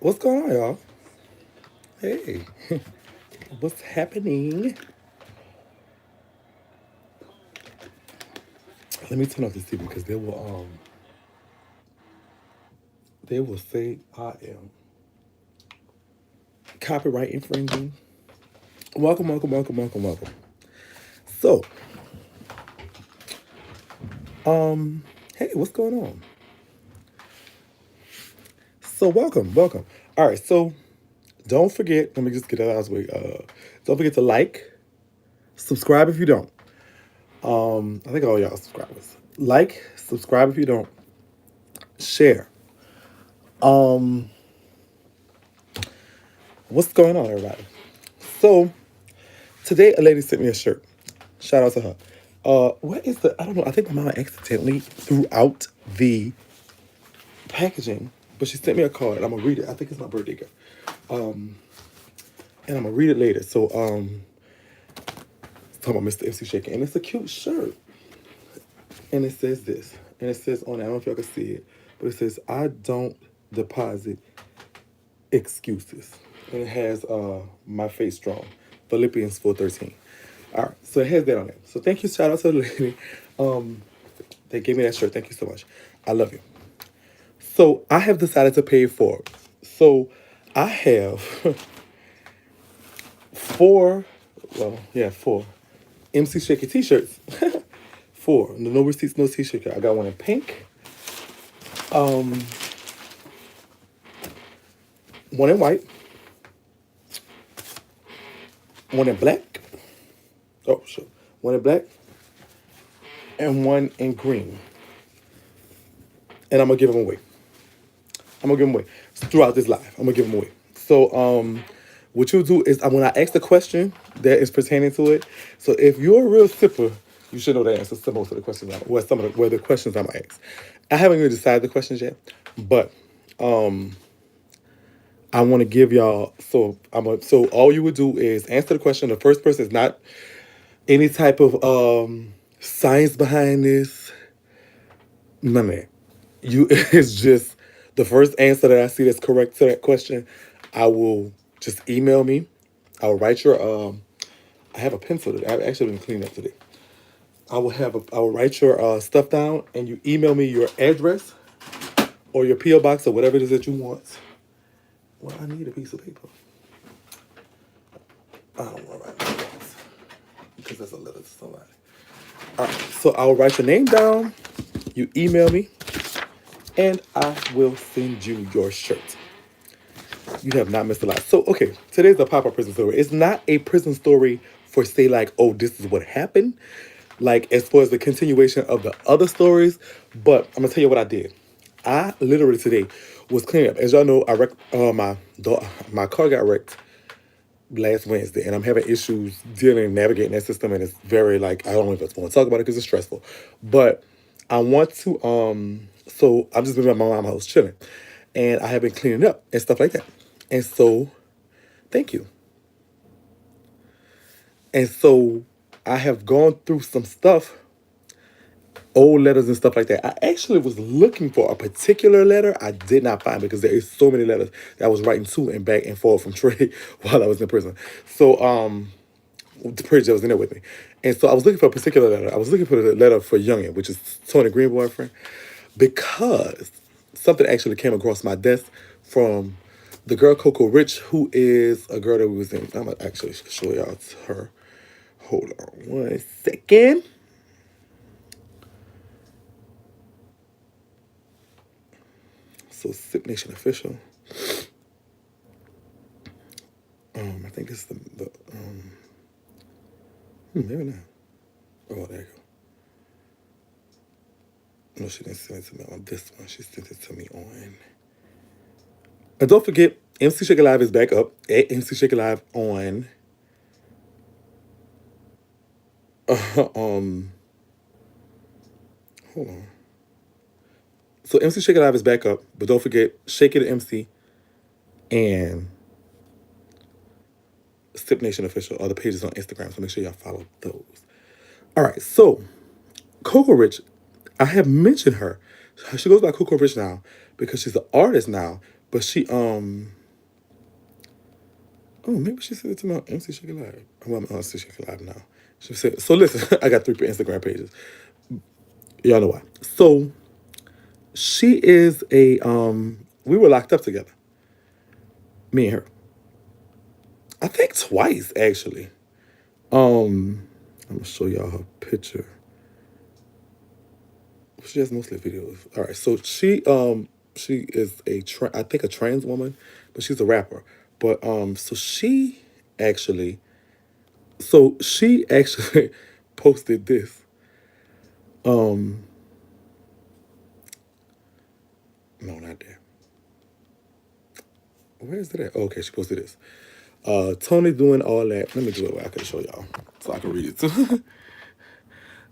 What's going on, y'all? Hey, what's happening? Let me turn off this TV because they will say I am copyright infringing. Welcome, welcome, welcome, welcome, welcome. So, hey, what's going on? So, welcome, welcome. All right, so don't forget. Let me just get that out of the way. Don't forget to like, subscribe if you don't. I think all y'all subscribers. Like, subscribe if you don't. Share. Um, what's going on, everybody? So today, a lady sent me a shirt. Shout out to her. What is the? I don't know. I think my mom accidentally threw out the packaging, but she sent me a card. And I'm gonna read it. I think it's my birthday gift, and I'm gonna read it later. So, it's talking about Mr. MC Shakie, and it's a cute shirt. And it says this, and it says on it. I don't know if y'all can see it, but it says, "I don't deposit excuses," and it has my face drawn. Philippians 4:13. All right, so it has that on it. So thank you, shout out to the lady. Um, they gave me that shirt. Thank you so much. I love you. So I have decided to pay it forward. So I have four, well, yeah, four MC Shakie t-shirts. Four. No receipts, no t-shirt. I got one in pink, one in white, one in black. Oh, sure. One in black and one in green. And I'm gonna give them away. I'm gonna give them away throughout this live. I'm gonna give them away. So, what you do is when I ask the question that is pertaining to it. So, if you're a real sipper, you should know the answers to most of the questions. Some of the questions I'm gonna ask. I haven't even decided the questions yet, but I want to give y'all. So all you would do is answer the question. The first person is not any type of science behind this. None of that. You it's just the first answer that I see that's correct to that question. I will just email me. I will write your I have a pencil today. I've actually been cleaning up today. I will write your stuff down and you email me your address or your PO box or whatever it is that you want. Well, I need a piece of paper. I don't want to write my box because that's a letter to somebody. All right, so I will write your name down. You email me, and I will send you your shirt. You have not missed a lot. So, okay, today's a pop-up prison story. It's not a prison story for say like, oh, this is what happened. Like as far as the continuation of the other stories, but I'm gonna tell you what I did. I literally today was cleaning up. As y'all know, my car got wrecked last Wednesday, and I'm having issues dealing navigating that system, and it's very like I don't know if I want to talk about it because it's stressful, but I want to. So I've just been at my mom's house chilling, and I have been cleaning up and stuff like that, and so thank you, and so I have gone through some stuff, old letters and stuff like that. I actually was looking for a particular letter I did not find because there is so many letters that I was writing to and back and forth from Trey while I was in prison. So the preacher that was in there with me. And so I was looking for a particular letter. I was looking for the letter for Youngin, which is Tony Green boyfriend, because something actually came across my desk from the girl Coco Rich, who is a girl that we was in. I'm gonna actually show y'all her. Hold on one second. So Sip Nation official. I think this is maybe not. Oh, there you go. No, she didn't send it to me on this one. She sent it to me on. And don't forget, MC Shakie Live is back up at MC Shakie Live on um hold on. So MC Shakie Live is back up, but don't forget Shake It MC and Sip Nation official are the pages on Instagram. So make sure y'all follow those. All right, so Coco Rich, I have mentioned her. She goes by Coco Rich now because she's an artist now, But she oh, maybe she said it to my MC Shakie Live. I'm on MC Shakie Live now. She said, so listen, I got 3 Instagram pages. Y'all know why. So she is a we were locked up together. Me and her. I think twice actually. I'm gonna show y'all her picture. She has mostly videos. All right, so she is I think a trans woman, but she's a rapper. But so she actually posted this. No, not there. Where is it at? Oh, okay, she posted this. Tony doing all that. Let me do it where I can show y'all so I can read it too.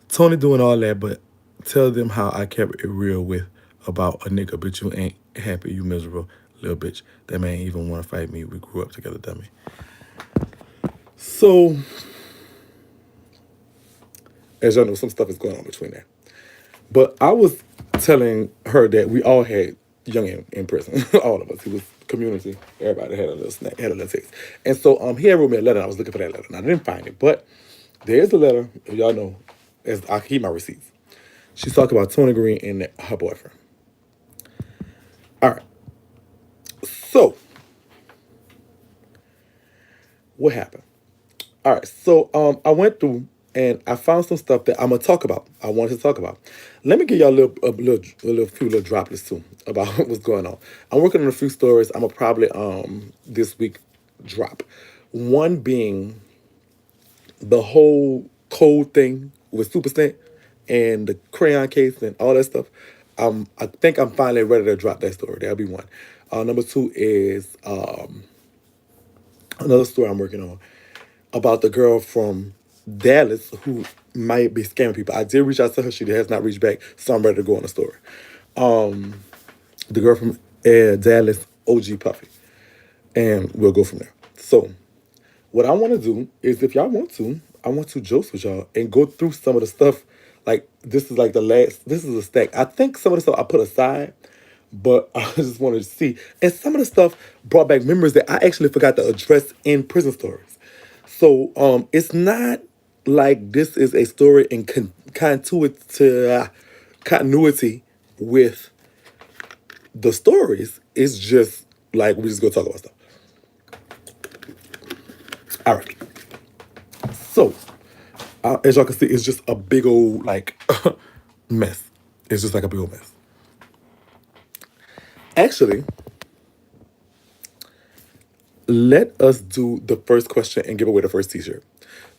Tony doing all that, but tell them how I kept it real with about a nigga, bitch. You ain't happy, you miserable little bitch. That man even want to fight me. We grew up together, dummy. So, as y'all know, some stuff is going on between there. But I was telling her that we all had young in prison, all of us. It was community. Everybody had a little snack, had a little taste. And so he had wrote me a letter. And I was looking for that letter, and I didn't find it. But there's a letter. Y'all know, as I keep my receipts. She's talking about Tony Green and her boyfriend. All right. So, what happened? All right. So, I went through and I found some stuff that I'm gonna talk about. I wanted to talk about. Let me give y'all a few little droplets too about what's going on. I'm working on a few stories. I'm gonna probably this week drop. One being the whole code thing with Super Stent and the crayon case and all that stuff. I think I'm finally ready to drop that story. That'll be one. Number two is another story I'm working on about the girl from Dallas who might be scamming people. I did reach out to her. She has not reached back, so I'm ready to go on the story. The girl from Dallas, OG Puffy. And we'll go from there. So, what I want to do is, if y'all want to, I want to joke with y'all and go through some of the stuff. Like, this is like this is a stack. I think some of the stuff I put aside, but I just wanted to see. And some of the stuff brought back memories that I actually forgot to address in prison stories. So it's not like this is a story in continuity with the stories. It's just like we just go talk about stuff. All right. So as y'all can see, it's just a big old like mess. It's just like a big old mess. Actually, let us do the first question and give away the first t-shirt.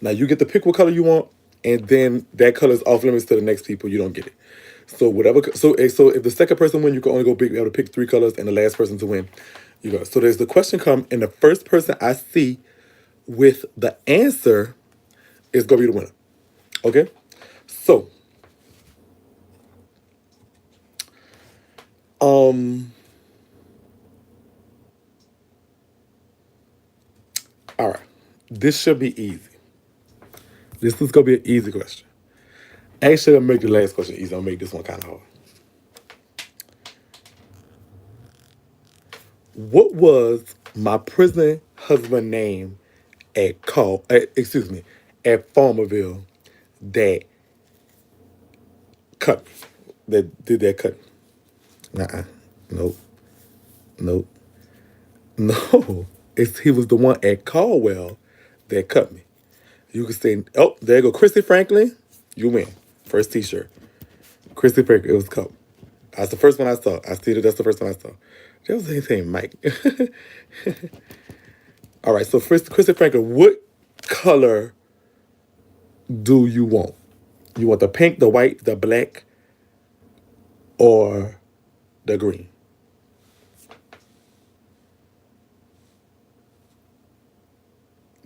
Now you get to pick what color you want, and then that color is off limits to the next people. You don't get it. So whatever. So if the second person win, you can only be able to pick 3 colors, and the last person to win, you go. So there's the question come, and the first person I see with the answer is gonna be the winner. Okay. So all right. This should be easy. This is gonna be an easy question. Actually, I'll make the last question easy. I'll make this one kind of hard. What was my prison husband name at Farmerville that cut me? That did that cut me? Nope. Nope. No. He was the one at Caldwell that cut me. You can say, oh, there you go, Christy Franklin. You win. First t-shirt. Christy Franklin, it was cup. That's the first one I saw. I see that that's the first one I saw. That was his name, Mike. All right, so first, Christy Franklin, what color do you want? You want the pink, the white, the black, or the green?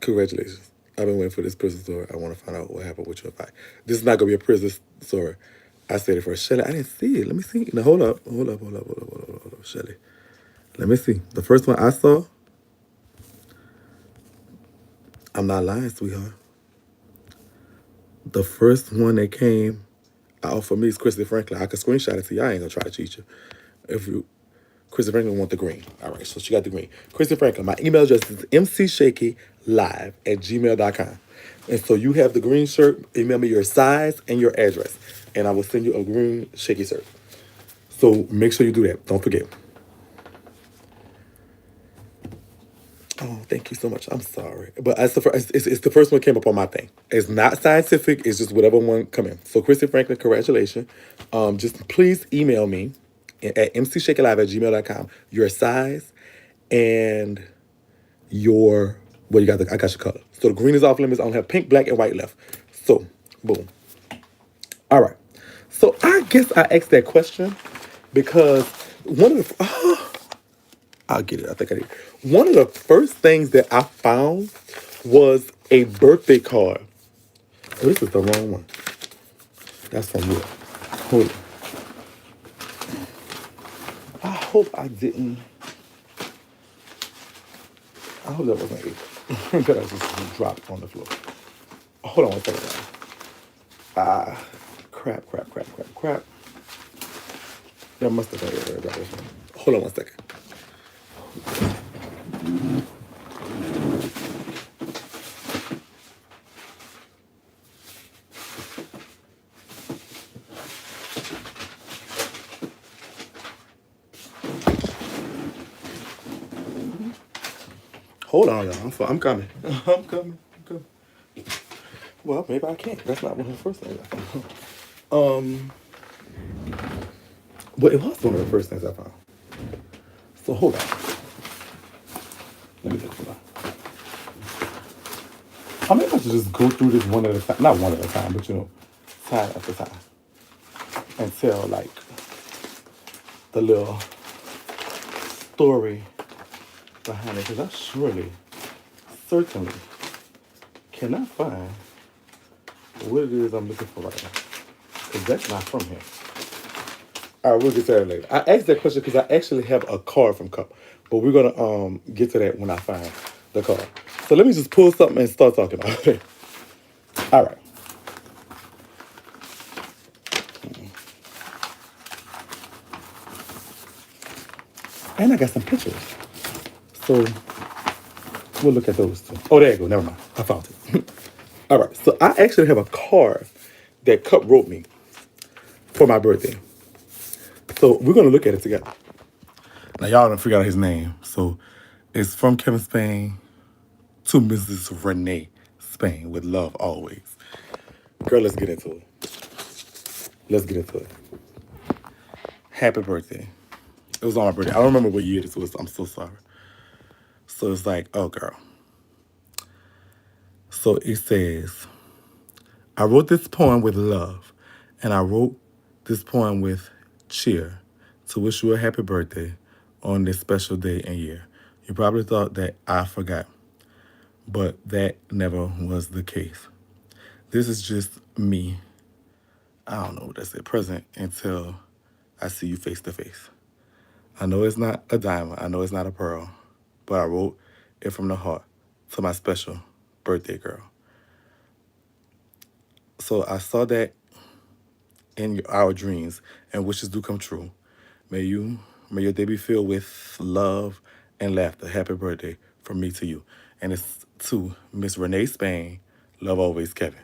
Congratulations. I've been waiting for this prison story. I want to find out what happened with your fight. This is not going to be a prison story. I said it first. Shelly, I didn't see it. Let me see. Now, hold up. Hold up, Shelly. Let me see. The first one I saw, I'm not lying, sweetheart. The first one that came out for me is Christy Franklin. I could screenshot it to you. I ain't going to try to cheat you. If you Chrissy Franklin want the green. All right, so she got the green. Chrissy Franklin, my email address is mcshakielive@gmail.com. And so you have the green shirt. Email me your size and your address, and I will send you a green shaky shirt. So make sure you do that. Don't forget. Oh, thank you so much. I'm sorry, but it's the first one that came up on my thing. It's not scientific. It's just whatever one come in. So Chrissy Franklin, congratulations. Just please email me at mcshakielive@gmail.com your size and your you got. I got your color. So the green is off limits. I only have pink, black, and white left. So boom. All right. So I guess I asked that question because one of the I'll get it. I think I did. One of the first things that I found was a birthday card. Oh, this is the wrong one. That's from you. Hold on. I hope I didn't. I hope that wasn't it. That I just dropped on the floor. Hold on one second. Crap. That must have been it. Hold on one second. Hold on, y'all. I'm coming. I'm coming. Well, maybe I can't. That's not one of the first things I found. But it was one of the first things I found. So hold on. Let me look for that. I mean, I should just go through this one at a time. Not one at a time, but time after time. And tell, like, the little story behind it. Because I certainly cannot find what it is I'm looking for right now. Because that's not from here. All right, we'll get to that later. I asked that question because I actually have a card from Cup. But we're going to get to that when I find the card. So let me just pull something and start talking about it. All right. And I got some pictures. So we'll look at those too. Oh, there you go. Never mind. I found it. All right. So I actually have a card that Cup wrote me for my birthday. So we're going to look at it together. Now, y'all done figure out his name. So it's from Kevin Spain to Mrs. Renee Spain with love always. Girl, let's get into it. Happy birthday. It was on my birthday. I don't remember what year this was. I'm so sorry. So it's like, oh, girl. So it says, I wrote this poem with love, and I wrote this poem with cheer to wish you a happy birthday on this special day and year. You probably thought that I forgot, but that never was the case. This is just me. I don't know what that's it. Present until I see you face to face. I know it's not a diamond. I know it's not a pearl, but I wrote it from the heart to my special birthday girl. So I saw that in our dreams and wishes do come true. May your day be filled with love and laughter. Happy birthday from me to you. And it's to Miss Renee Spain. Love always, Kevin.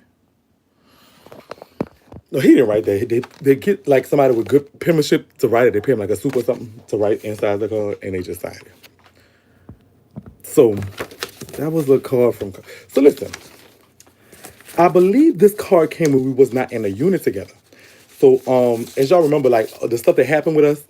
No, he didn't write that. They get like somebody with good penmanship to write it. They pay him like a soup or something to write inside the card, and they just signed it. So that was a card from. So listen, I believe this card came when we was not in a unit together. So as y'all remember, like the stuff that happened with us,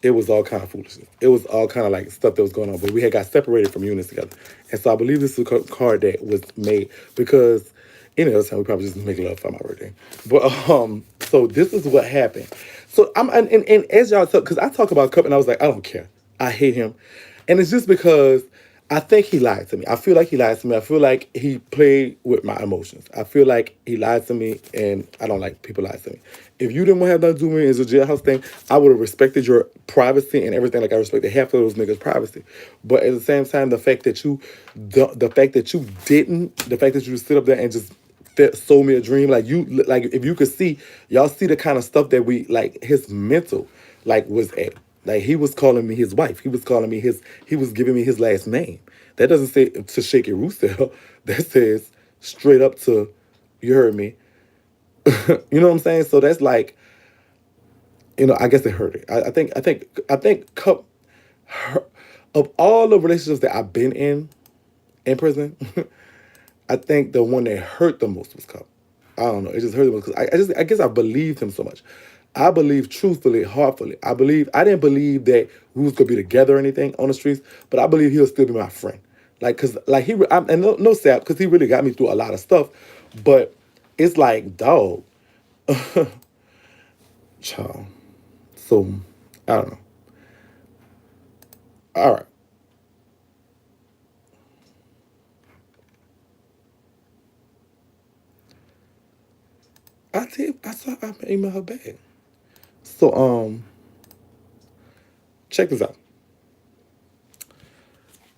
it was all kind of foolishness. It was all kind of like stuff that was going on, but we had got separated from units together. And so I believe this is a card that was made because any other time we probably just make love for my birthday. But so this is what happened. So and as y'all talk, because I talk about Cup and I was like, I don't care. I hate him. And it's just because I think he lied to me. I feel like he lied to me. I feel like he played with my emotions. I feel like he lied to me, and I don't like people lie to me. If you didn't want to have nothing to do with me as a jailhouse thing, I would have respected your privacy and everything like I respected half of those niggas' privacy. But at the same time, the fact that you stood up there and just sold me a dream. Like if you could see, y'all see the kind of stuff that we like. His mental, like, was at. Like, he was calling me his wife. He was calling me his. He was giving me his last name. That doesn't say to Shakie Roussell. That says straight up to, you heard me. You know what I'm saying? So that's like, I guess it hurt it. I think of all the relationships that I've been in prison, I think the one that hurt the most was Cup. I don't know. It just hurt the most because I guess I believed him so much. I believed truthfully, heartfully. I didn't believe that we was gonna be together or anything on the streets, but I believe he'll still be my friend. Like, cause like and no sap, cause he really got me through a lot of stuff. But it's like, dog, child. So I don't know. All right. I saw I emailed her back. So check this out.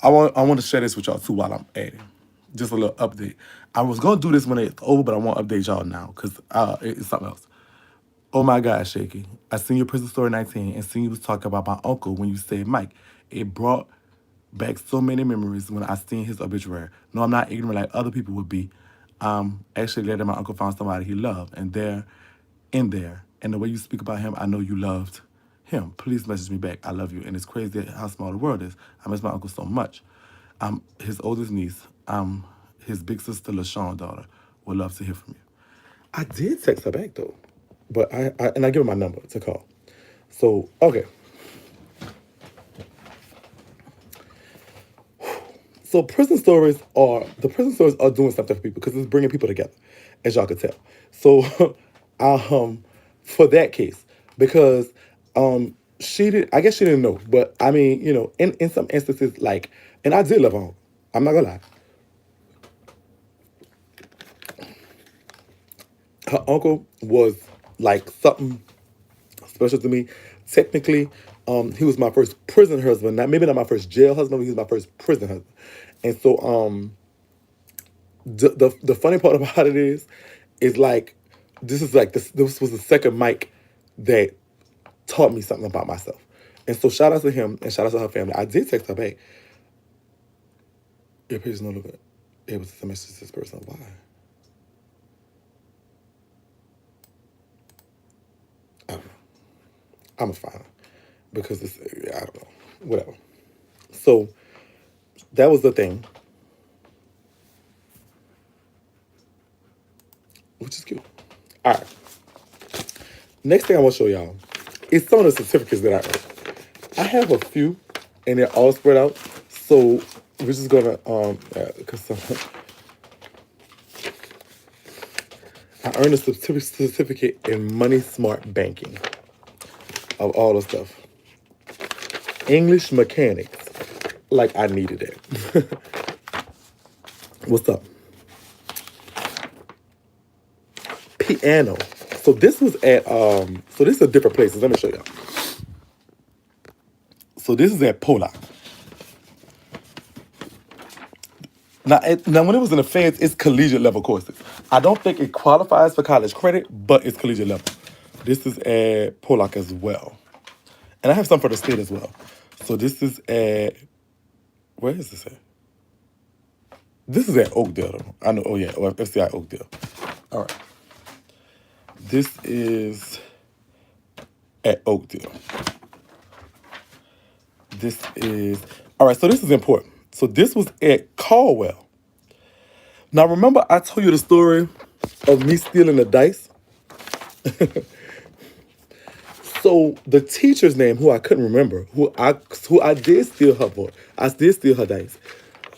I want to share this with y'all too while I'm at it. Just a little update. I was gonna do this when it's over, but I want to update y'all now because it's something else. Oh my God, Shakie. I seen your prison story 19 and seen you was talking about my uncle when you said Mike. It brought back so many memories when I seen his obituary. No, I'm not ignorant like other people would be. Actually later my uncle found somebody he loved and there. And the way you speak about him, I know you loved him. Please message me back. I love you. And it's crazy how small the world is. I miss my uncle so much. His oldest niece, his big sister, LaShawn daughter, would love to hear from you. I did text her back though, but I give her my number to call. So okay, so prison stories are doing something for people because it's bringing people together, as y'all could tell. So, for that case, because I guess she didn't know, but I mean, in some instances, like, and I did love her. I'm not gonna lie. Her uncle was like something special to me. Technically, he was my first prison husband. Maybe not my first jail husband, but he was my first prison husband. And so, the funny part about it is like, this was the second Mike that taught me something about myself. And so shout out to him and shout out to her family. I did text her back. Your page is no longer able to message this person. Why? I don't know. I'm a fine because I don't know. Whatever. So that was the thing, which is cute. All right. Next thing I want to show y'all is some of the certificates that I earned. I have a few, and they're all spread out. So we're just gonna cause I earned a certificate in money smart banking of all the stuff. English mechanics, like I needed it. What's up? Piano. So this was at so this is at different places. Let me show y'all. So this is at Polak. Now when it was in the feds, it's collegiate level courses. I don't think it qualifies for college credit, but it's collegiate level. This is at Polak as well. And I have some for the state as well. So this is at, where is this at? This is at Oakdale. I know, oh yeah, FCI Oakdale. All right. This is at Oakdale. This is, all right, so this is important. So this was at Caldwell. Now remember I told you the story of me stealing the dice? So the teacher's name, who I couldn't remember, who I did steal her for, I did steal her dice,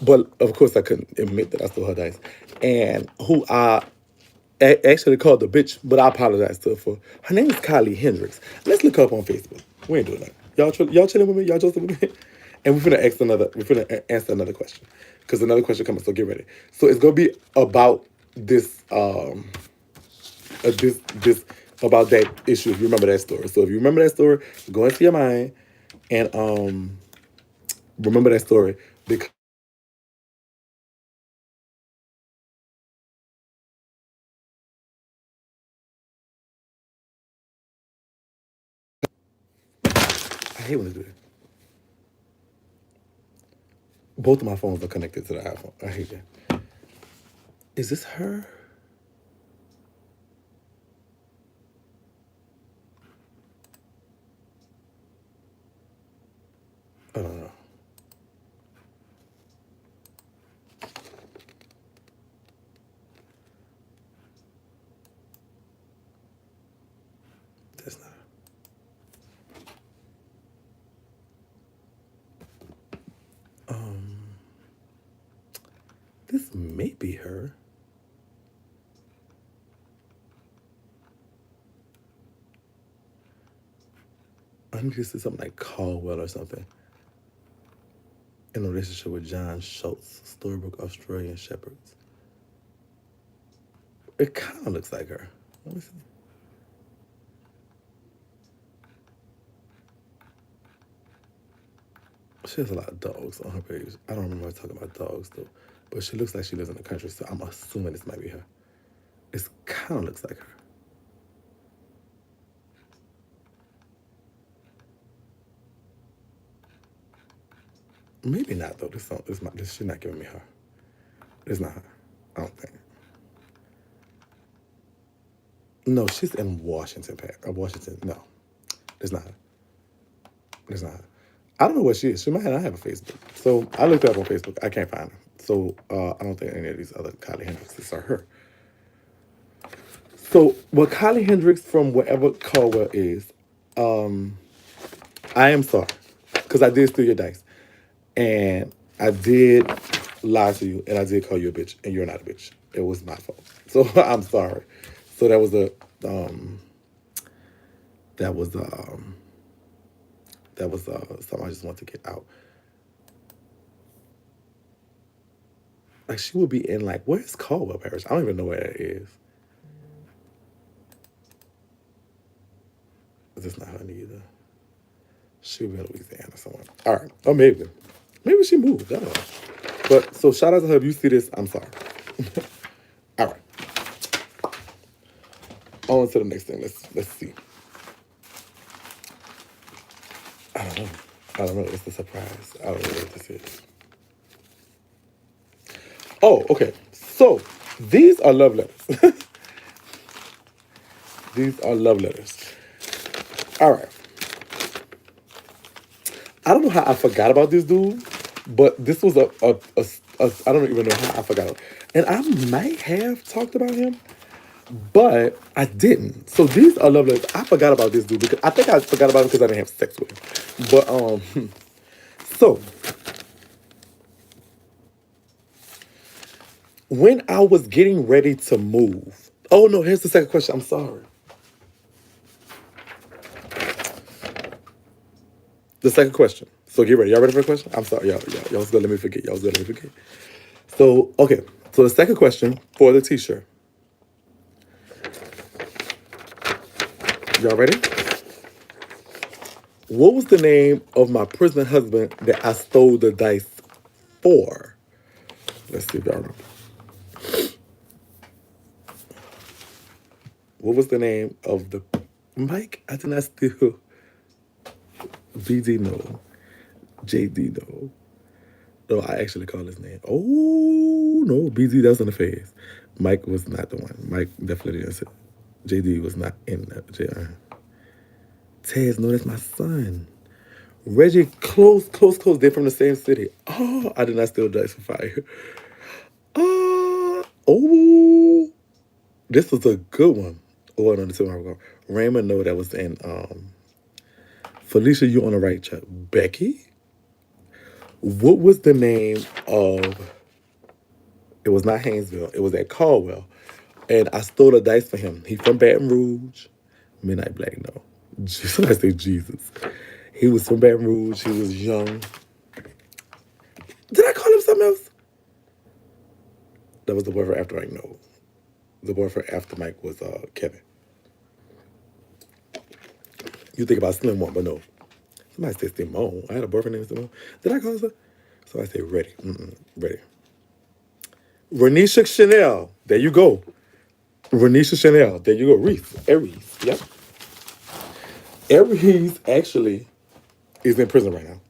but of course I couldn't admit that I stole her dice, and who I actually called the bitch, but I apologize to her for. Her name is Kylie Hendricks. Let's look her up on Facebook. We ain't doing that. Y'all chilling with me? Y'all joking with me? And we're finna answer another question because another question coming. So get ready. So it's gonna be about this this about that issue. If you remember that story, so if you remember that story, go into your mind and remember that story because I hate when they do that. Both of my phones are connected to the iPhone. I hate that. Is this her? I don't know. That's not her. This may be her. I need to see something like Caldwell or something. In a relationship with John Schultz, Storybook Australian Shepherds. It kind of looks like her. Let me see. She has a lot of dogs on her page. I don't remember her talking about dogs though. But she looks like she lives in the country, so I'm assuming this might be her. It kind of looks like her. Maybe not though. This she's not giving me her. It's not her. I don't think. No, she's in Washington. Washington. No, it's not her. It's not her. I don't know what she is. She might not have a Facebook. So I looked her up on Facebook. I can't find her. So I don't think any of these other Kylie Hendrixes are her. So what Kylie Hendrix from wherever Caldwell is, I am sorry. Because I did steal your dice. And I did lie to you. And I did call you a bitch. And you're not a bitch. It was my fault. So I'm sorry. So that was something I just want to get out. Like she would be in like, where's Caldwell Parish? I don't even know where that is. That's not her neither. She would be in Louisiana somewhere. All right. Or maybe she moved. I don't know. But so shout out to her. If you see this, I'm sorry. All right. On to the next thing. Let's see. I don't know. It's a surprise. I don't know what this is. Oh, okay. So these are love letters. These are love letters. All right. I don't know how I forgot about this dude, but this was a I don't even know how I forgot it. And I might have talked about him, but I didn't. So these are love letters. I forgot about this dude because I think I forgot about him because I didn't have sex with him. But so when I was getting ready to move. Oh no, here's the second question. I'm sorry. The second question. So get ready. Y'all ready for the question? I'm sorry, y'all was gonna let me forget. So, okay. So the second question for the t-shirt. Y'all ready? What was the name of my prison husband that I stole the dice for? Let's see if y'all remember. What was the name of the... Mike, I did not steal... BD, no. JD, no. No, I actually called his name. Oh, no. BD, that was in the face. Mike was not the one. Mike definitely didn't say. JD was not in that. Tez, no, that's my son. Reggie, close. They're from the same city. Oh, I did not steal dice for fire. Oh, this was a good one. Oh, no, this is where I'm going. Raymond, no, that was in... Felicia, you on the right track. Becky? What was the name of... It was not Haynesville. It was at Caldwell. And I stole the dice for him. He from Baton Rouge. Midnight Black, no. I say Jesus. He was from Baton Rouge. He was young. Did I call him something else? That was the boyfriend after Mike, no. The boyfriend after Mike was Kevin. You think about Slim one, but no. Somebody said Simone. I had a boyfriend named Simone. Did I call her? So I say ready. Ready. Renisha Chanel. There you go. Renisha Chanel. There you go. Aries. Yep. Aries actually is in prison right now.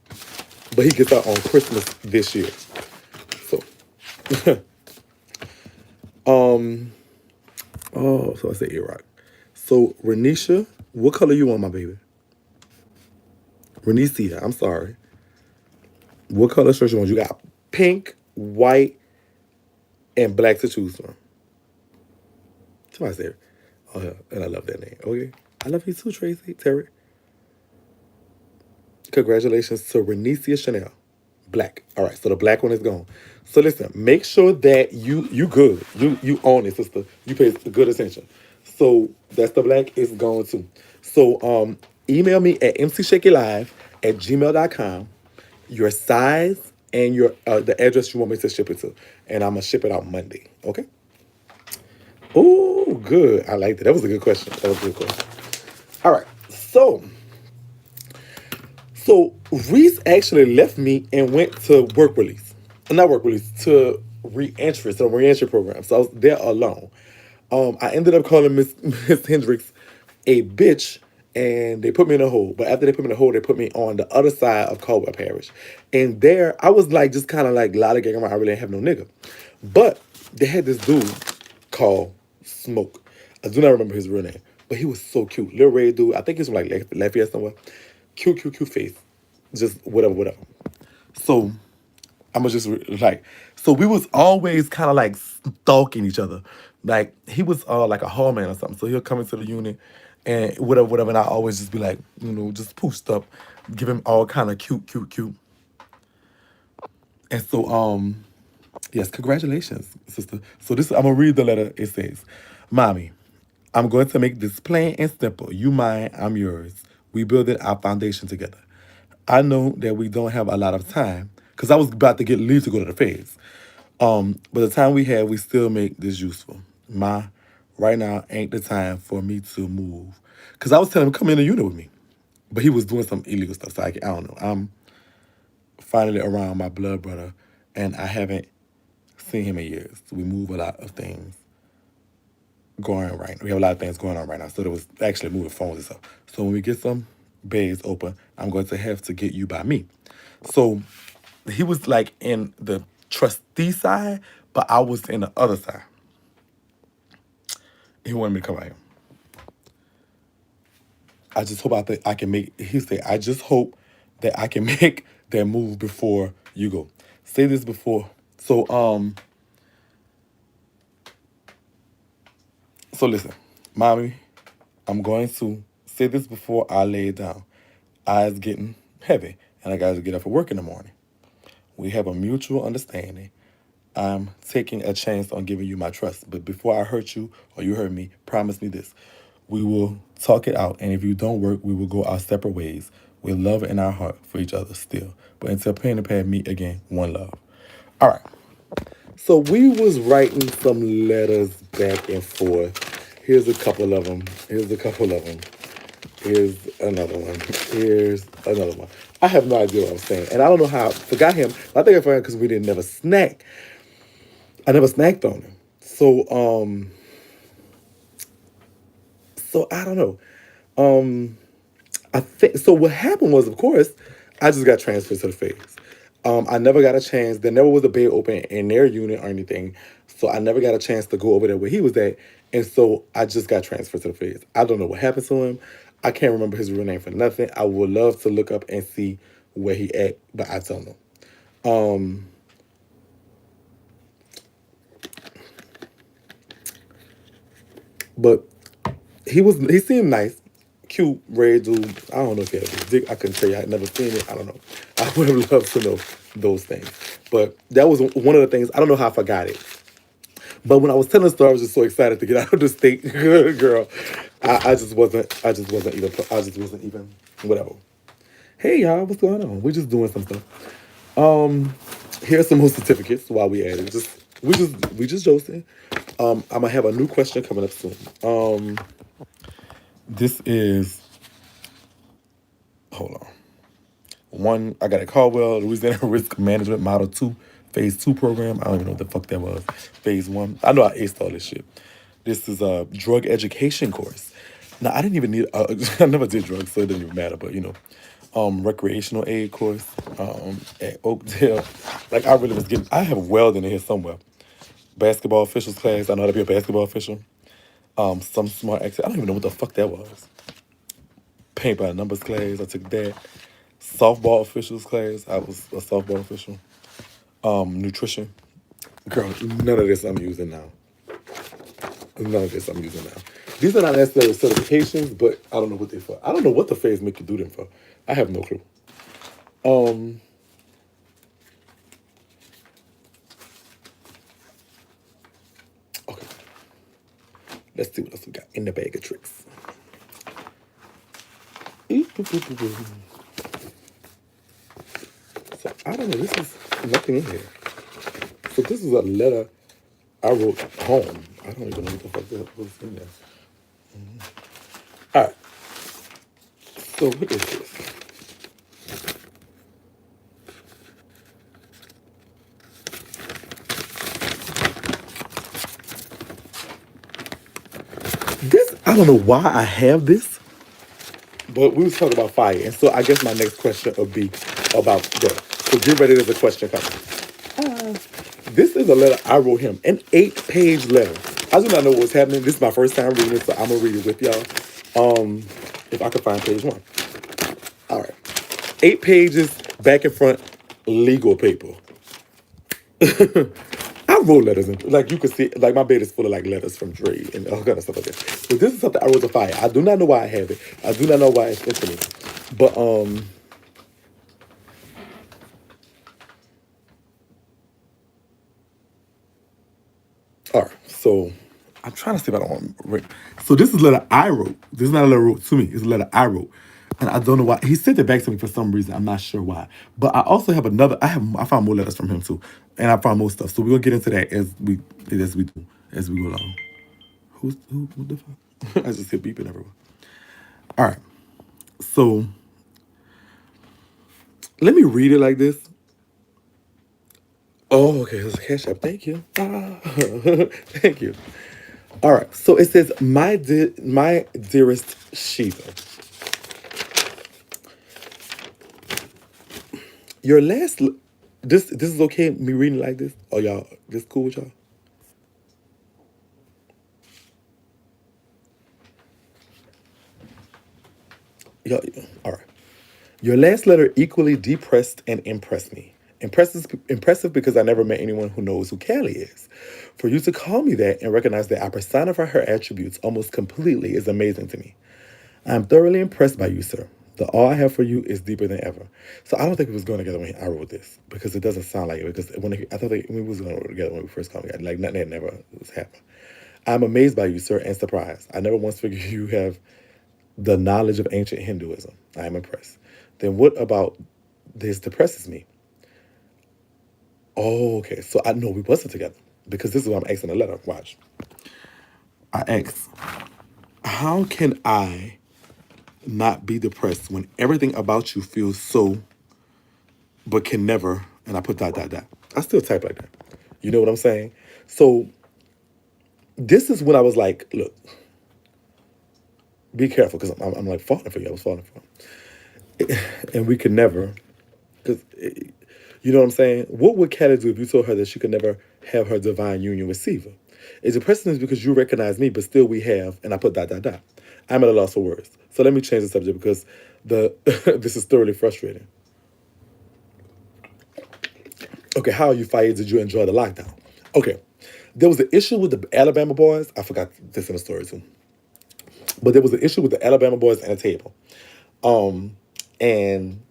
But he gets out on Christmas this year. So, oh, so I said Iraq. So, Renisha, what color you want, my baby? Renicia, I'm sorry. What color shirt you want? You got pink, white, and black to choose from. Somebody said, oh, yeah, and I love that name. Okay. I love you too, Tracy. Terry. Congratulations to Renicia Chanel. Black. All right, so the black one is gone. So listen, make sure that you good. You own it, sister. You pay good attention. So that's the black is gone too. So email me at mcshakielive@gmail.com your size and your the address you want me to ship it to. And I'm gonna ship it out Monday. Okay? Oh, good. I liked it. That was a good question. That was a good question. All right. So Reese actually left me and went to work release. Not work release, to reentry, so reentry program. So I was there alone. I ended up calling Miss Hendricks a bitch, and they put me in a hole. But after they put me in a hole, they put me on the other side of Caldwell Parish. And there, I was like, just kind of like lollygagging around. I really didn't have no nigga. But they had this dude called Smoke. I do not remember his real name, but he was so cute. Little red dude. I think he's from like Lafayette somewhere. Cute face. Just whatever. So I'm gonna just like, so we was always kind of like stalking each other. Like he was like a hall man or something. So he'll come into the unit and whatever. And I always just be like, just pooched up, give him all kind of cute. And so yes, congratulations, sister. So this I'm gonna read the letter. It says, "Mommy, I'm going to make this plain and simple. You mine, I'm yours. We building our foundation together. I know that we don't have a lot of time because I was about to get leave to go to the feds. But the time we have, we still make this useful. Right now ain't the time for me to move. Because I was telling him, come in the unit with me. But he was doing some illegal stuff, so I don't know. I'm finally around my blood brother, and I haven't seen him in years. We move a lot of things going right. We have a lot of things going on right now. So there was actually moving phones and stuff. So when we get some bays open, I'm going to have to get you by me." So he was like in the trustee side, but I was in the other side. He wanted me to come out here. I just hope I can make, he said, I just hope that I can make that move before you go. Say this before. So listen, mommy, I'm going to say this before I lay it down. Eyes getting heavy, and I got to get up for work in the morning. We have a mutual understanding. I'm taking a chance on giving you my trust. But before I hurt you or you hurt me, promise me this. We will talk it out, and if you don't work, we will go our separate ways with love in our heart for each other still. But until pain and pain meet again, one love. All right. So we was writing some letters back and forth. Here's a couple of them. Here's another one. Here's another one. I have no idea what I'm saying. And I don't know how I forgot him. I think I forgot because we didn't never snack. I never snacked on him. So I don't know. I think so. What happened was, of course, I just got transferred to the feds. I never got a chance. There never was a bed open in their unit or anything, so I never got a chance to go over there where he was at. And so I just got transferred to the feds. I don't know what happened to him. I can't remember his real name for nothing. I would love to look up and see where he at, but I don't know. But he seemed nice, cute, red dude. I don't know if he had a dick. I couldn't tell you. I had never seen it. I don't know. I would have loved to know those things. But that was one of the things. I don't know how I forgot it. But when I was telling the story, I was just so excited to get out of the state, girl. I just wasn't even whatever. Hey y'all, what's going on? We're just doing some stuff. Here's some more certificates while we at it. We just joking. I'm gonna have a new question coming up soon. This is, hold on. One, I got a Caldwell, Louisiana Risk Management Model 2, Phase 2 program. I don't even know what the fuck that was. Phase 1. I know I aced all this shit. This is a drug education course. Now, I didn't even need, I never did drugs, so it didn't even matter, but recreational aid course at Oakdale. Like I really was getting. I have welding in here somewhere. Basketball officials class. I know how to be a basketball official. Some smart accent. I don't even know what the fuck that was. Paint by numbers class. I took that. Softball officials class. I was a softball official. Nutrition. Girl, none of this I'm using now. None of this I'm using now. These are not necessarily certifications, but I don't know what they're for. I don't know what the feds make you do them for. I have no clue. Okay. Let's see what else we got in the bag of tricks. So I don't know. This is nothing in here. So this is a letter I wrote home. I don't even know what the fuck that was in there. All right. So what is this? This, I don't know why I have this, but we was talking about fire. And so I guess my next question would be about that. So get ready, there's a question coming. This is a letter I wrote him, an 8-page letter. I do not know what's happening. This is my first time reading it, so I'm going to read it with y'all. If I can find page 1. All right. 8 pages, back and front, legal paper. I wrote letters, like you can see, like my bed is full of like letters from Dre and all kind of stuff like that. So this is something I wrote to fire. I do not know why I have it. I do not know why it's into me. But all right. So I'm trying to see if I don't want to read. So this is a letter I wrote. This is not a letter wrote to me. It's a letter I wrote. And I don't know why. He sent it back to me for some reason. I'm not sure why. But I also have another. I found more letters from him too. And I found more stuff. So we're gonna get into that as we do, as we go along. Who what the fuck? I just hear beeping everywhere. All right. So let me read it like this. Oh, okay. It's a cash app. Thank you. Thank you. All right. So it says, my dearest Shiva, your last. This is okay. Me reading like this. Oh y'all, this cool with y'all? Y'all, all right. Your last letter equally depressed and impressed me. Impressive because I never met anyone who knows who Callie is. For you to call me that and recognize that I personify her attributes almost completely is amazing to me. I am thoroughly impressed by you, sir. The awe I have for you is deeper than ever. So I don't think it was going together when I wrote this because it doesn't sound like it. Because I thought we was going together when we first came together. Like nothing had never was happening. I'm amazed by you, sir, and surprised. I never once figured you have the knowledge of ancient Hinduism. I am impressed. Then what about this depresses me? Oh, okay. So I know we wasn't together because this is what I'm asking the letter. Watch. I asked, how can I not be depressed when everything about you feels so, but can never, and I put dot, dot, dot. I still type like that. You know what I'm saying? So this is when I was like, look, be careful because I'm like falling for you. I was falling for him. And we could never, because you know what I'm saying? What would Kelly do if you told her that she could never have her divine union with Siva? It's depressing because you recognize me, but still we have, and I put dot, dot, dot. I'm at a loss for words. So let me change the subject because this is thoroughly frustrating. Okay, how are you fired? Did you enjoy the lockdown? Okay, there was an issue with the Alabama boys. I forgot this in the story too. But there was an issue with the Alabama boys and a table. And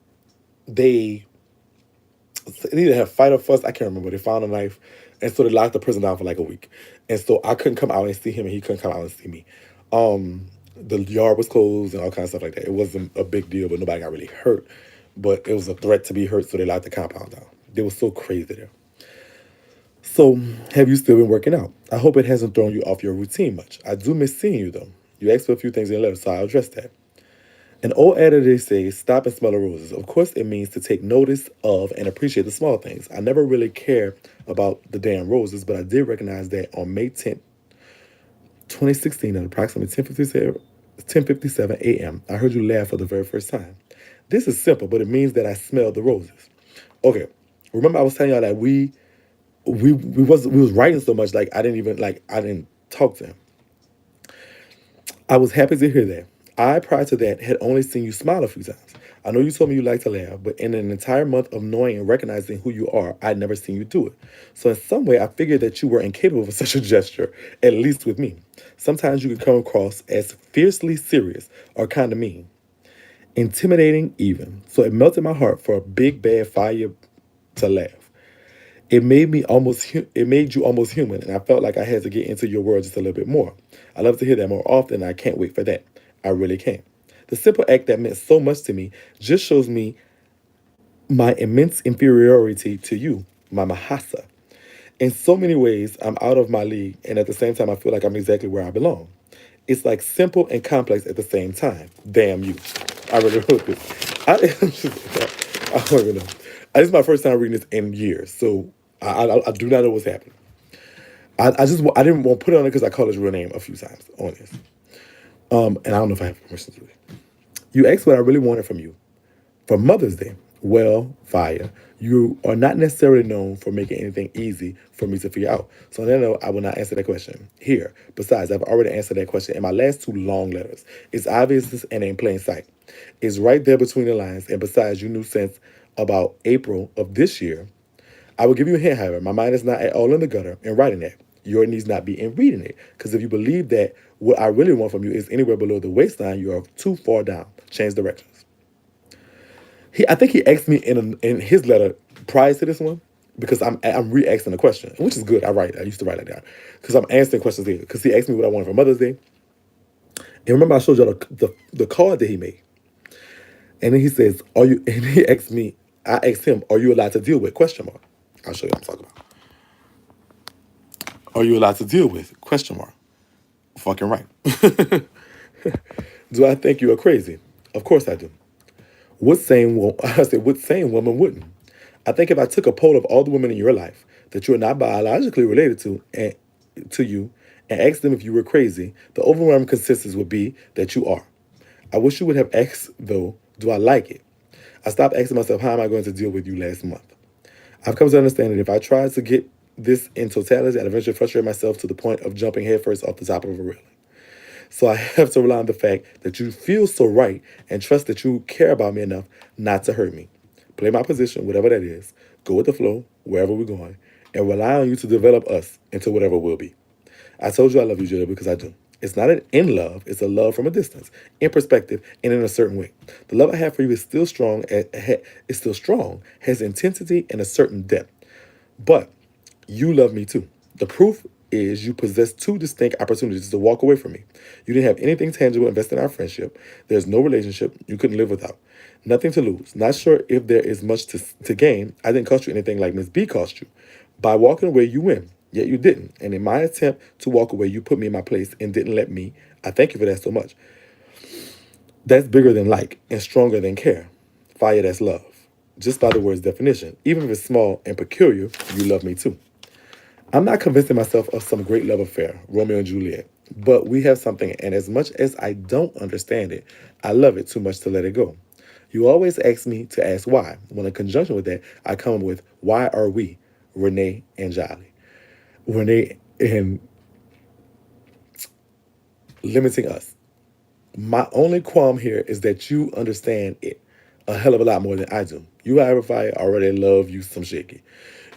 they either have fight or fuss. I can't remember. They found a knife, and so they locked the prison down for like a week. And so I couldn't come out and see him, and he couldn't come out and see me. The yard was closed and all kinds of stuff like that. It wasn't a big deal, but nobody got really hurt. But it was a threat to be hurt, so they locked the compound down. They were so crazy there. So, have you still been working out? I hope it hasn't thrown you off your routine much. I do miss seeing you, though. You asked for a few things in your letter, so I'll address that. An old adage says, stop and smell the roses. Of course, it means to take notice of and appreciate the small things. I never really cared about the damn roses, but I did recognize that on May 10th, 2016, at approximately 10:57 a.m., I heard you laugh for the very first time. This is simple, but it means that I smell the roses. Okay. Remember I was telling y'all that we was writing so much, like I didn't talk to him. I was happy to hear that. I, prior to that, had only seen you smile a few times. I know you told me you like to laugh, but in an entire month of knowing and recognizing who you are, I'd never seen you do it. So in some way, I figured that you were incapable of such a gesture, at least with me. Sometimes you could come across as fiercely serious or kind of mean, intimidating even. So it melted my heart for a big bad fire to laugh. It made you almost human, and I felt like I had to get into your world just a little bit more. I love to hear that more often, and I can't wait for that. I really can't. The simple act that meant so much to me just shows me my immense inferiority to you, my Mahasa. In so many ways, I'm out of my league, and at the same time, I feel like I'm exactly where I belong. It's like simple and complex at the same time. Damn you. I really wrote this. I don't even know. This is my first time reading this in years, so I do not know what's happening. I didn't want to put it on it because I called his real name a few times on this. And I don't know if I have permission to do it. You asked what I really wanted from you. For Mother's Day, well, fire, you are not necessarily known for making anything easy for me to figure out. So on that note, I will not answer that question here. Besides, I've already answered that question in my last two long letters. It's obvious and in plain sight. It's right there between the lines. And besides, you knew since about April of this year. I will give you a hint, however. My mind is not at all in the gutter in writing that. Your needs not be in reading it. Because if you believe that what I really want from you is anywhere below the waistline, you are too far down. Change directions. I think he asked me in his letter prior to this one because I'm re-asking the question, which is good. I used to write like that because I'm answering questions here. Because he asked me what I wanted for Mother's Day, and remember I showed y'all the card that he made, and then he says, "Are you?" And he asked me, I asked him, "Are you allowed to deal with?" Question mark. I'll show you what I'm talking about. Are you allowed to deal with? Question mark. Fucking right. Do I think you are crazy? Of course I do. I said, what sane woman wouldn't? I think if I took a poll of all the women in your life that you are not biologically related to and to you and asked them if you were crazy, the overwhelming consensus would be that you are. I wish you would have asked, though, do I like it? I stopped asking myself, how am I going to deal with you last month? I've come to understand that if I tried to get this in totality, I'd eventually frustrate myself to the point of jumping headfirst off the top of a railing. So I have to rely on the fact that you feel so right and trust that you care about me enough not to hurt me. Play my position, whatever that is. Go with the flow, wherever we're going, and rely on you to develop us into whatever we'll be. I told you I love you, Julia, because I do. It's not an in love, it's a love from a distance, in perspective, and in a certain way. The love I have for you is still strong, has intensity and a certain depth. But you love me too. The proof is you possess two distinct opportunities to walk away from me. You didn't have anything tangible invested in our friendship. There's no relationship you couldn't live without. Nothing to lose. Not sure if there is much to gain. I didn't cost you anything like Miss B cost you. By walking away, you win. Yet you didn't. And in my attempt to walk away, you put me in my place and didn't let me. I thank you for that so much. That's bigger than like and stronger than care. Fire, that's love. Just by the word's definition. Even if it's small and peculiar, you love me too. I'm not convincing myself of some great love affair, Romeo and Juliet, but we have something, and as much as I don't understand it, I love it too much to let it go. You always ask me to ask why. When in conjunction with that, I come up with, why are we, Renee and Jolly? Renee and limiting us. My only qualm here is that you understand it a hell of a lot more than I do. You, however, I already love you some Shakie.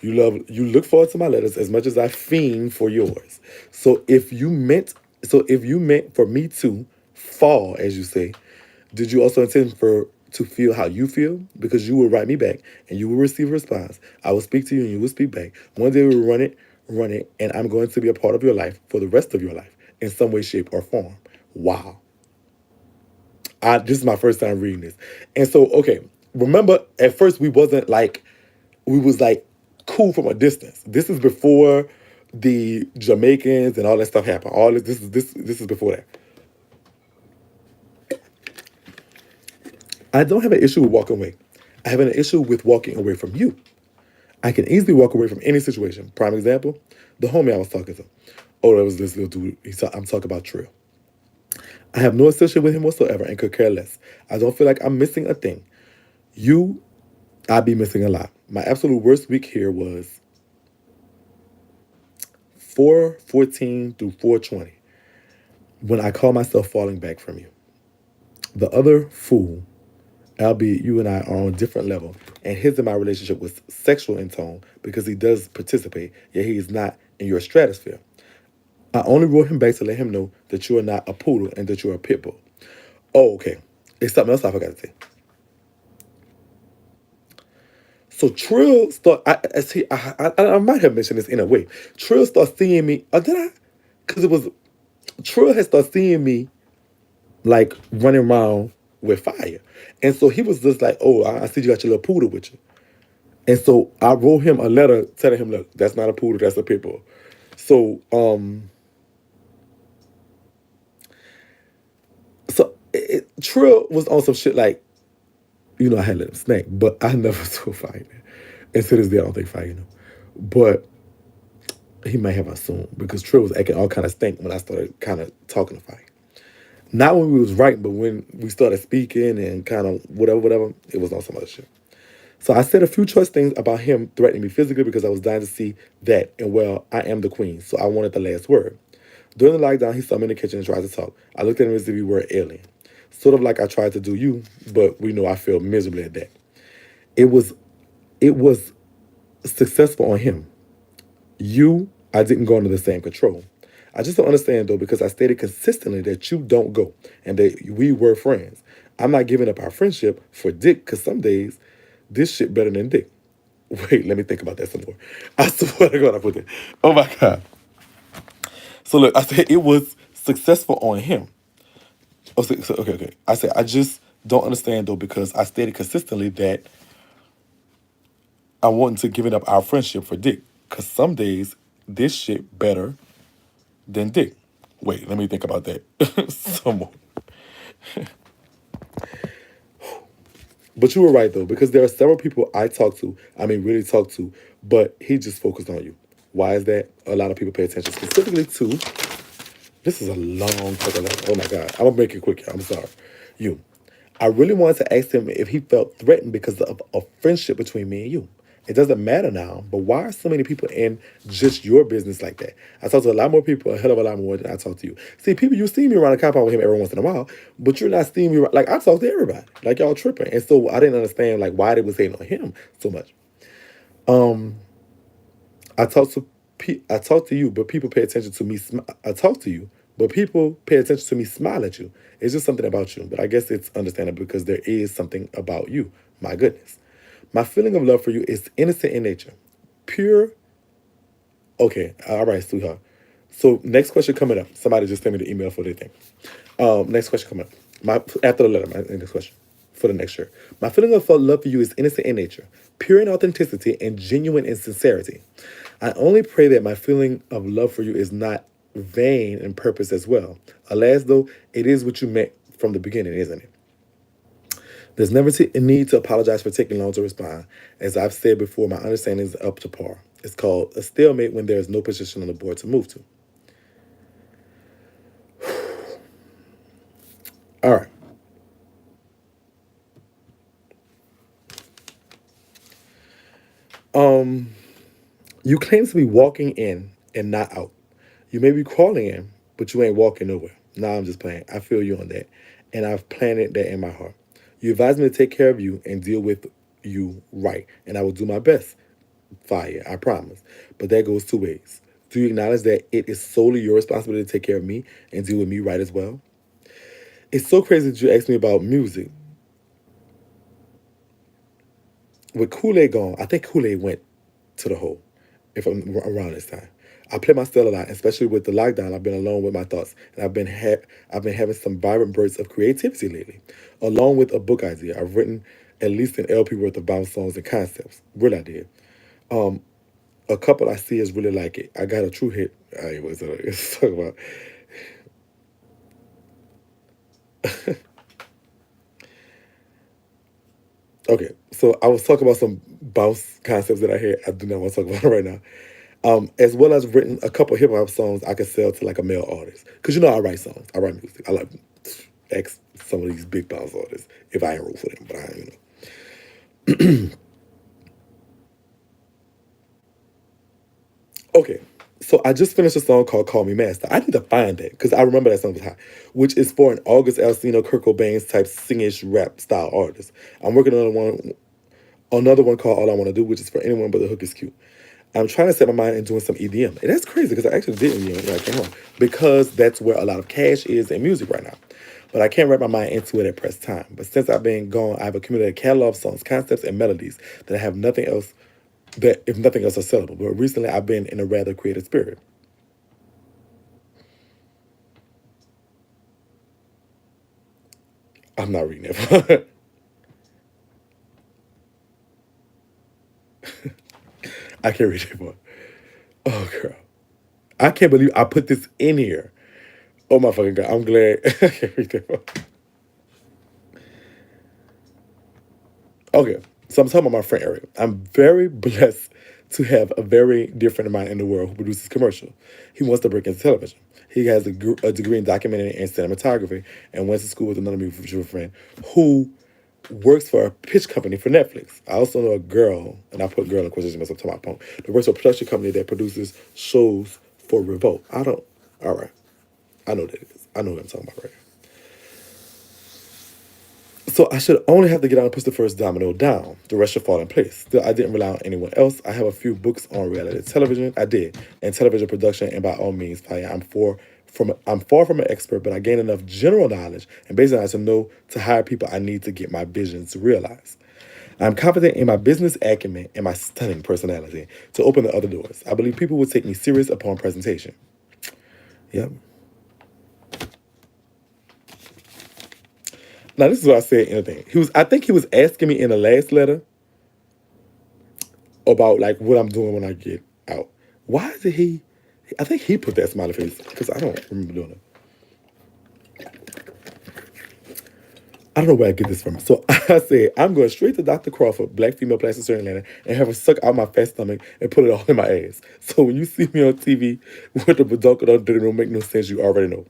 You look forward to my letters as much as I fiend for yours. So if you meant for me to fall, as you say, did you also intend for to feel how you feel? Because you will write me back and you will receive a response. I will speak to you and you will speak back. One day we will run it, and I'm going to be a part of your life for the rest of your life in some way, shape, or form. Wow. This is my first time reading this. And so, okay, remember at first we was like cool from a distance. This is before the Jamaicans and all that stuff happened. All this is before that. I don't have an issue with walking away. I have an issue with walking away from you. I can easily walk away from any situation. Prime example, the homie I was talking to. Oh, that was this little dude. I'm talking about Trill. I have no association with him whatsoever and could care less. I don't feel like I'm missing a thing. You, I be missing a lot. My absolute worst week here was 414 through 420 when I call myself falling back from you. The other fool, albeit you and I are on a different level, and his and my relationship was sexual in tone because he does participate, yet he is not in your stratosphere. I only wrote him back to let him know that you are not a poodle and that you're a pit bull. Oh, okay. It's something else I forgot to say. So Trill start. I see. I might have mentioned this in a way. Trill started seeing me. Did I? Because it was Trill had started seeing me like running around with fire, and so he was just like, "Oh, I see you got your little poodle with you." And so I wrote him a letter telling him, "Look, that's not a poodle. That's a pit bull." So Trill was on some shit like, I had let him snake, but I never told Fire that. And to this day, I don't think Fire knew. But he might have assumed because Trill was acting all kind of stink when I started kind of talking to Fire. Not when we was writing, but when we started speaking and kind of whatever, it was on some other shit. So I said a few choice things about him threatening me physically because I was dying to see that. And well, I am the queen, so I wanted the last word. During the lockdown, he saw me in the kitchen and tried to talk. I looked at him as if he were an alien. Sort of like I tried to do you, but we know I failed miserably at that. It was it was successful on him. You, I didn't go under the same control. I just don't understand though because I stated consistently that you don't go and that we were friends. I'm not giving up our friendship for dick because some days this shit better than dick. Wait, let me think about that some more. I swear to God, I put that. Oh my God. So look, I said it was successful on him. Oh, okay. I said I just don't understand though because I stated consistently that I wanted to giving up our friendship for dick. Cause some days this shit better than dick. Wait, let me think about that some more. But you were right though, because there are several people I talk to, I mean really talk to, but he just focused on you. Why is that? A lot of people pay attention specifically to, this is a long fucking letter. Oh my God. I'm gonna make it quick. I'm sorry. You. I really wanted to ask him if he felt threatened because of a friendship between me and you. It doesn't matter now, but why are so many people in just your business like that? I talk to a lot more people, a hell of a lot more than I talk to you. See, people, you see me around the compound with him every once in a while, but you're not seeing me, like, I talk to everybody. Like, y'all tripping. And so I didn't understand, like, why they was hating on him so much. I talk to I talk to you, but people pay attention to me. I talk to you, but people pay attention to me. Smile at you. It's just something about you. But I guess it's understandable because there is something about you. My goodness, my feeling of love for you is innocent in nature, pure. Okay, all right, sweetheart. So next question coming up. Somebody just sent me the email for their thing. Next question coming up. My after the letter. My next question for the next year. My feeling of love for you is innocent in nature, pure in authenticity, and genuine in sincerity. I only pray that my feeling of love for you is not vain in purpose as well. Alas, though, it is what you meant from the beginning, isn't it? There's never a need to apologize for taking long to respond. As I've said before, my understanding is up to par. It's called a stalemate when there is no position on the board to move to. All right. You claim to be walking in and not out. You may be crawling in, but you ain't walking nowhere. Nah, I'm just playing. I feel you on that. And I've planted that in my heart. You advised me to take care of you and deal with you right. And I will do my best. Fire, I promise. But that goes two ways. Do you acknowledge that it is solely your responsibility to take care of me and deal with me right as well? It's so crazy that you asked me about music. With Kool-Aid gone, I think Kool-Aid went to the hole if I'm around this time. I play my style a lot, especially with the lockdown. I've been alone with my thoughts, and I've been having some vibrant bursts of creativity lately, along with a book idea. I've written at least an LP worth of bounce songs and concepts. Real idea. A couple I see is really like it. I got a true hit. Anyways, let's talk about. Okay, so I was talking about some bounce concepts that I hear. I do not want to talk about it right now. As well as written a couple hip hop songs I could sell to like a male artist. Cause I write songs, I write music. I like X some of these big bounce artists if I ain't root for them, but I ain't. Okay, so I just finished a song called "Call Me Master." I need to find that because I remember that song was hot, which is for an August Alsina, Kurt Cobain's type singish rap style artist. I'm working on another one called "All I Want to Do," which is for anyone but the hook is cute. I'm trying to set my mind and doing some EDM, and that's crazy because I actually did EDM when I came home because that's where a lot of cash is in music right now. But I can't wrap my mind into it at press time. But since I've been gone, I have accumulated a catalog of songs, concepts, and melodies that have nothing else that, if nothing else, are sellable. But recently, I've been in a rather creative spirit. I'm not reading it. I can't read it more. Oh, girl. I can't believe I put this in here. Oh, my fucking God. I'm glad. I can't read that more. Okay. So I'm talking about my friend Eric. I'm very blessed to have a very dear friend of mine in the world who produces commercial. He wants to break into television. He has a degree in documentary and cinematography and went to school with another mutual friend who works for a pitch company for Netflix. I also know a girl, and I put girl in quotation marks up to my phone, that works for a production company that produces shows for Revolt. I don't, all right. I know that it is. I know what I'm talking about right here. So I should only have to get out and push the first domino down. The rest should fall in place. Still, I didn't rely on anyone else. I have a few books on reality television. I did, and television production. And by all means, I'm far from an expert, but I gained enough general knowledge and basic knowledge to know to hire people I need to get my visions realized. I'm confident in my business acumen and my stunning personality to open the other doors. I believe people will take me serious upon presentation. Yep. Now this is what I said in the thing. I think he was asking me in the last letter about like what I'm doing when I get out. Why did he? I think he put that smiley face because I don't remember doing it. I don't know where I get this from. So I said, I'm going straight to Dr. Crawford, black female plastic surgeon in Atlanta, and have her suck out my fat stomach and put it all in my ass. So when you see me on TV with the badonka that don't make no sense, you already know.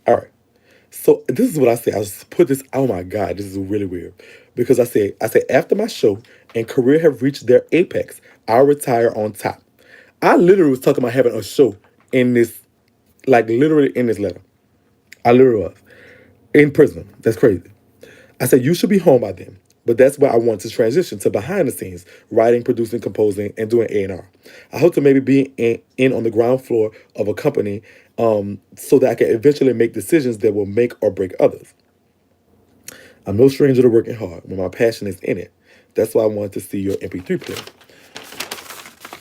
All right. So this is what I say. I was put this. Oh my God, this is really weird because I said after my show and career have reached their apex, I'll retire on top. I literally was talking about having a show in this, like literally in this letter. I literally was in prison. That's crazy. I said you should be home by then, but that's where I want to transition to behind the scenes, writing, producing, composing, and doing A&R. I hope to maybe be in on the ground floor of a company, so that I can eventually make decisions that will make or break others. I'm no stranger to working hard when my passion is in it. That's why I wanted to see your MP3 player.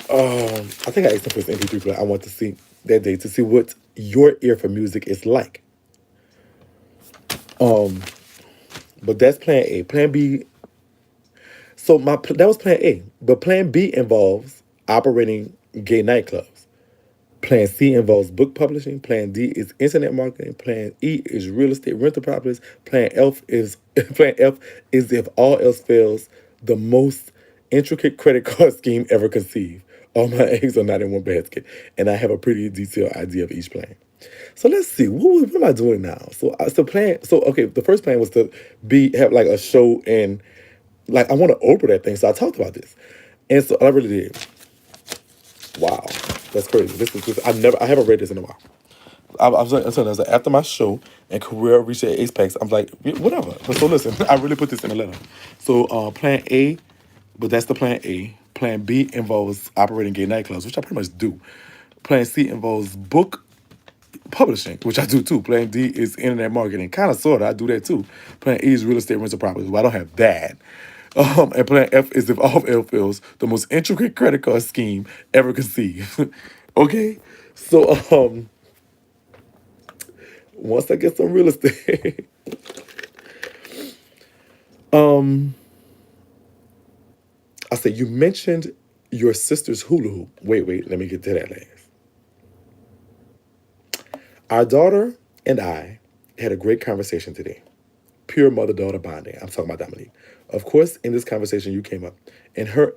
I think I asked him for his MP3 player. I want to see that day to see what your ear for music is like. But that's plan A. Plan B. So that was plan A. But plan B involves operating gay nightclubs. Plan C involves book publishing. Plan D is internet marketing. Plan E is real estate rental properties. Plan F is Plan F is if all else fails, the most intricate credit card scheme ever conceived. All my eggs are not in one basket, and I have a pretty detailed idea of each plan. So let's see, what am I doing now? So okay, the first plan was to have like a show and like I want to open that thing. So I talked about this, and so I really did. Wow, that's crazy. I haven't read this in a while. I was like, so after my show and career reached the apex, I'm like, "Yeah, whatever." But so listen, I really put this in a letter. So plan A, but that's the plan A. Plan B involves operating gay nightclubs, which I pretty much do. Plan C involves book publishing, which I do too. Plan D is internet marketing, kind of sort of. I do that too. Plan E is real estate rental properties. Well, I don't have that. And plan F is if all else fails, the most intricate credit card scheme ever conceived. Okay, so once I get some real estate, um, I said you mentioned your sister's hula hoop. Wait, let me get to that last. Our daughter and I had a great conversation today. Pure mother-daughter bonding. I'm talking about Dominique. Of course, in this conversation, you came up, and her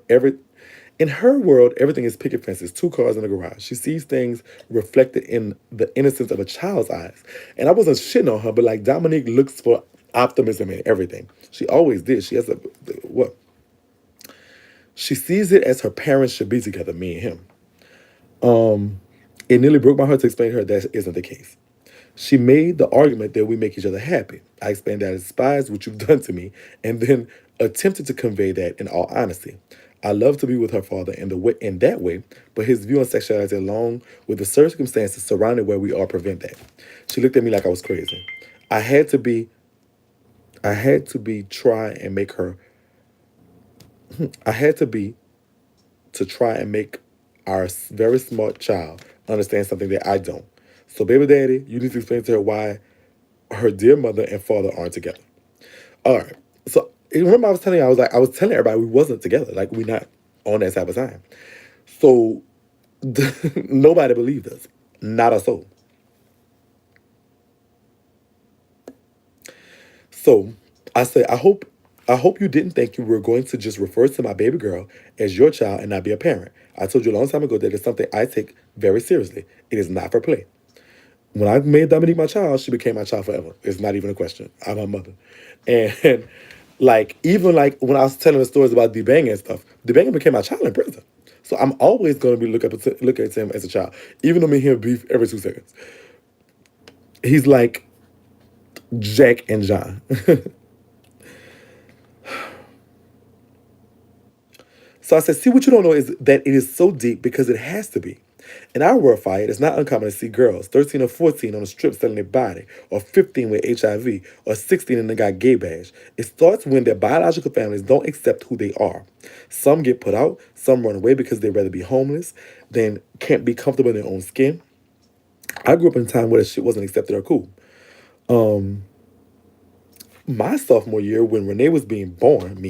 In her world, everything is picket fences, two cars in the garage. She sees things reflected in the innocence of a child's eyes. And I wasn't shitting on her, but like Dominique looks for optimism in everything. She always did. She has a what? She sees it as her parents should be together, me and him. It nearly broke my heart to explain to her that isn't the case. She made the argument that we make each other happy. I explained that I despise what you've done to me, and then attempted to convey that in all honesty. I love to be with her father in that way, but his view on sexuality, along with the circumstances surrounding where we are, prevent that. She looked at me like I was crazy. I had to be, I had to be try and make her. I had to try and make our very smart child understand something that I don't. So, baby daddy, you need to explain to her why her dear mother and father aren't together. All right. So, remember I was telling you, I was telling everybody we wasn't together. Like, we not on that type of time. So, nobody believed us. Not a soul. So I said, I hope you didn't think you were going to just refer to my baby girl as your child and not be a parent. I told you a long time ago that it's something I take very seriously. It is not for play. When I made Dominique my child, she became my child forever. It's not even a question. I'm her mother. And like even like when I was telling the stories about DeBang and stuff, DeBang became my child in prison. So I'm always going to be look at him as a child, even though me and him beef every 2 seconds. He's like Jack and John. So I said, see, what you don't know is that it is so deep because it has to be. In our world, fire, it's not uncommon to see girls 13 or 14 on the strip selling their body, or 15 with HIV, or 16 and they got gay badge. It starts when their biological families don't accept who they are. Some get put out, some run away because they'd rather be homeless than can't be comfortable in their own skin. I grew up in a time where that shit wasn't accepted or cool. My sophomore year, when Renee was being born,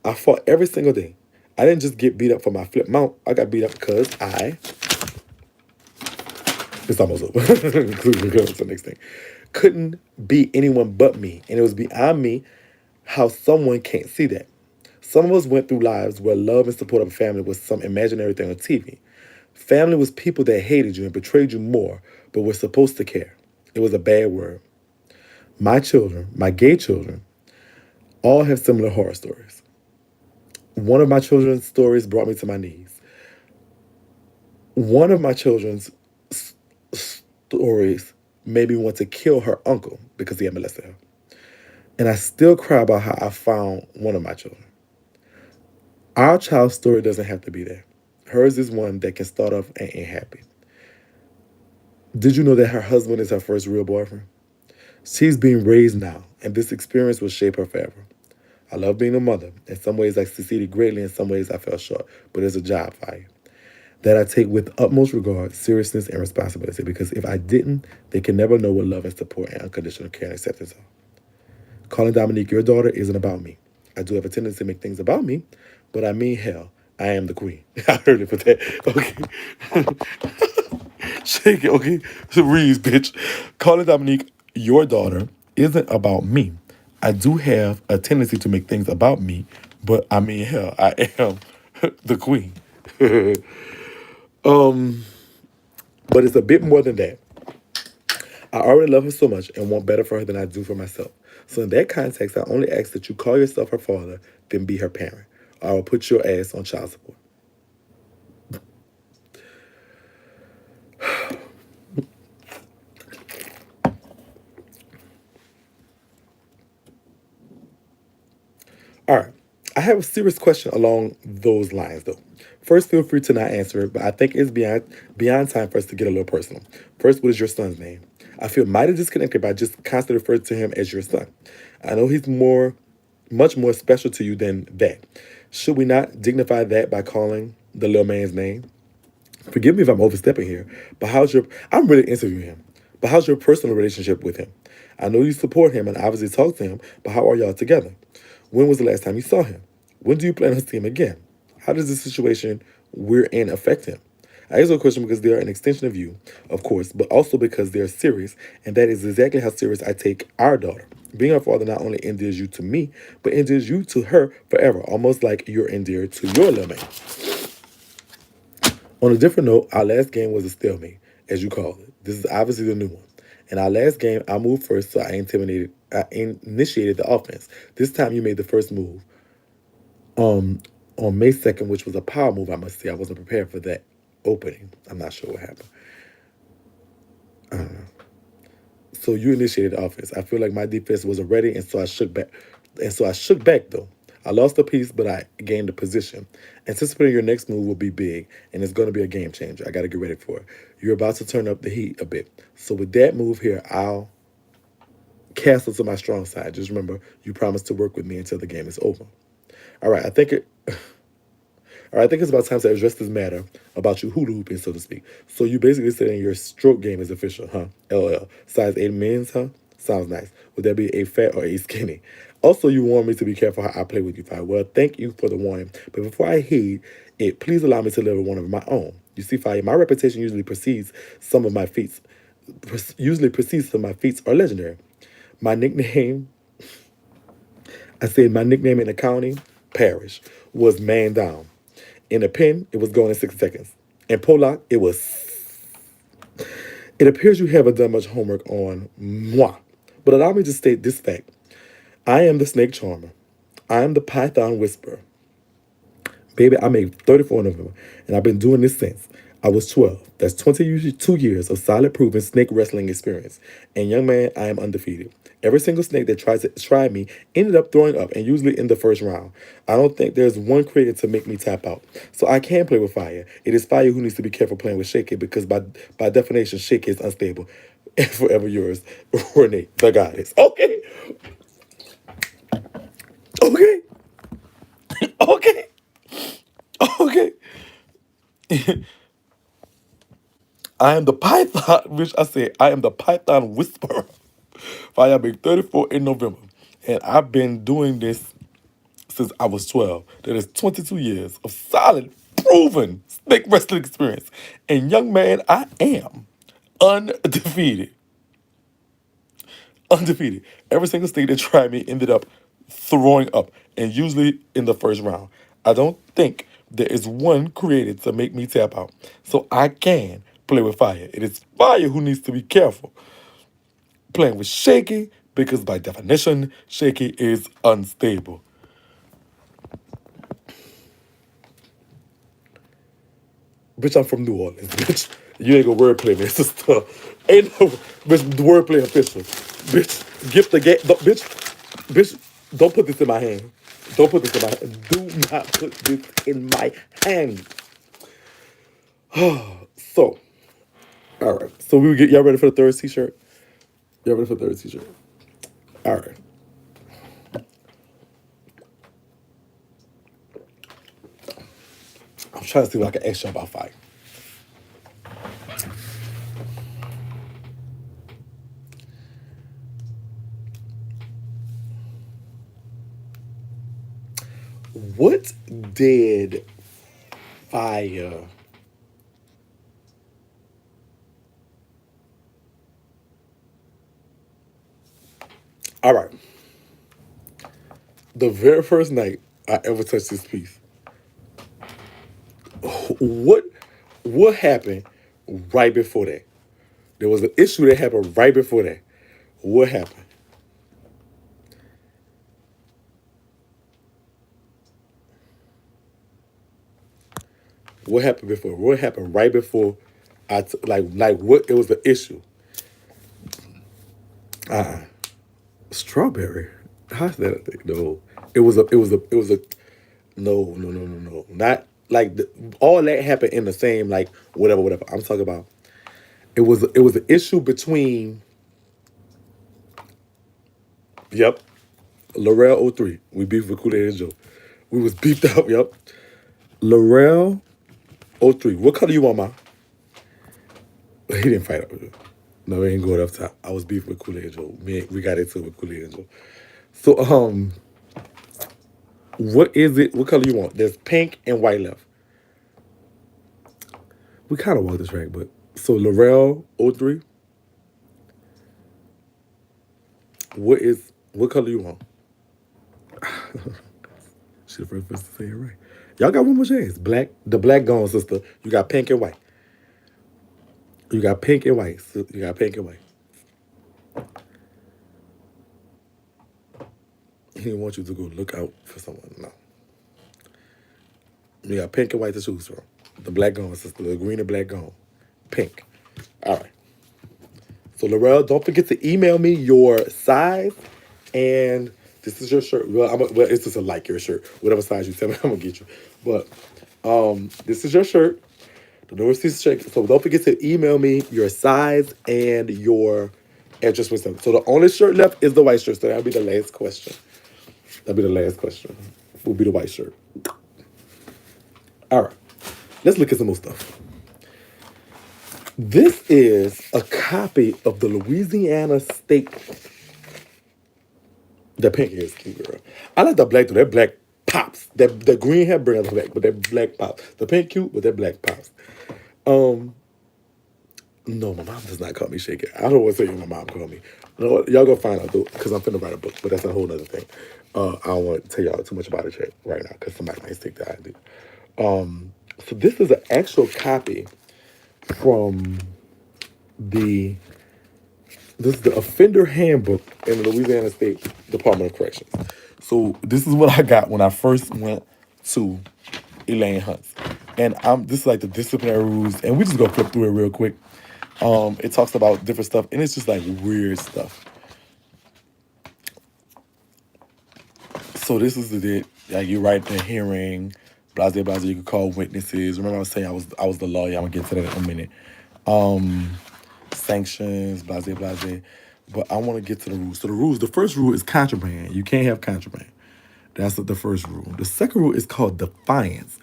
I fought every single day. I didn't just get beat up for my flip mount. I got beat up because it's almost over, including the girls, the next thing, couldn't be anyone but me. And it was beyond me how someone can't see that. Some of us went through lives where love and support of a family was some imaginary thing on TV. Family was people that hated you and betrayed you more, but were supposed to care. It was a bad word. My children, my gay children, all have similar horror stories. One of my children's stories brought me to my knees. One of my children's stories made me want to kill her uncle because he had molested her. And I still cry about how I found one of my children. Our child's story doesn't have to be there. Hers is one that can start off and ain't happy. Did you know that her husband is her first real boyfriend? She's being raised now, and this experience will shape her forever. I love being a mother. In some ways, I succeeded greatly. In some ways, I fell short. But there's a job for you that I take with utmost regard, seriousness, and responsibility. Because if I didn't, they can never know what love and support and unconditional care and acceptance are. Calling Dominique your daughter isn't about me. I do have a tendency to make things about me, but I mean hell, I am the queen. I heard it for that. Okay. Shake it, okay? Reeves, bitch. Calling Dominique your daughter isn't about me. I do have a tendency to make things about me, but I mean hell, I am the queen. But it's a bit more than that. I already love her so much and want better for her than I do for myself. So in that context, I only ask that you call yourself her father, then be her parent. Or I will put your ass on child support. All right. I have a serious question along those lines, though. First, feel free to not answer it, but I think it's beyond time for us to get a little personal. First, what is your son's name? I feel mighty disconnected by just constantly referring to him as your son. I know he's much more special to you than that. Should we not dignify that by calling the little man's name? Forgive me if I'm overstepping here, but I'm really interviewing him, but how's your personal relationship with him? I know you support him and obviously talk to him, but how are y'all together? When was the last time you saw him? When do you plan on seeing him again? How does the situation we're in affect him? I ask the question because they are an extension of you, of course, but also because they are serious, and that is exactly how serious I take our daughter. Being her father not only endears you to me, but endears you to her forever, almost like you're endeared to your little man. On a different note, our last game was a stalemate, as you call it. This is obviously the new one. In our last game, I moved first, so I initiated the offense. This time, you made the first move. Um, on May 2nd, which was a power move, I must say, I wasn't prepared for that opening. I'm not sure what happened. So you initiated the offense. I feel like my defense wasn't ready, and so I shook back. And so I shook back though. I lost a piece, but I gained a position. Anticipating your next move will be big, and it's going to be a game changer. I got to get ready for it. You're about to turn up the heat a bit. So with that move here, I'll castle to my strong side. Just remember, you promised to work with me until the game is over. All right, I think it. All right, I think it's about time to address this matter about you hula hooping, so to speak. So you basically saying your stroke game is official, huh? LOL. Size 8 men's, huh? Sounds nice. Would that be a fat or a skinny? Also, you warned me to be careful how I play with you, Fire. Well, thank you for the warning. But before I heed it, please allow me to deliver one of my own. You see, Fire, my reputation usually precedes some of my feats are legendary. My nickname, I said my nickname in the county, Parish, was Man Down. In a pen, it was going in 6 seconds. In Polak, it was. It appears you haven't done much homework on moi. But allow me to state this fact. I am the snake charmer. I am the python whisperer. Baby, I made 34 in November, and I've been doing this since I was 12. That's 22 years of solid proven snake wrestling experience. And young man, I am undefeated. Every single snake that tries to try me ended up throwing up, and usually in the first round. I don't think there's one created to make me tap out. So I can play with fire. It is fire who needs to be careful playing with Shakie because by definition, Shakie is unstable. And forever yours, Renee, the goddess. Okay, okay, okay, okay. I am the Python, which I said, I am the Python Whisperer. I am 34 in November. And I've been doing this since I was 12. That is 22 years of solid, proven snake wrestling experience. And young man, I am undefeated. Undefeated. Every single snake that tried me ended up throwing up, and usually in the first round. I don't think there is one created to make me tap out. So I can play with fire. It is fire who needs to be careful playing with Shakie because by definition, Shakie is unstable. Bitch, I'm from New Orleans, bitch. You ain't gonna wordplay me, sister. Ain't no, bitch, wordplay official. Bitch, gift the game. Bitch, don't put this in my hand. Don't put this in my hand. Do not put this in my hand. So, all right. So we get y'all ready for the third t-shirt? Y'all ready for the third t-shirt? All right. I'm trying to see what I can ask you about fire. What did fire? All right. The very first night I ever touched this piece, what what happened right before that? There was an issue that happened right before that. What happened? What happened before? What happened right before like what? It was the issue. Strawberry. How's that a thing? No, it was a no. Not like all that happened in the same like whatever. I'm talking about. It was an issue between. Yep, Laurel '03. We beefed with Kool Aid and Joe. We was beefed up. Yep, Laurel '03. What color you want, ma? He didn't fight up with her. No, we ain't going up top. I was beefing with Kool Aid and Joe. We got into it with Kool Aid and Joe. So what is it? What color you want? There's pink and white left. We kind of walked the track, but so Laurel '03. What color you want? She the first person to say it right. Y'all got one more chance. Black, the black gone, sister. You got pink and white. You got pink and white. You got pink and white. He didn't want you to go look out for someone. No. You got pink and white to choose from. The black gone, sister. The green and black gone. Pink. All right. So, Laurel, don't forget to email me your size and this is your shirt. Well, it's just a like your shirt. Whatever size you tell me, I'm going to get you. But this is your shirt. The North Sea Shake. So don't forget to email me your size and your address with them. So the only shirt left is the white shirt. So that'll be the last question. That'll be the last question. Will be the white shirt. All right. Let's look at some more stuff. This is a copy of the Louisiana State. The pink hair is cute, girl. I like the black too. That black pops. That the green hair brings black, but that black pops. The pink cute, but that black pops. No, my mom does not call me Shakie. I don't want to say what my mom called me. You know what? Y'all go find out though, because I'm finna write a book, but that's a whole other thing. I don't want to tell y'all too much about it right now, because somebody might take the idea. So this is an actual copy from the this is the offender handbook in the Louisiana State Department of Corrections. So this is what I got when I first went to Elaine Hunt's. And this is like the disciplinary rules, and we just gonna flip through it real quick. It talks about different stuff, and it's just like weird stuff. So this is the like you write the hearing, blah blah blah. You can call witnesses. Remember I was saying I was the lawyer. I'm gonna get to that in a minute. Sanctions, blah blah blah. But I want to get to the rules. So the rules. The first rule is contraband. You can't have contraband. That's the first rule. The second rule is called defiance,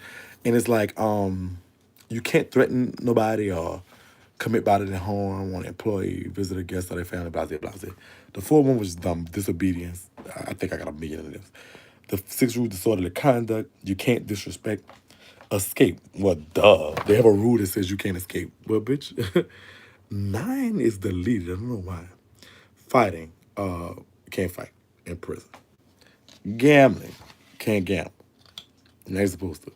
and it's like you can't threaten nobody or commit bodily harm on an employee, visitor, guest, or their family, blah, blah, blah. The fourth one was dumb, disobedience. I think I got a million of this. The sixth rule, disorderly conduct. You can't disrespect. Escape. Well, duh. They have a rule that says you can't escape. Well, bitch. 9 is deleted. I don't know why. Fighting. You can't fight in prison. Gambling. Can't gamble. You're not supposed to.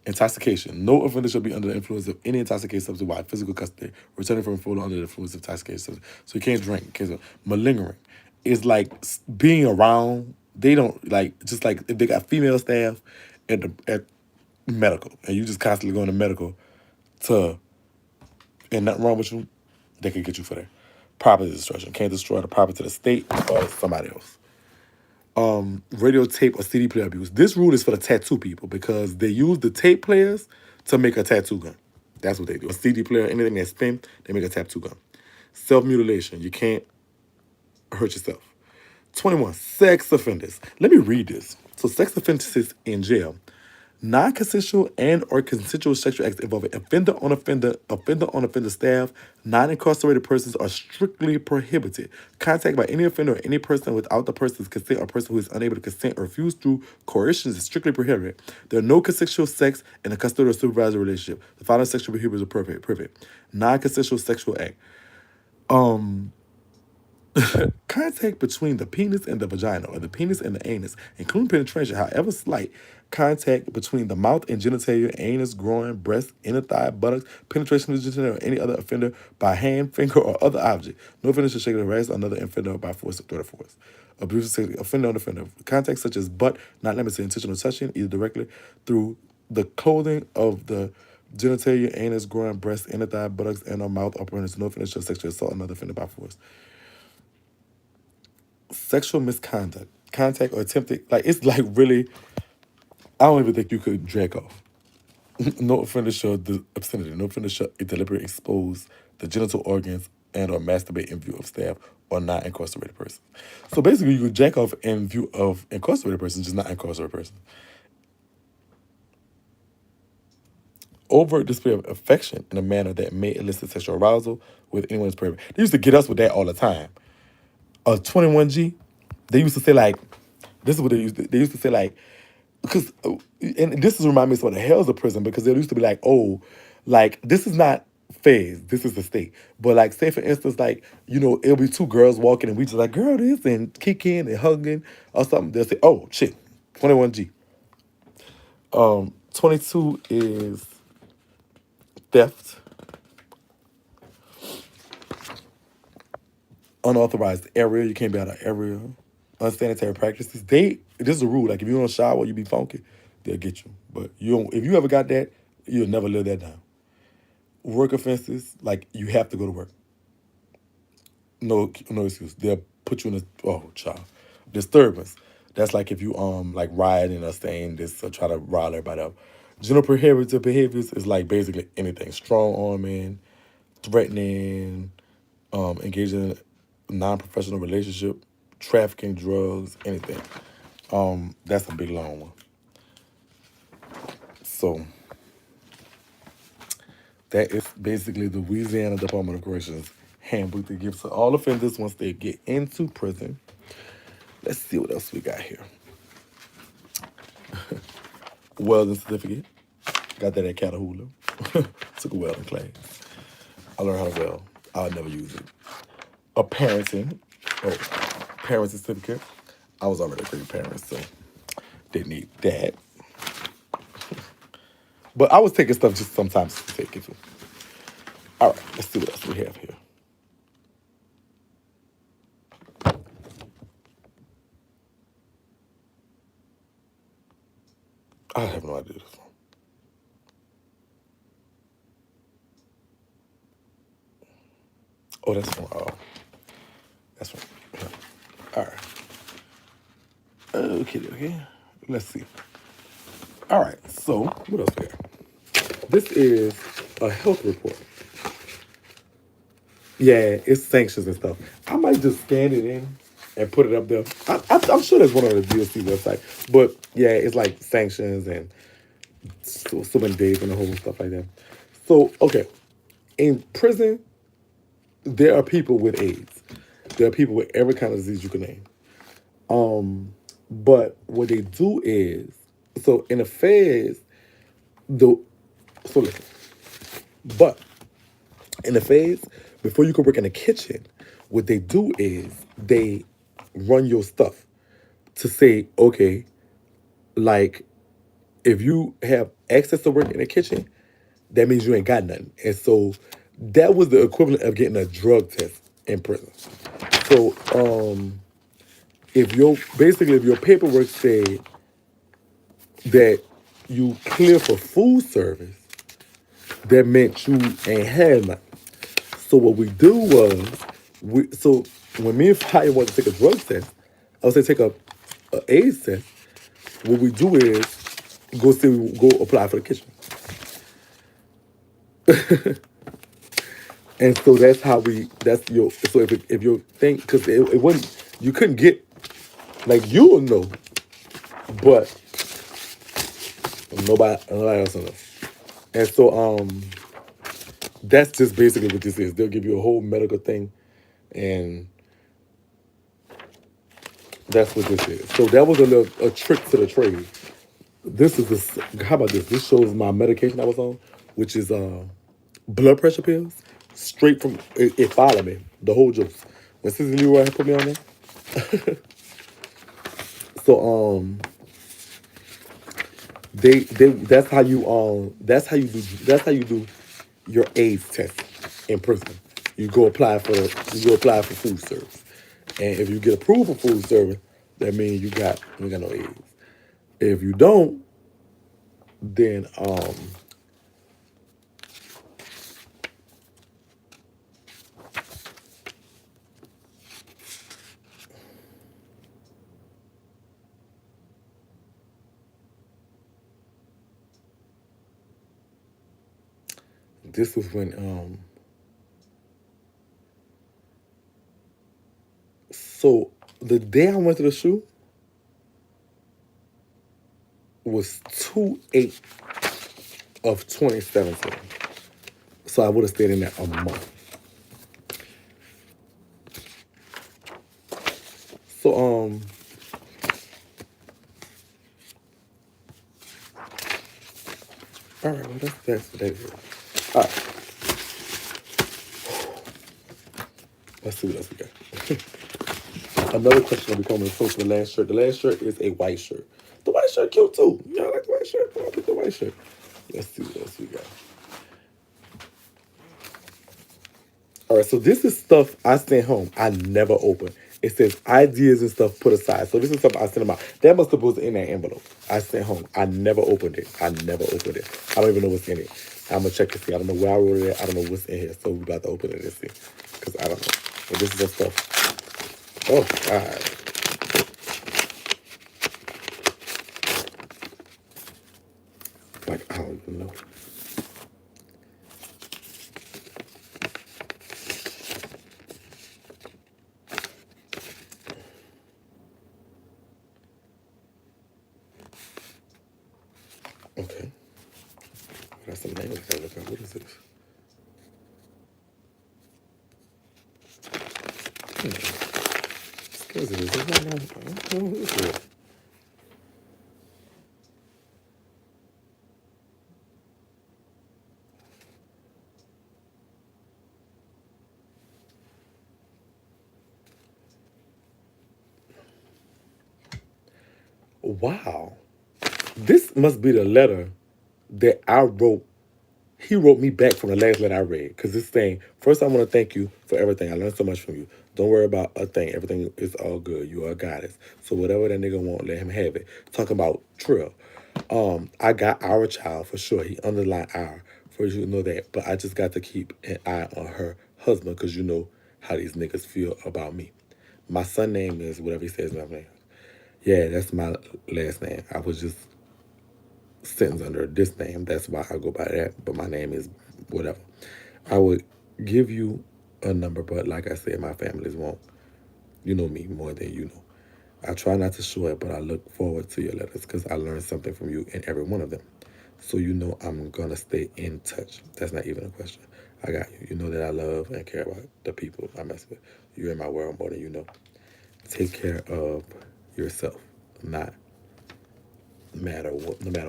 Intoxication. No offender shall be under the influence of any intoxicating substance while physical custody, returning from photo under the influence of intoxicating substance. So you can't drink. Malingering is like being around. They don't like just like if they got female staff at medical, and you just constantly going to medical to, and nothing wrong with you, they could get you for that. Property destruction. Can't destroy the property of the state or somebody else. Radio tape or CD player abuse. This rule is for the tattoo people because they use the tape players to make a tattoo gun. That's what they do. A CD player, anything that spin, they make a tattoo gun. Self-mutilation. You can't hurt yourself. 21, sex offenders. Let me read this. So sex offenders in jail. Non-consensual and or consensual sexual acts involving offender on offender staff, non-incarcerated persons are strictly prohibited. Contact by any offender or any person without the person's consent or person who is unable to consent or refuse through coercion is strictly prohibited. There are no consensual sex in a custodial or supervisory relationship. The following sexual behavior is appropriate. Non-consensual sexual act. Contact between the penis and the vagina or the penis and the anus, including penetration, however slight. Contact between the mouth and genitalia, anus, groin, breast, inner thigh, buttocks, penetration of the genitalia or any other offender by hand, finger, or other object. No offender shall shake or harass another offender by force or threat of force. Abuse sexually, offender on offender. Contact such as butt, not limited to intentional touching, either directly through the clothing of the genitalia, anus, groin, breast, inner thigh, buttocks, and or mouth, or penis. No offender shall sexually assault another offender by force. Sexual misconduct, contact or attempted, like it's like really, I don't even think you could drag off. No offender shall obscenity. No offender shall deliberately expose the genital organs and or masturbate in view of staff or not incarcerated persons. So basically, you could jack off in view of incarcerated persons, just not incarcerated persons. Overt display of affection in a manner that may elicit sexual arousal with anyone's private. They used to get us with that all the time. 21G, they used to say like, this is what they used to say like, because, and this is remind me of what the hell's a prison, because they used to be like, oh, like, this is not phase, this is the state. But like, say for instance, like, you know, it'll be two girls walking and we just like, girl, this, and kicking and hugging or something. They'll say, oh, shit, 21G. 22 is theft, unauthorized area. You can't be out of area. Unsanitary practices. This is a rule. Like if you don't shower, you be funky, they'll get you. But you don't. If you ever got that, you'll never live that down. Work offenses, like you have to go to work. No excuse. They'll put you in child. Disturbance. That's like if you like rioting or saying this or try to rile everybody up. General prohibited behaviors is like basically anything. Strong arming, threatening, engaging in a non-professional relationship, trafficking, drugs, anything. That's a big long one. So that is basically the Louisiana Department of Corrections handbook they give to all offenders once they get into prison. Let's see what else we got here. Welding certificate. Got that at Catahoula. Took a welding class. I learned how to weld. I'll never use it. A parenting certificate. I was already a great parent, so didn't need that. But I was taking stuff just sometimes to take it too. All right, let's see what else we have here. I have no idea this one. Oh, that's from, that's from, all right. Okay. Let's see. All right, so what else we got? This is a health report. Yeah, it's sanctions and stuff. I might just scan it in and put it up there. I'm sure there's one on the DOC website. But yeah, it's like sanctions and so many days in the hole and stuff like that. So, okay. In prison, there are people with AIDS. There are people with every kind of disease you can name. But what they do is, so in the feds, listen. But in the feds, before you can work in the kitchen, what they do is they run your stuff to say, okay, like if you have access to work in the kitchen, that means you ain't got nothing. And so that was the equivalent of getting a drug test in prison. So if your paperwork said that you clear for food service, that meant you ain't had nothing. So what we do was, so when me and Fire wanted to take a drug test, I would say take a AIDS test. What we do is go apply for the kitchen. And so that's how so if your thing, because it wasn't, you couldn't get, like you'll know, but nobody else will know. And so that's just basically what this is. They'll give you a whole medical thing, and that's what this is. So that was a trick to the trade. How about this? This shows my medication I was on, which is blood pressure pills. Straight from, it followed me, the whole juice. When Sister Leroy put me on there. So that's how you do your AIDS test in prison. You go apply for food service. And if you get approved for food service, that means you got no AIDS. If you don't, then this was when so the day I went to the shoe was 2/8 of 2017. So I would have stayed in there a month. So all right, well that's it. All right. Let's see what else we got. Another question will be coming close to the last shirt. The last shirt is a white shirt. The white shirt cute too. Y'all like the white shirt? I'll pick the white shirt. Let's see what else we got. All right, so this is stuff I sent home. I never open. It says ideas and stuff put aside. So this is stuff I sent them out. That must have was in that envelope I sent home. I never opened it. I never opened it. I don't even know what's in it. I'm gonna check to see. I don't know where I wrote it at. I don't know what's in here. So we about to open it and see. Because I don't know. But this is the stuff. Oh, God. Like, I don't even know. Okay. That's some names I gotta look at. What is this? Excuse me. I don't know who this is. Wow. This must be the letter that I wrote. He wrote me back from the last letter I read. Because this thing, first I want to thank you for everything. I learned so much from you. Don't worry about a thing. Everything is all good. You are a goddess. So whatever that nigga want, let him have it. Talking about Trill. I got our child for sure. He underlined our. For you to know that. But I just got to keep an eye on her husband because you know how these niggas feel about me. My son name is whatever he says my name. Yeah, that's my last name. I was just sentenced under this name. That's why I go by that. But my name is whatever. I would give you a number, but like I said, my families won't. You know me more than you know. I try not to show it, but I look forward to your letters because I learned something from you in every one of them. So you know I'm going to stay in touch. That's not even a question. I got you. You know that I love and care about the people I mess with. You're in my world more than you know. Take care of yourself, not no matter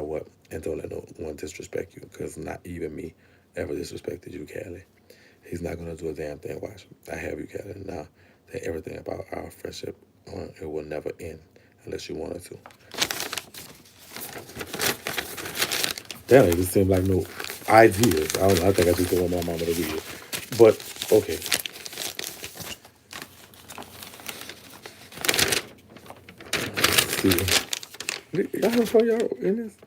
what, and don't let no one disrespect you, because not even me ever disrespected you, Callie. He's not gonna do a damn thing. Watch, I have you, Callie. Now that everything about our friendship, it will never end unless you wanted to. Damn, it just seemed like no ideas. I don't know. I think I just don't want my mama to read it, but okay. Let's see. Y'all have fun, y'all in this?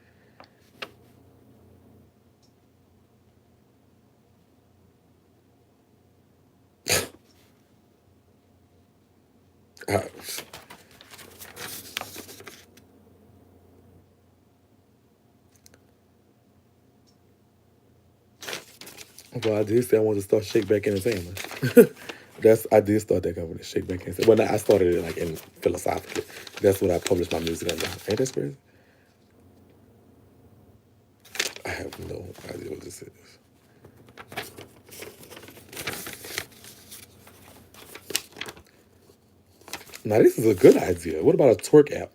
Uh, well, I did say I wanted to start Shake Back Entertainment. I did start that company, Shake Back Entertainment. Well, no, I started it like in philosophically. That's what I published my music under. Ain't that crazy? I have no idea what this is. Now this is a good idea. What about a twerk app?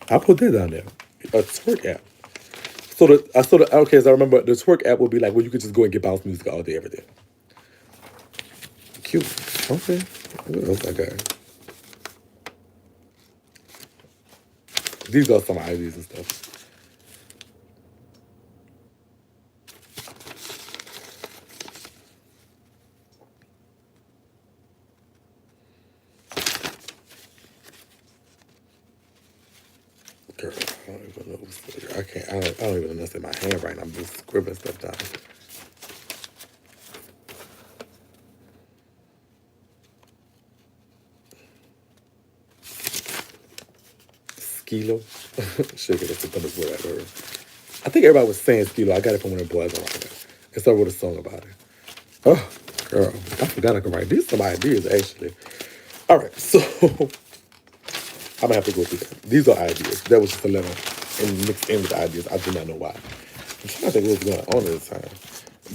I'll put that down there. A twerk app. Okay, as I remember, the twerk app would be like where you could just go and get bounce music all day, every day. Cute. Okay. What else I got? These are some ideas and stuff. Girl, I don't even know. I don't even know what's in my hand right now. I'm just scribbling stuff down. Skilo. Shaking it to thunder what I heard. I think everybody was saying Skilo. I got it from one of the boys on right now. And so I wrote a song about it. Oh, girl. I forgot I could write. These are some ideas, actually. All right, so I'm gonna have to go through that. These are ideas. That was just a letter and mixed in with ideas. I do not know why. I'm trying to think what was going on at the time.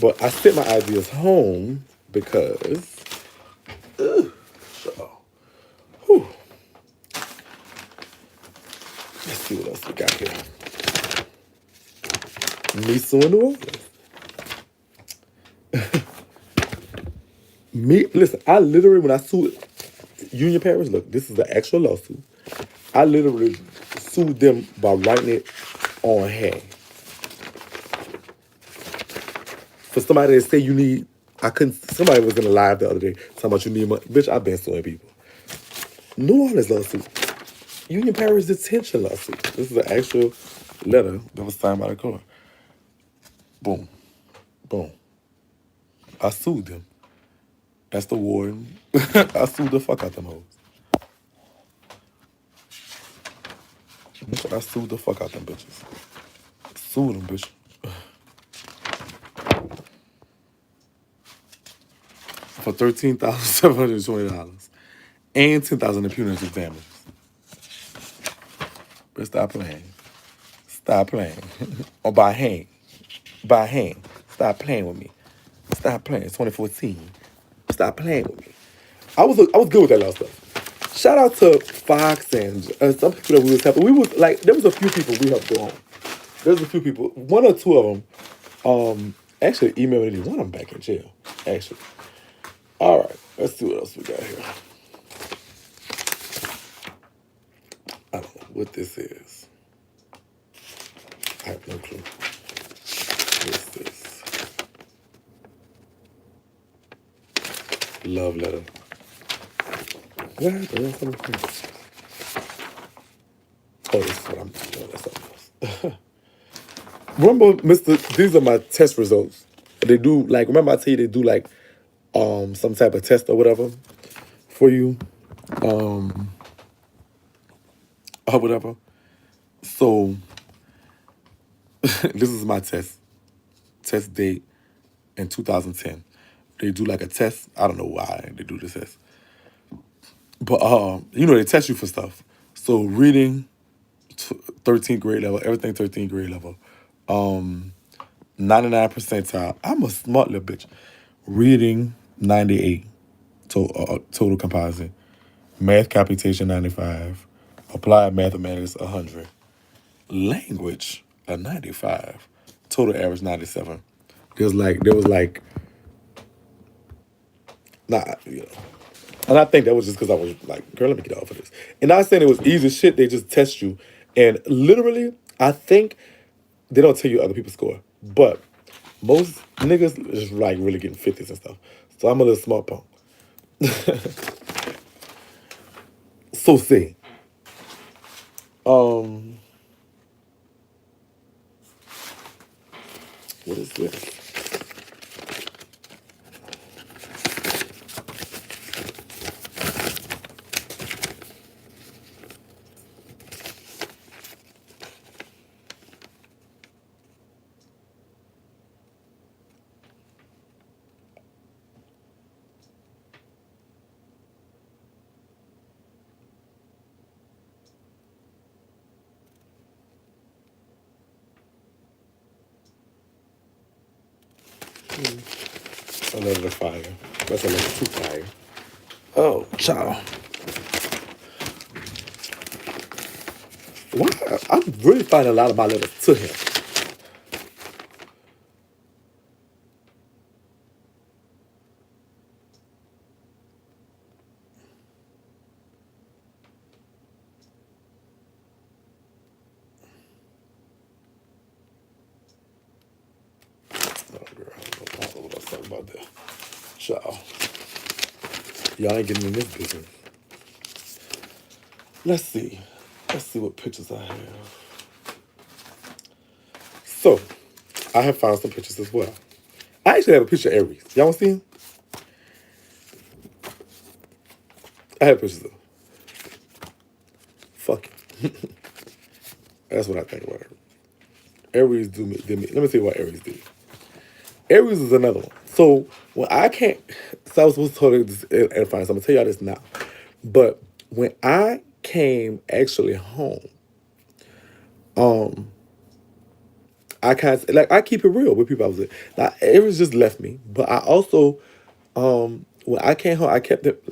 But I sent my ideas home because so, whew. Let's see what else we got here. Me suing New Orleans. Listen, I literally, when I sued Union Parish, look, this is the actual lawsuit. I literally sue them by writing it on hand. For somebody to say you need, somebody was in a live the other day talking about you need money. Bitch, I've been suing people. New Orleans lawsuit. Union Parish detention lawsuit. This is an actual letter that was signed by the court. Boom. Boom. I sued them. That's the warden. I sued the fuck out them hoes. I sued the fuck out them bitches. Sued them, bitch. For $13,720 and $10,000 in punitive damages. But stop playing. Stop playing. Or by hand. By hand. Stop playing with me. Stop playing. It's 2014. Stop playing with me. I was good with that last stuff. Shout out to Fox and some people that we was helping. We was like, there was a few people we helped go home. There's a few people. One or two of them actually emailed me. One of them back in jail, actually. All right, let's see what else we got here. I don't know what this is. I have no clue. What's this? Love letter. What happened? Oh, this is what I'm doing. That's something else. Remember, these are my test results. They do, like, remember I tell you they do, like, some type of test or whatever for you. Or whatever. So, this is my test date in 2010. They do like a test. I don't know why they do this test. But, they test you for stuff. So, reading, 13th grade level, everything 13th grade level. 99 percentile. I'm a smart little bitch. Reading, 98. Total composite. Math computation, 95. Applied mathematics, 100. Language, a 95. Total average, 97. There was like, And I think that was just because I was like, girl, let me get off of this. And not saying it was easy shit, they just test you. And literally, I think they don't tell you other people's score. But most niggas is like really getting 50s and stuff. So I'm a little smart punk. So see. What is this? A letter of fire. That's a letter to fire. Oh, child. Why? I'm really finding a lot of my letters to him. Oh, girl, I don't know what I was talking about there. Child. Y'all ain't getting in this business. Let's see. Let's see what pictures I have. So, I have found some pictures as well. I actually have a picture of Aries. Y'all want to see him? I have pictures of him. Fuck it. That's what I think about Aries. Aries did me. Let me tell you what Aries did. Aries is another one. So, when I can't... So, I was supposed to tell you this and find. So, I'm going to tell y'all this now. But, when I came actually home, I kind of, like, I keep it real with people I was with. Now, Aries just left me, but I also, when I came home, I kept it,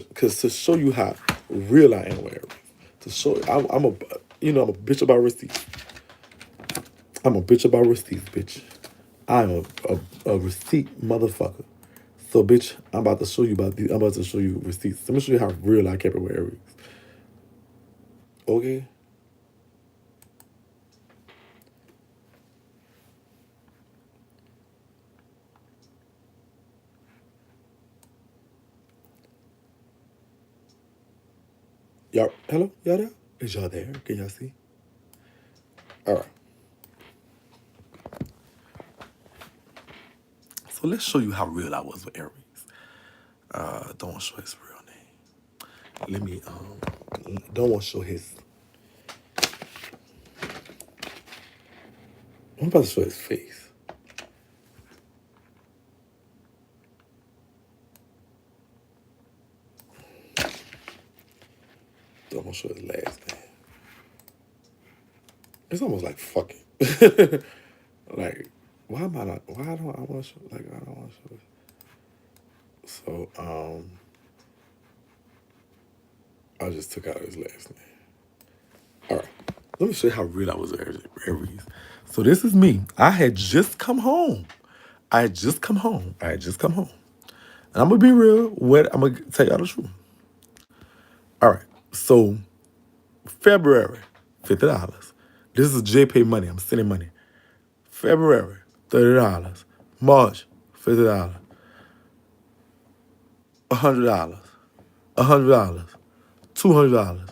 because to show you how real I am with Aries, to show you, I'm a bitch about receipts. I'm a bitch about receipts, bitch. I'm a receipt motherfucker. So, bitch, I'm about to show you receipts. I'm going to show you how real I kept it with Aries. Okay? Y'all, hello? Y'all there? Is y'all there? Can y'all see? All right. So let's show you how real I was with Aries. Don't want to show his real name. Let me, don't want to show his, I'm about to show his face. Don't want to show his last name. It's almost like fuck it. Like, why am I not, why don't I want to show, like, I don't want to show it. So, I just took out his last name. All right. Let me show you how real I was with Aries. So this is me. I had just come home. I had just come home. And I'm going to be real. I'm going to tell y'all the truth. All right. So February, $50. This is JPay money. I'm sending money. February, $30. March, $50. $100. $100. $200.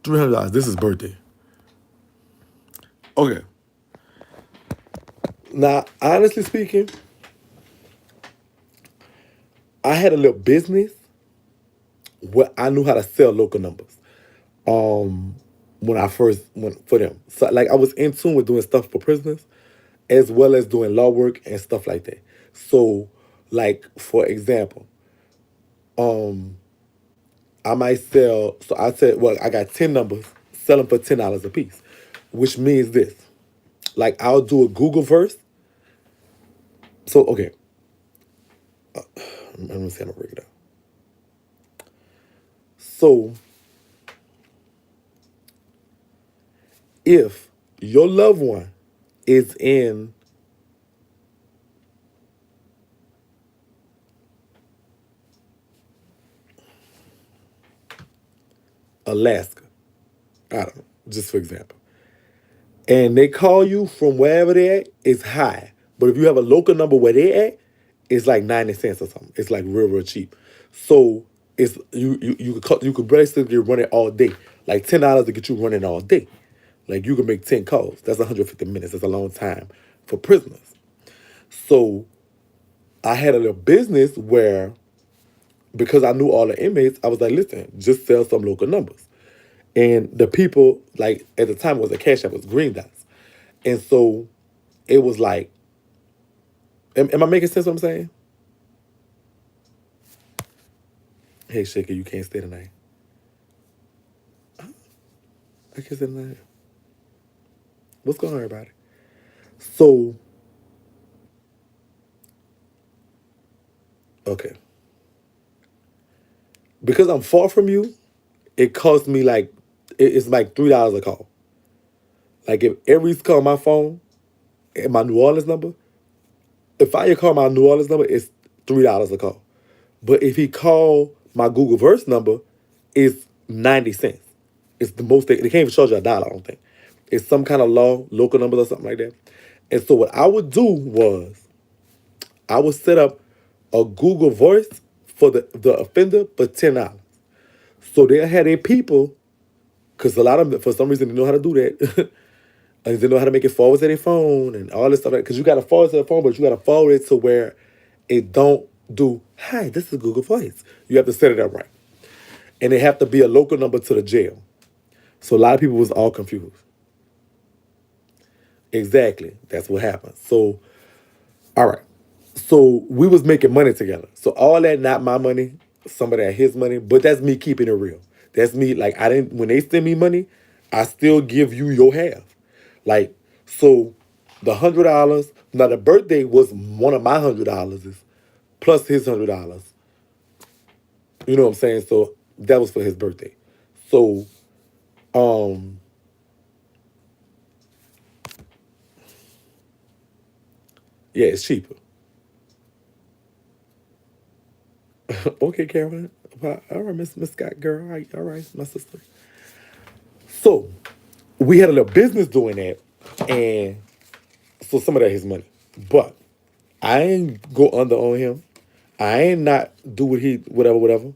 $300. This is birthday. Okay. Now, honestly speaking, I had a little business where I knew how to sell local numbers. When I first went for them. So like I was in tune with doing stuff for prisoners as well as doing law work and stuff like that. So like for example, I might sell, so I said, well, I got 10 numbers, sell them for $10 a piece, which means this. Like I'll do a Google verse. So okay. Let me see, I'm gonna break it down. So if your loved one is in Alaska, I don't know, just for example, and they call you from wherever they at, it's high. But if you have a local number where they at, it's like 90 cents or something. It's like real cheap. So it's you could basically run it all day. Like $10 to get you running all day. Like you can make 10 calls. That's 150 minutes. That's a long time for prisoners. So I had a little business where, because I knew all the inmates, I was like, listen, just sell some local numbers. And the people, like at the time it was a cash app, it was green dots. And so it was like, am I making sense what I'm saying? Hey, Shakie, you can't stay tonight. I can't stay tonight. What's going on, everybody? So, okay. Because I'm far from you, it costs me like, it's like $3 a call. Like if Aries call my phone, and my New Orleans number, if I call my New Orleans number, it's $3 a call. But if he call my Google Verse number, it's 90 cents. It's the most they can't even charge you $1, I don't think. It's some kind of law, local numbers or something like that. And so what I would do was I would set up a Google Voice for the offender for $10. So they had their people, because a lot of them, for some reason, they know how to do that. And they know how to make it forward to their phone and all this stuff. Because you got to forward to the phone, but you got to forward it to where it don't do, hi, this is Google Voice. You have to set it up right. And it have to be a local number to the jail. So a lot of people was all confused. Exactly. That's what happened. So, all right. So we was making money together. So all that not my money, somebody had his money, but that's me keeping it real. That's me, like I didn't, when they send me money, I still give you your half. Like, so the $100, now the birthday was one of my $100 plus his $100. You know what I'm saying? So that was for his birthday. So, yeah, it's cheaper. Okay, Caroline. All right, Miss Scott, girl. All right, my sister. So we had a little business doing that, and so some of that his money. But I ain't go under on him. I ain't not do what he whatever.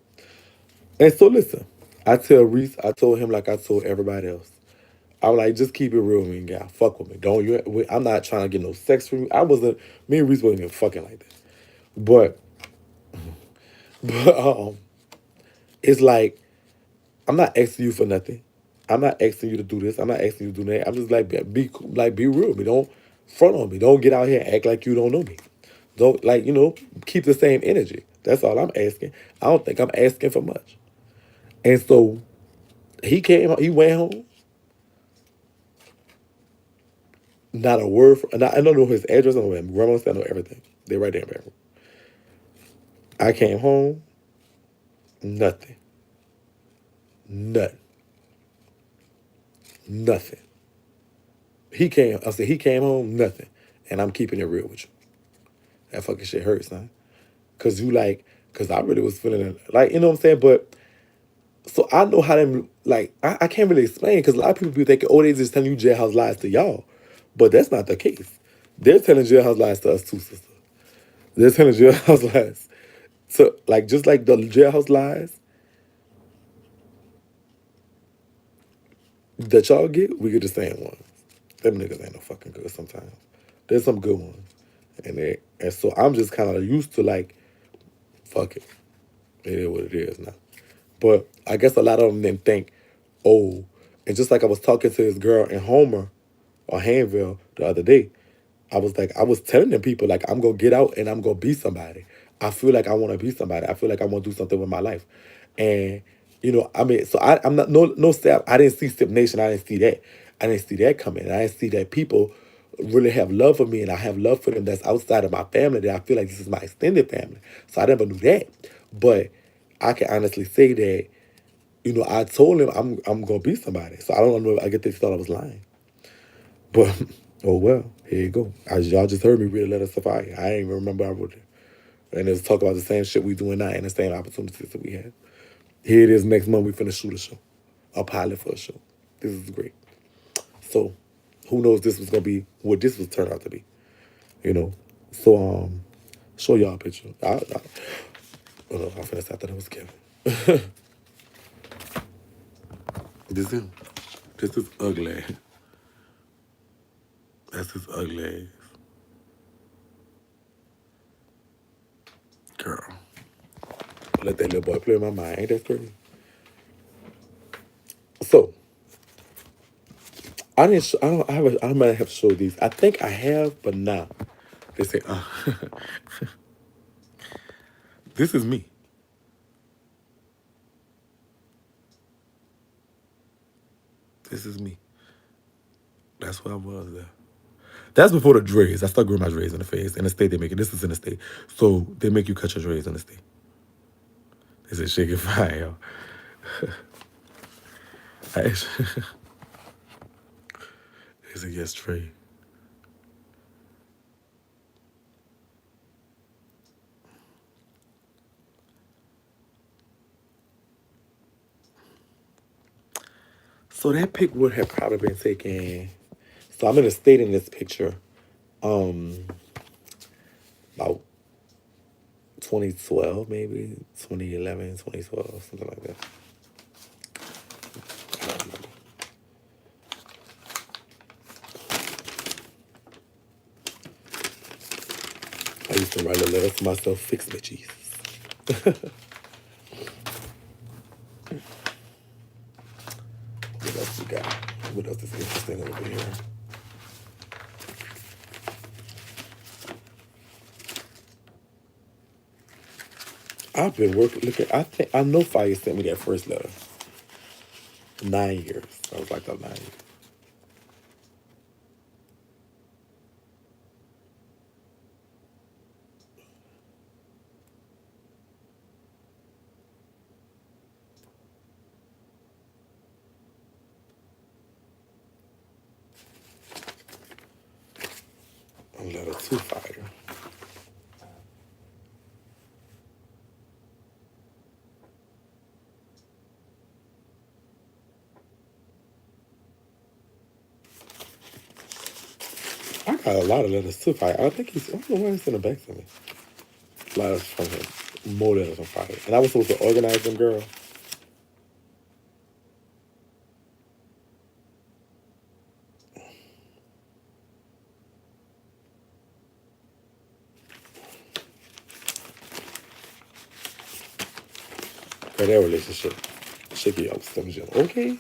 And so listen, I tell Reese, I told him like I told everybody else. I was like, just keep it real with me, guy. Fuck with me. Don't you? I'm not trying to get no sex from you. I wasn't. Me and Reese wasn't even fucking like that. But, but it's like I'm not asking you for nothing. I'm not asking you to do this. I'm not asking you to do that. I'm just like be real with me. Don't front on me. Don't get out here and act like you don't know me. Don't keep the same energy. That's all I'm asking. I don't think I'm asking for much. And so he went home. Not a word. I don't know his address. I don't know his grandma's. I know everything. They right there in my bedroom. I came home. Nothing. Nothing. Nothing. I said he came home. Nothing. And I'm keeping it real with you. That fucking shit hurts, man. Cause I really was feeling it. Like, you know what I'm saying? But so I know how them I can't really explain because a lot of people be thinking, oh, they just telling you jailhouse lies to y'all. But that's not the case. They're telling jailhouse lies to us too, sister. They're telling jailhouse lies. So just like the jailhouse lies that y'all get, we get the same ones. Them niggas ain't no fucking good sometimes. There's some good ones. And so I'm just kind of used to fuck it. It is what it is now. But I guess a lot of them didn't think, oh, and just like I was talking to this girl in Homer or Hanville the other day, I was telling them people, I'm going to get out and I'm going to be somebody. I feel like I want to be somebody. I feel like I want to do something with my life. And, so I'm not, no step. I didn't see Step Nation. I didn't see that. I didn't see that coming. I didn't see that people really have love for me and I have love for them that's outside of my family that I feel like this is my extended family. So I never knew that. But I can honestly say that, I told him I'm gonna be somebody. So I don't know. I get they thought I was lying, but oh well. Here you go. As y'all just heard me read a letter to fire. I ain't even remember I wrote it. And it's talk about the same shit we doing now and the same opportunities that we had. Here it is. Next month we finna shoot a show, a pilot for a show. This is great. So who knows this was gonna be what this would turn out to be. So show y'all a picture. Oh no, I finna say I thought it was Kevin. This him. This is ugly. That's his ugly ass. Girl. Let that little boy play in my mind. Ain't that crazy? So, I might have showed these. I think I have, but now. They say, this is me. This is me. That's what I was there. That's before the dreads. I started growing my dreads in the face. In the state, they make it. This is in the state. So, they make you cut your dreads in the state. They say, shake it fine, yo. They say, yes, Trey. So that pic would have probably been taken. So I'm in a state in this picture. About 2012, maybe 2011, 2012, something like that. I don't remember. I used to write a letter to myself, fix me, Jesus. What else we got? What else is interesting over here? I've been working. I know Fire sent me that first letter. 9 years. I was like that 9 years. A letter to Fire. I got a lot of letters to Fire. I don't know why he's sending back to me. Letters from him. More letters from Fire. And I was supposed to organize them, girl. Or their relationship. Shakie out Slim Jim. Okay.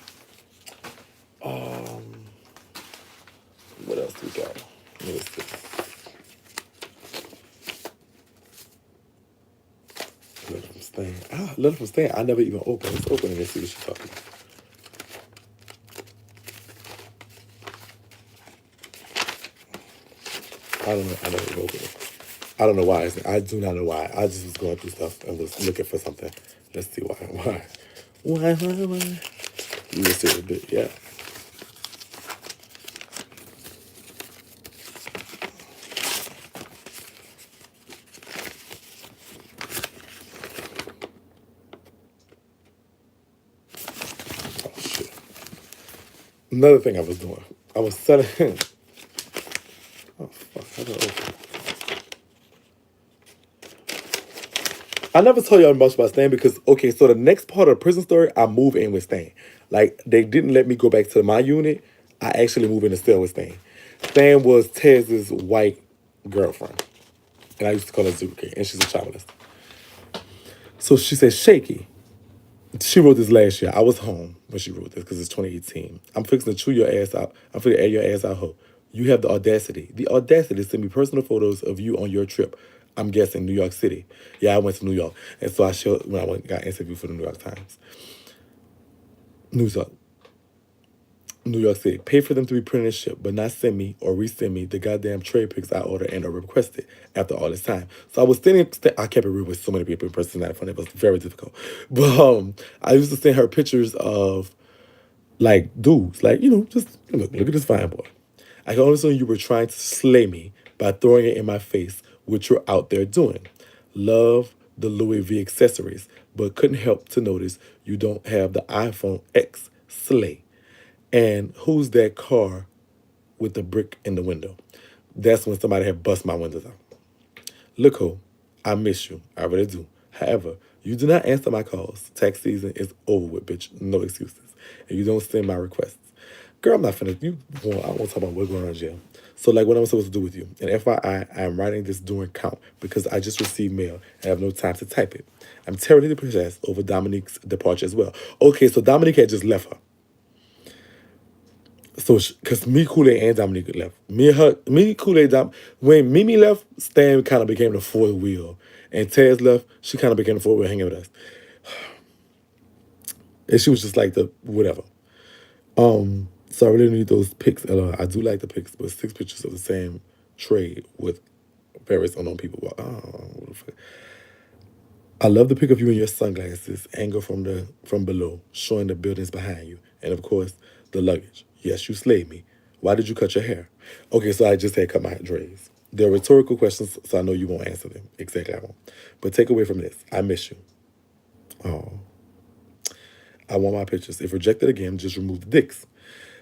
What else we got? Let me see. Letter from Stan. Letter from Stan. I never even opened. Let's open it and see what she's talking about. I don't know. I never even opened it. I don't know why. I do not know why. I just was going through stuff and was looking for something. Let's see why. Why? You will see a bit. Yeah. Oh, shit. Another thing I was doing. I was setting. Oh, fuck. How do I open it? I never told y'all much about Stan because, okay, so the next part of the prison story, I move in with Stan. Like, they didn't let me go back to my unit. I actually moved in the cell with Stan. Stan was Tez's white girlfriend. And I used to call her Zuki, and she's a childless. So she said, Shakie. She wrote this last year. I was home when she wrote this because it's 2018. I'm fixing to chew your ass out. I'm fixing to air your ass out, ho. You have the audacity to send me personal photos of you on your trip. I'm guessing New York City. Yeah, I went to New York. And so I showed when I went got interviewed for the New York Times. New York City. Pay for them to be printed and shipped, but not send me or resend me the goddamn trade pics I ordered and or requested after all this time. So I was I kept it real with so many people in person, not funny, it was very difficult. But I used to send her pictures of like dudes, like, just look at this fine boy. I can only assume you were trying to slay me by throwing it in my face, which you're out there doing. Love the Louis V accessories, but couldn't help to notice you don't have the iPhone X slay. And who's that car with the brick in the window? That's when somebody had bust my windows out. Look, ho, I miss you. I really do. However, you do not answer my calls. Tax season is over with, bitch. No excuses. And you don't send my requests. Girl, I'm not finna. I won't talk about what's going on in jail. So, like, what am I supposed to do with you? And FYI, I am writing this during count because I just received mail and have no time to type it. I'm terribly depressed over Dominique's departure as well. Okay, so Dominique had just left her. So, because me, Kool-Aid, and Dominique left. Kool-Aid, when Mimi left, Stan kind of became the fourth wheel. And Taz left, she kind of became the fourth wheel hanging with us. And she was just like the whatever. So I really need those pics. I do like the pics, but 6 pictures of the same tray with various unknown people. What the fuck? I love the pic of you in your sunglasses, angle from below, showing the buildings behind you, and of course the luggage. Yes, you slayed me. Why did you cut your hair? Okay, so I just had cut my dreads. They're rhetorical questions, so I know you won't answer them. Exactly, I won't. But take away from this, I miss you. Oh, I want my pictures. If rejected again, just remove the dicks.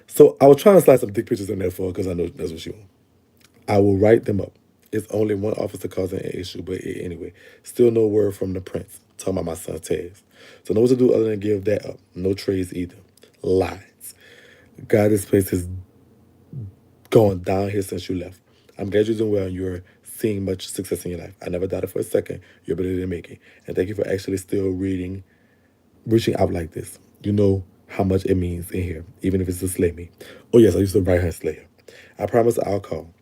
So I was trying to slide some dick pictures in there for her because I know that's what she wants. I will write them up. It's only one officer causing an issue, but anyway, still no word from the prince. Talking about my son Taz. So know what to do other than give that up. No trades either. Lies. God, this place has gone down here since you left. I'm glad you're doing well and you're seeing much success in your life. I never doubted for a second your ability to make it. And thank you for actually still reaching out like this. You know how much it means in here, even if it's to slay me. Oh yes, I used to write her slayer. I promise I'll call.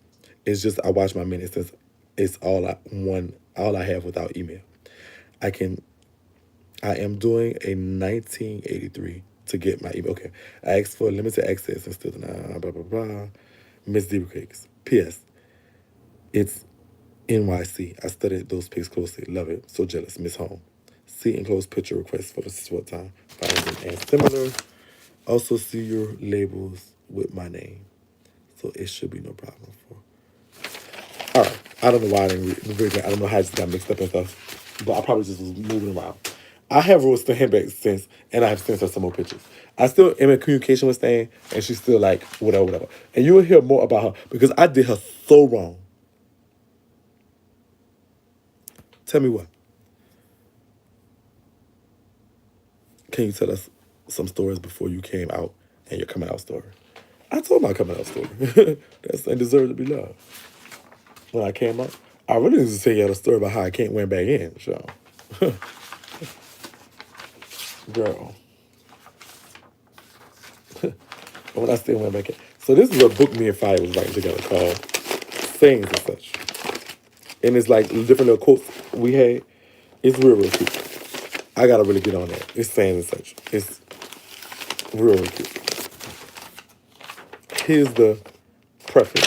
It's just I watch my minutes since it's all I have without email. I am doing a 1983 to get my email. Okay. I asked for limited access and still blah blah blah. Miss Zebra Cakes. P.S. It's NYC. I studied those pics closely. Love it. So jealous. Miss Home. See enclosed picture requests for the short time. Find and similar. Also see your labels with my name. So it should be no problem for. All right. I don't know why I didn't read it. I don't know how I just got mixed up and stuff. But I probably just was moving around. I have wrote Stan back since, and I have sent her some more pictures. I still am in communication with Stan, and she's still like, whatever. And you will hear more about her because I did her so wrong. Tell me what. Can you tell us some stories before you came out and your coming out story? I told my coming out story. That's and deserve to be loved. When I came out, I really need to tell you a story about how I can't went back in. So, Girl. When I still went back in. So this is a book me and Fire was writing together called Sayings and Such. And it's like different little quotes we had. It's real, real cute. I gotta really get on that. It's Sayings and Such. It's real, real cute. Here's the preface.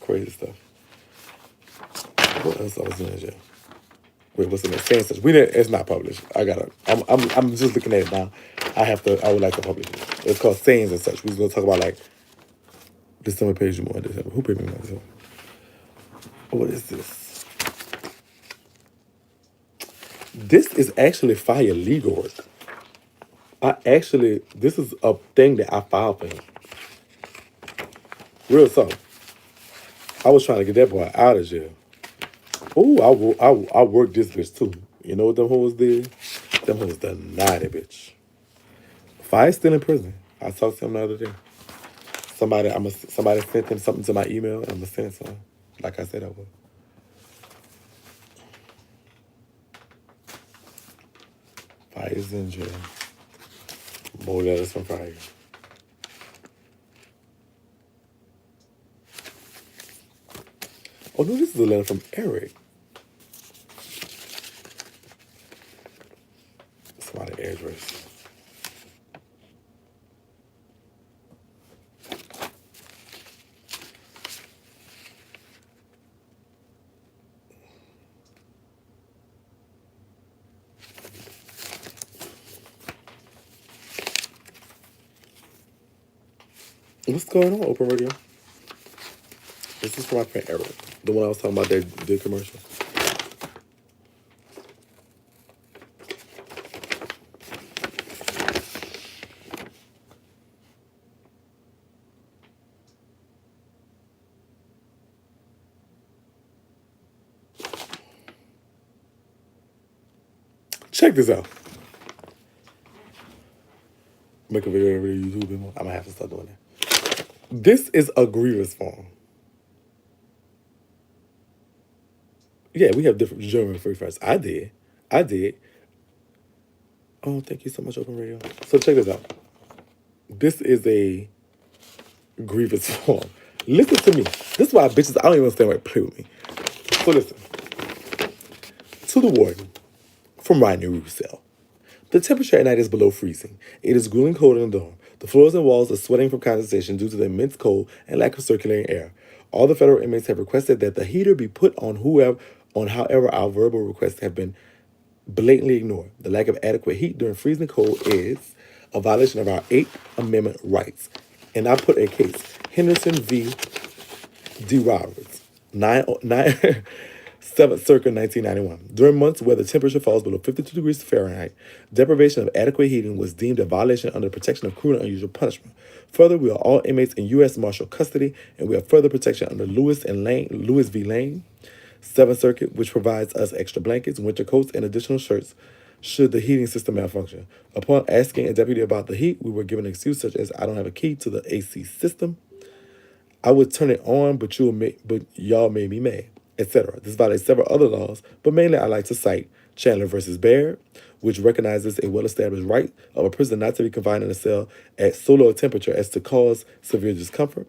Crazy stuff. What else I was doing in jail? Wait, what's the next? Saying such. We didn't. It's not published. I gotta. I'm just looking at it now. I would like to publish it. It's called Sayings and Such. We're gonna talk about like December page more in December. Who paid me more December? What is this? This is actually fire legal work. This is a thing that I filed for him. Real talk. I was trying to get that boy out of jail. Oh, I worked this bitch too. You know what them hoes did? Them hoes denied it, bitch. Fire's still in prison. I talked to him the other day. Somebody sent him something to my email, and I'm gonna send it to him. Like I said I would. Fire's in jail. More letters from Fire. Oh no, this is a letter from Eric. Somebody address. What's going on, Open Radio? This is from my friend Eric. The one I was talking about that did commercial. Check this out. Make a video every YouTube. I'm gonna have to start doing that. This is a grievance form. Yeah, we have different German free first. I did. Oh, thank you so much, Open Radio. So check this out. This is a grievance form. Listen to me. This is why bitches, I don't even understand why they play with me. So listen. To the warden, from Rodney Roussell. The temperature at night is below freezing. It is grueling cold in the dome. The floors and walls are sweating from condensation due to the immense cold and lack of circulating air. All the federal inmates have requested that the heater be put on however our verbal requests have been blatantly ignored. The lack of adequate heat during freezing cold is a violation of our 8th Amendment rights. And I put a case, Henderson v. D. Roberts, 7th Circuit, 1991. During months where the temperature falls below 52 degrees Fahrenheit, deprivation of adequate heating was deemed a violation under the protection of cruel and unusual punishment. Further, we are all inmates in U.S. Marshal custody, and we have further protection under Lewis v. Lane, 7th Circuit, which provides us extra blankets, winter coats, and additional shirts should the heating system malfunction. Upon asking a deputy about the heat, we were given an excuse such as, I don't have a key to the AC system. I would turn it on, but y'all made me mad, etc. This violates several other laws, but mainly I like to cite Chandler versus Baird, which recognizes a well-established right of a prisoner not to be confined in a cell at so low a temperature as to cause severe discomfort.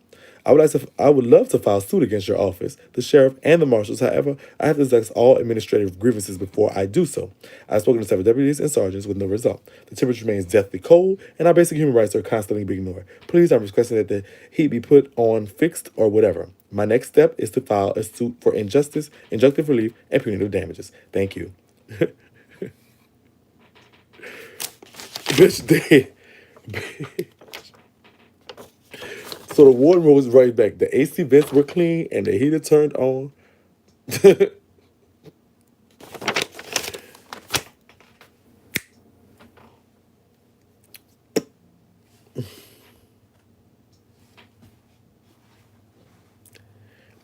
I would love to file suit against your office, the sheriff, and the marshals. However, I have to exhaust all administrative grievances before I do so. I've spoken to several deputies and sergeants with no result. The temperature remains deathly cold, and our basic human rights are constantly being ignored. Please, I'm requesting that the heat be put on, fixed, or whatever. My next step is to file a suit for injustice, injunctive relief, and punitive damages. Thank you. Bitch, dead. So the warden was right back. The AC vents were clean and the heater turned on.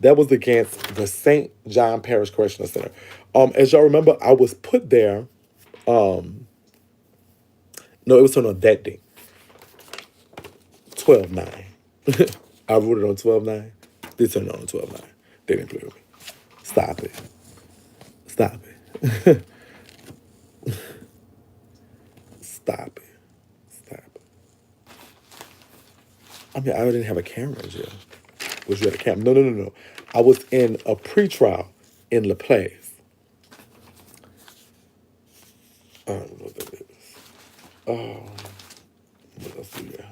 That was against the St. John Parish Correctional Center. As y'all remember, I was put there. No, it was turned on that day. 12/9. I wrote it on 12/9. They turned it on 12/9. They didn't play with me. Stop it. Stop it. Stop it. Stop it. I mean, I didn't have a camera in jail. Was you at a camp? No, no, no, no. I was in a pretrial in La Place. I don't know what that is. Oh, what else do we got?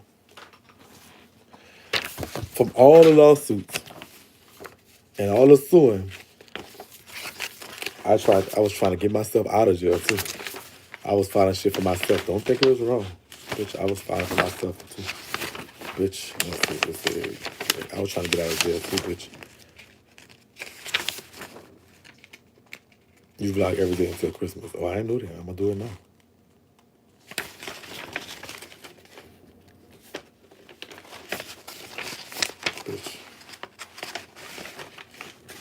From all the lawsuits and all the suing, I was trying to get myself out of jail too. I was filing shit for myself. Don't think it was wrong. Bitch, I was filing for myself too. Bitch, let's see. I was trying to get out of jail too, bitch. You vlog every day until Christmas. Oh, I didn't know that. I'm gonna do it now. Bitch.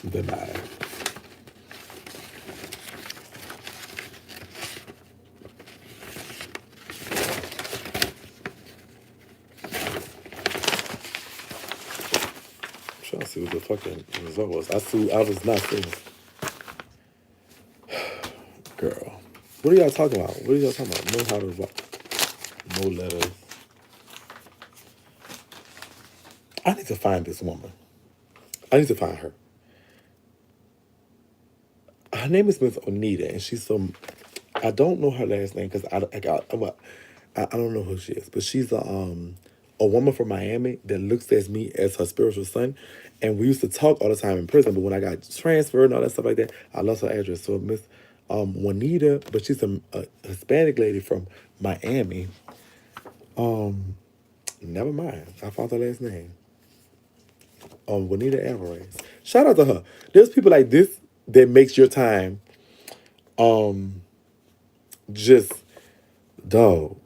Denied. I'm trying to see what the fucking result was. I was not suing. Girl. What are y'all talking about? What are y'all talking about? Know how to rock. No letters. I need to find this woman. I need to find her. Her name is Miss Onita, and she's some. I don't know her last name because I don't know who she is, but she's a woman from Miami that looks at me as her spiritual son, and we used to talk all the time in prison. But when I got transferred and all that stuff like that, I lost her address. So Miss Juanita, but she's a Hispanic lady from Miami. Never mind, I found her last name. Juanita Alvarez. Shout out to her. There's people like this that makes your time just dog.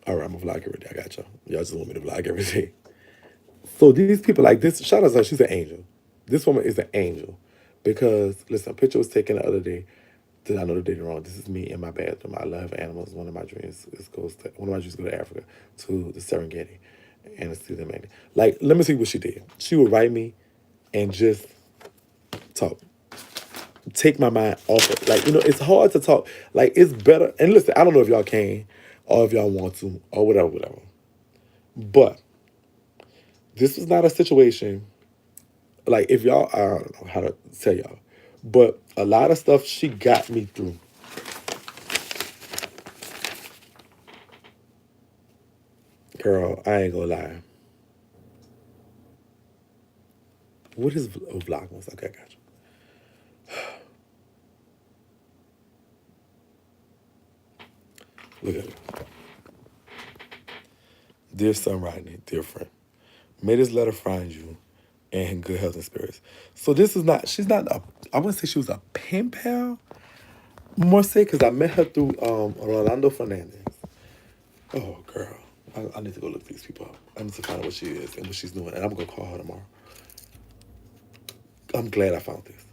All right, I'm gonna vlog every day. I got y'all. Y'all just want me to vlog every day. So these people like this, shout out to her. She's an angel. This woman is an angel. Because, listen, a picture was taken the other day. Did I know the date wrong? This is me in my bathroom. I love animals. One of my dreams is one of my dreams is go to Africa, to the Serengeti, and to see them. Like, let me see what she did. She would write me and just talk. Take my mind off it. Like, it's hard to talk. Like, it's better. And listen, I don't know if y'all can or if y'all want to or whatever, whatever. But this was not a situation, like, if y'all, I don't know how to tell y'all, but a lot of stuff she got me through. Girl, I ain't gonna lie. What is Vlogmas? Okay, I got you. Look at it. Dear son Rodney, dear friend, may this letter find you in good health and spirits. So this is not, she's not, I wouldn't say she was a pen pal, more say, because I met her through Rolando Fernandez. Oh, girl. I need to go look these people up. I need to find out what she is and what she's doing. And I'm going to call her tomorrow. I'm glad I found this.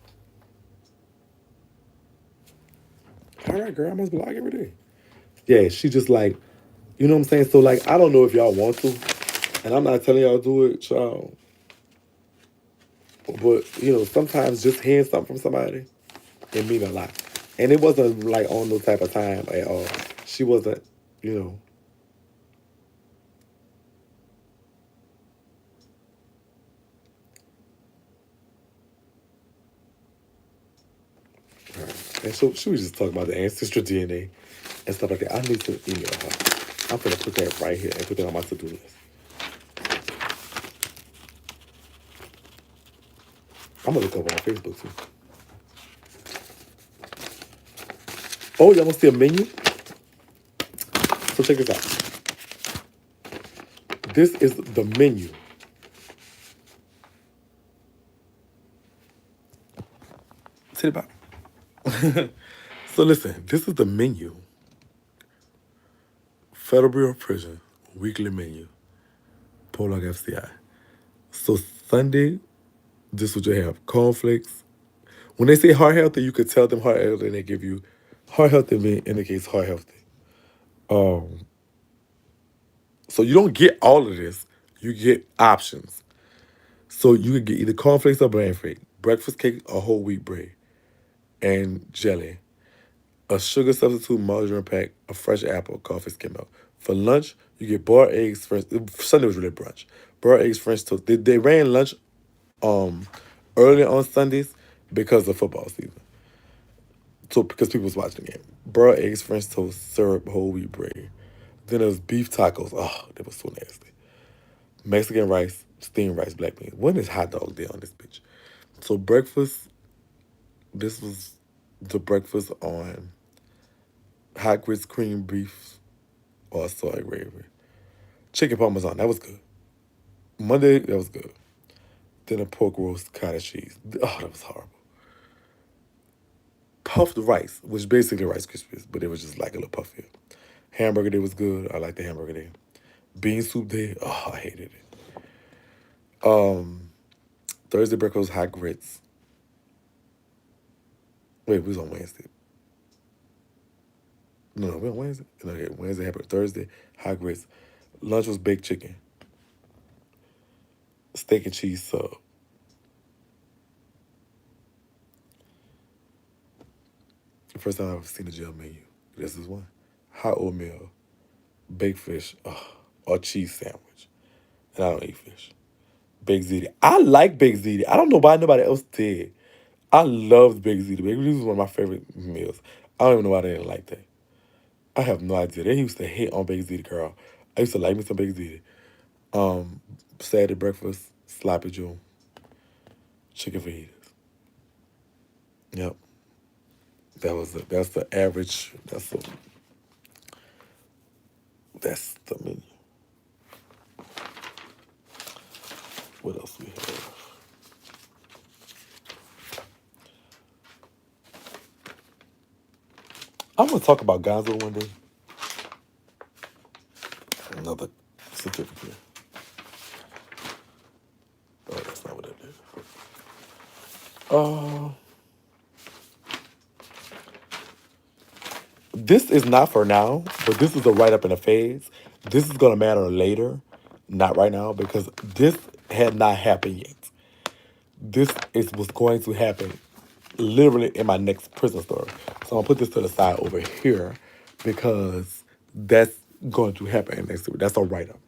All right, girl. I must vlog every day. Yeah, she just like, you know what I'm saying? So, like, I don't know if y'all want to. And I'm not telling y'all to do it, y'all. But, sometimes just hearing something from somebody, it means a lot. And it wasn't, like, on no type of time at all. She wasn't, you know. And so she was just talking about the ancestral DNA and stuff like that. I need to email her. I'm gonna put that right here and put that on my to-do list. I'm gonna look up on Facebook too. Oh, y'all wanna see a menu? So check this out. This is the menu. See the bottom. So listen, this is the menu. Federal Bureau of Prison, weekly menu. Pollock FCI. So Sunday, this is what you have. Cornflakes. When they say heart healthy, you could tell them heart healthy and they give you heart healthy indicates heart healthy. So you don't get all of this. You get options. So you could get either cornflakes or bran free. breakfast cake or whole wheat bread, and jelly. A sugar substitute margarine pack, a fresh apple, coffee, skim milk. For lunch, you get boiled eggs. French. Sunday was really brunch. Boiled eggs, French toast. They ran lunch um early on Sundays because of football season. So because people was watching the game. Boiled eggs, French toast, syrup, whole wheat bread. Then there was beef tacos. Oh, they were so nasty. Mexican rice, steamed rice, black beans. When is hot dog day on this bitch? So breakfast, this was the breakfast on hot grits, cream beef, or soy gravy. Chicken parmesan, that was good. Monday, that was good. Then a pork roast, cottage cheese. Oh, that was horrible. Puffed rice, which basically Rice Krispies, but it was just like a little puffier. Hamburger day was good. I like the hamburger day. Bean soup day, oh, I hated it. Thursday breakfast was hot grits. Wait, we was on Wednesday. No, we on Wednesday. No, okay, Wednesday hamburger. Thursday hot grits. Lunch was baked chicken, steak and cheese sub. The first time I've ever seen a jail menu. This is one. Hot oatmeal, baked fish, or cheese sandwich. And I don't eat fish. Baked ziti. I like baked ziti. I don't know why nobody else did. I loved baked ziti. Baked ziti was one of my favorite meals. I don't even know why they didn't like that. I have no idea. They used to hate on baked ziti, girl. I used to like me some baked ziti. Saturday breakfast, sloppy joe, chicken fajitas. Yep. That's the average. That's the menu. What else we have? I'm gonna talk about Gonzo one day. Another certificate. Oh, that's not what that is. This is not for now, but this is a write up in a phase. This is gonna matter later, not right now, because this had not happened yet. This is what's going to happen literally in my next prison story. So I'm gonna put this to the side over here because that's going to happen next week. That's a write up.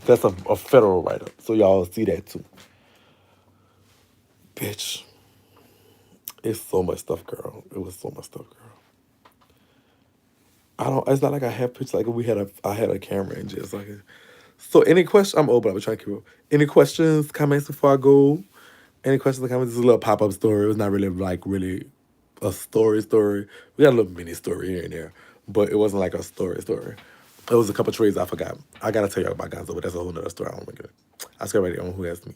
That's a federal write up. So y'all see that too. Bitch. It's so much stuff, girl. It was so much stuff, girl. It's not like I have pictures like I had a camera and just like so any question I'm open, I'm trying to keep up. Any questions, comments before I go? Any questions or comments? This is a little pop-up story. It was not really like really a story. We got a little mini story here and there, but it wasn't like a story. It was a couple trades I forgot. I gotta tell you about Gonzo, but that's a whole nother story. I don't make it. I scared already on who asked me.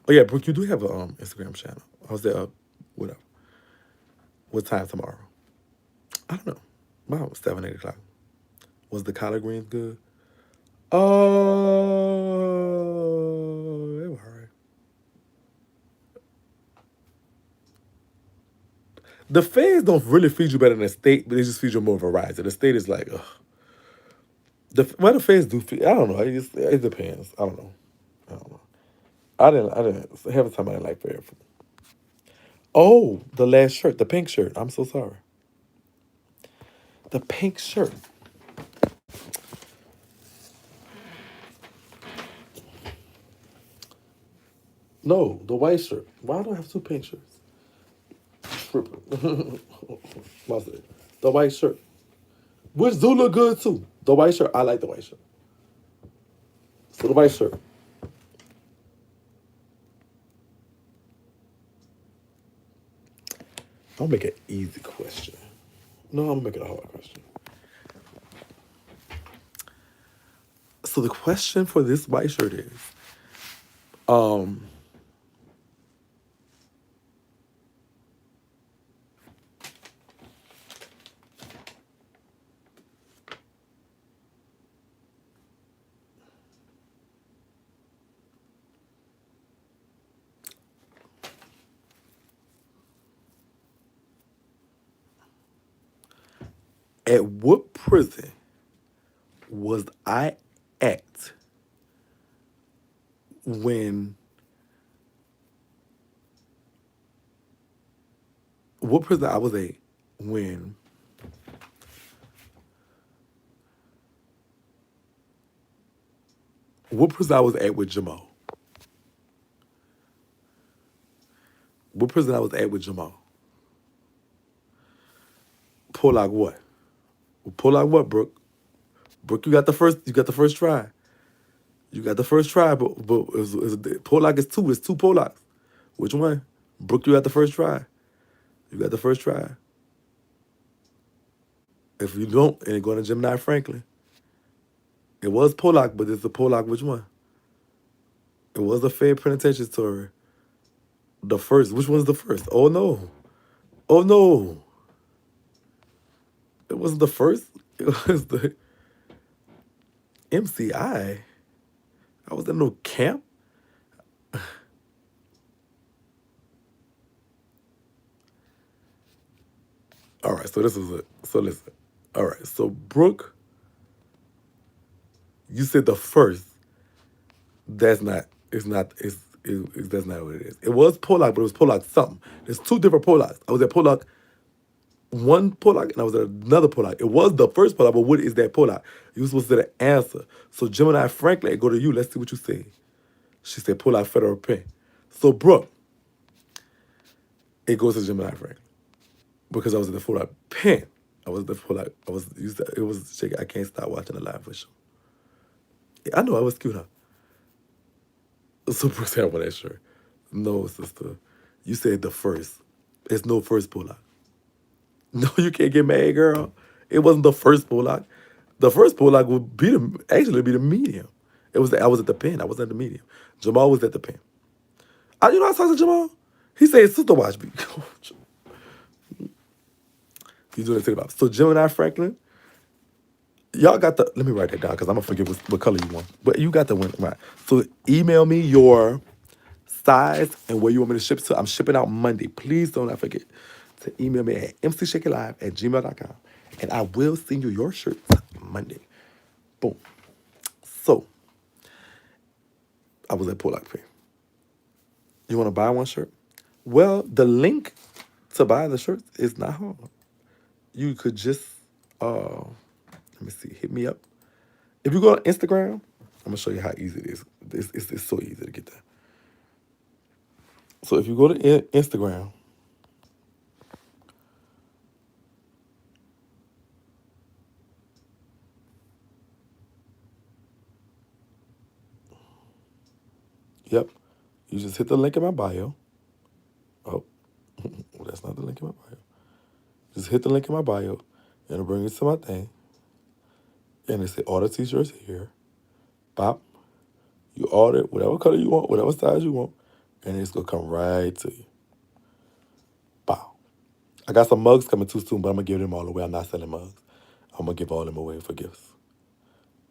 Oh yeah, Brooke, you do have a Instagram channel. How's that up? Whatever. What time tomorrow? I don't know. About 7, 8 o'clock. Was the collard greens good? Oh, they were alright. The feds don't really feed you better than the state, but they just feed you more variety. The state is like, ugh. The feds do feed. I don't know. It depends. I don't know. I didn't. Half the time I didn't like fair food. Oh, the last shirt, the pink shirt. I'm so sorry. The pink shirt. No, the white shirt. Why do I have two pink shirts? Stripper. The white shirt. Which do look good too. The white shirt. I like the white shirt. So the white shirt. I'll make an easy question. No, I'm gonna make it a hard question. So the question for this white shirt is, um, at what prison was I at when what prison I was at when what prison I was at with Jamal? What prison I was at with Jamal? Pollock what? Pollock what, Brooke? Brooke, you got the first try. You got the first try, but Pollock is two. It's two Pollocks. Which one? Brooke, you got the first try. You got the first try. If you don't, it ain't going to Gemini Franklin. It was Pollock, but it's a Pollock. Which one? It was a Fed penitentiary. The first. Which one's the first? Oh no. Oh no. It wasn't the first. It was the MCI. I was in no camp. All right, so this was it. So listen. All right, so Brooke, you said the first. That's not. That's not what it is. It was Pollock, but it was Pollock something. There's two different Pollocks. I was at Pollock, one Pollock, and I was at another Pollock. It was the first Pollock, but what is that Pollock? You were supposed to say the answer. So Gemini Franklin, I go to you. Let's see what you say. She said Pollock Federal Pen. So Brooke, it goes to Gemini Franklin because I was at the Pollock Pen. I was at the Pollock. I was. It was. I can't stop watching the live for sure. I know I was cute, huh? So Brooke said I want that shirt. No, sister. You said the first. It's no first Pollock. No, you can't get mad, girl. It wasn't the first Pollock. The first Pollock would be the medium. I was at the pen. I was at the medium. Jamal was at the pen. You know I talked to Jamal? He said, sister watch me. He's doing the about. So Gemini Franklin, y'all got the, let me write that down because I'm going to forget what color you want. But you got the one, right. So email me your size and where you want me to ship to. I'm shipping out Monday. Please don't forget to email me at mcshakielive@gmail.com. And I will send you your shirt Monday. Boom. So, I was at Pollock Pen. You want to buy one shirt? Well, the link to buy the shirts is not hard. You could just, let me see, hit me up. If you go on Instagram, I'm going to show you how easy it is. It's so easy to get there. So if you go to Instagram, yep, you just hit the link in my bio. Oh, well, that's not the link in my bio. Just hit the link in my bio, and it'll bring you to my thing. And it say order t-shirts here. Bop. You order whatever color you want, whatever size you want, and it's gonna come right to you. Bow. I got some mugs coming too soon, but I'm gonna give them all away. I'm not selling mugs. I'm gonna give all them away for gifts.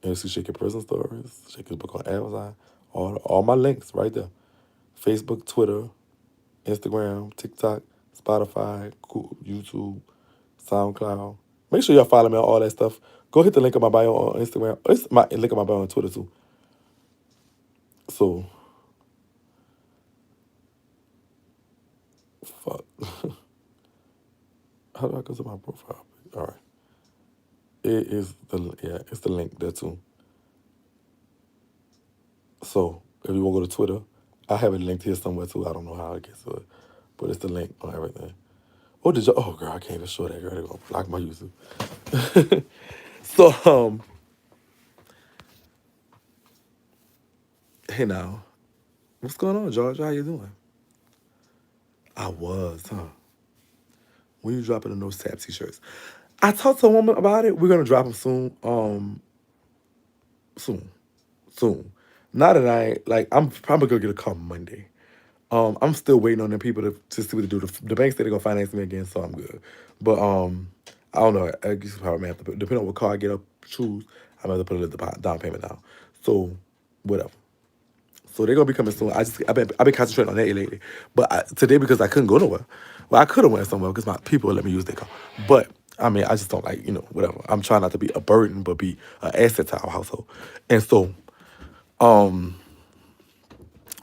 MC Shakie Prison Stories, Shakie's book on Amazon, all my links right there. Facebook, Twitter, Instagram, TikTok, Spotify, YouTube, SoundCloud. Make sure y'all follow me on all that stuff. Go hit the link in my bio on Instagram. It's my link in my bio on Twitter too. So, fuck. How do I go to my profile? All right. It's the link there too. So, if you want to go to Twitter, I have it linked here somewhere too. I don't know how it gets to it, but it's the link on everything. Oh, oh, girl, I can't even show that, girl. They're going to block my YouTube. So, hey now, what's going on, George? How you doing? I was, huh? When you dropping the No Sap t-shirts? I talked to a woman about it. We're going to drop them soon. Soon. Now that I'm probably going to get a call Monday. I'm still waiting on them people to see what to do. The bank said they're gonna finance me again, so I'm good. But I don't know. I guess probably may have to put, depending on what car I get up, choose. I might have to put a little down payment down. So whatever. So they're gonna be coming soon. I've been concentrating on that lately. But today because I couldn't go nowhere. Well, I could have went somewhere because my people let me use their car. But I mean, I just don't whatever. I'm trying not to be a burden, but be an asset to our household. And so, who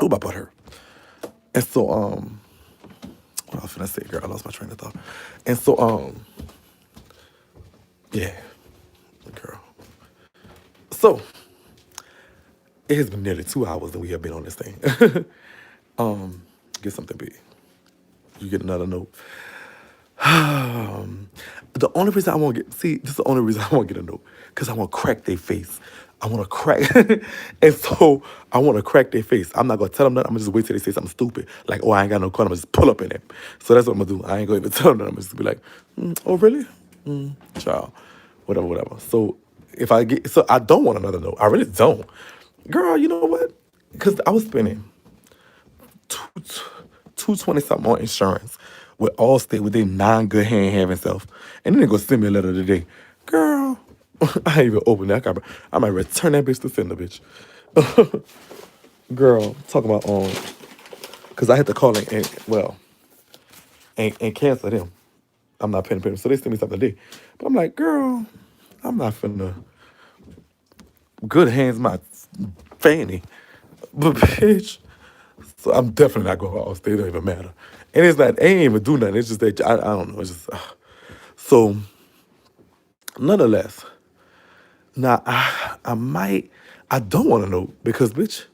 about her? And so, what I was finna say, girl? I lost my train of thought. And so, yeah, girl. So, it has been nearly 2 hours that we have been on this thing. Get something big. You get another note. The only reason I want to get, see, this is the only reason I want to get a note. Because I want to crack their face. I want to crack. And so I want to crack their face. I'm not going to tell them nothing. I'm going to just wait till they say something stupid. Like, oh, I ain't got no card. I'm going to just pull up in it. So that's what I'm going to do. I ain't going to even tell them nothing. I'm just going to be like, oh, really? Child. Whatever, whatever. So if I get, so I don't want another note. I really don't. Girl, you know what? Because I was spending two, 220 something on insurance with Allstate with their non-good hand having self. And then they go send me a letter today. Girl, I ain't even open that. I might return that bitch to sender, bitch. Girl, talking about because I had to call and cancel them. I'm not paying them. So they sent me something today. But I'm like, girl, I'm not finna good hands my fanny. But bitch, so I'm definitely not going to Allstate. It don't even matter. And it's like, they ain't even do nothing. It's just that, I don't know. It's just, so, nonetheless, now, I don't want to know because, bitch,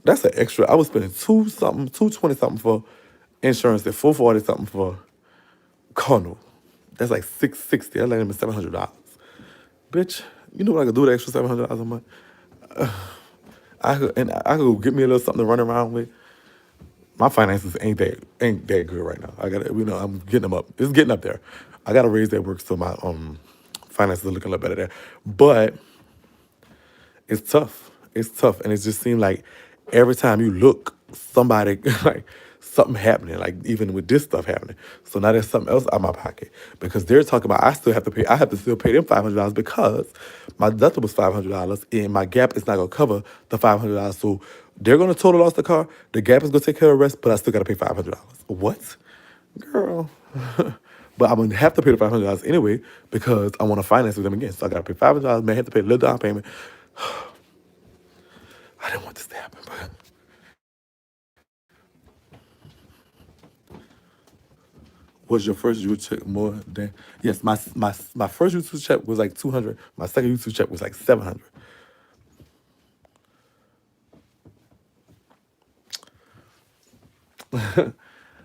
that's an extra. I was spending 220 something for insurance and 440 something for car note. That's like 660. That's like even $700. Bitch, you know what I could do with the extra $700 a month? I could go get me a little something to run around with. My finances ain't that good right now. I got I'm getting them up. It's getting up there. I got to raise that work so my finances are looking a little better there. But it's tough. It's tough, and it just seemed like every time you look, somebody like something happening. Like even with this stuff happening. So now there's something else out of my pocket because they're talking about I still have to pay. I have to still pay them $500 because my deductible was $500, and my gap is not gonna cover the $500. So they're gonna total loss the car. The gap is gonna take care of the rest, but I still gotta pay $500. What, girl? But I'm gonna have to pay the $500 anyway because I want to finance with them again. So I gotta pay $500. May have to pay a little down payment. I didn't want this to happen, but was your first YouTube check more than? Yes, my first YouTube check was like 200. My second YouTube check was like 700.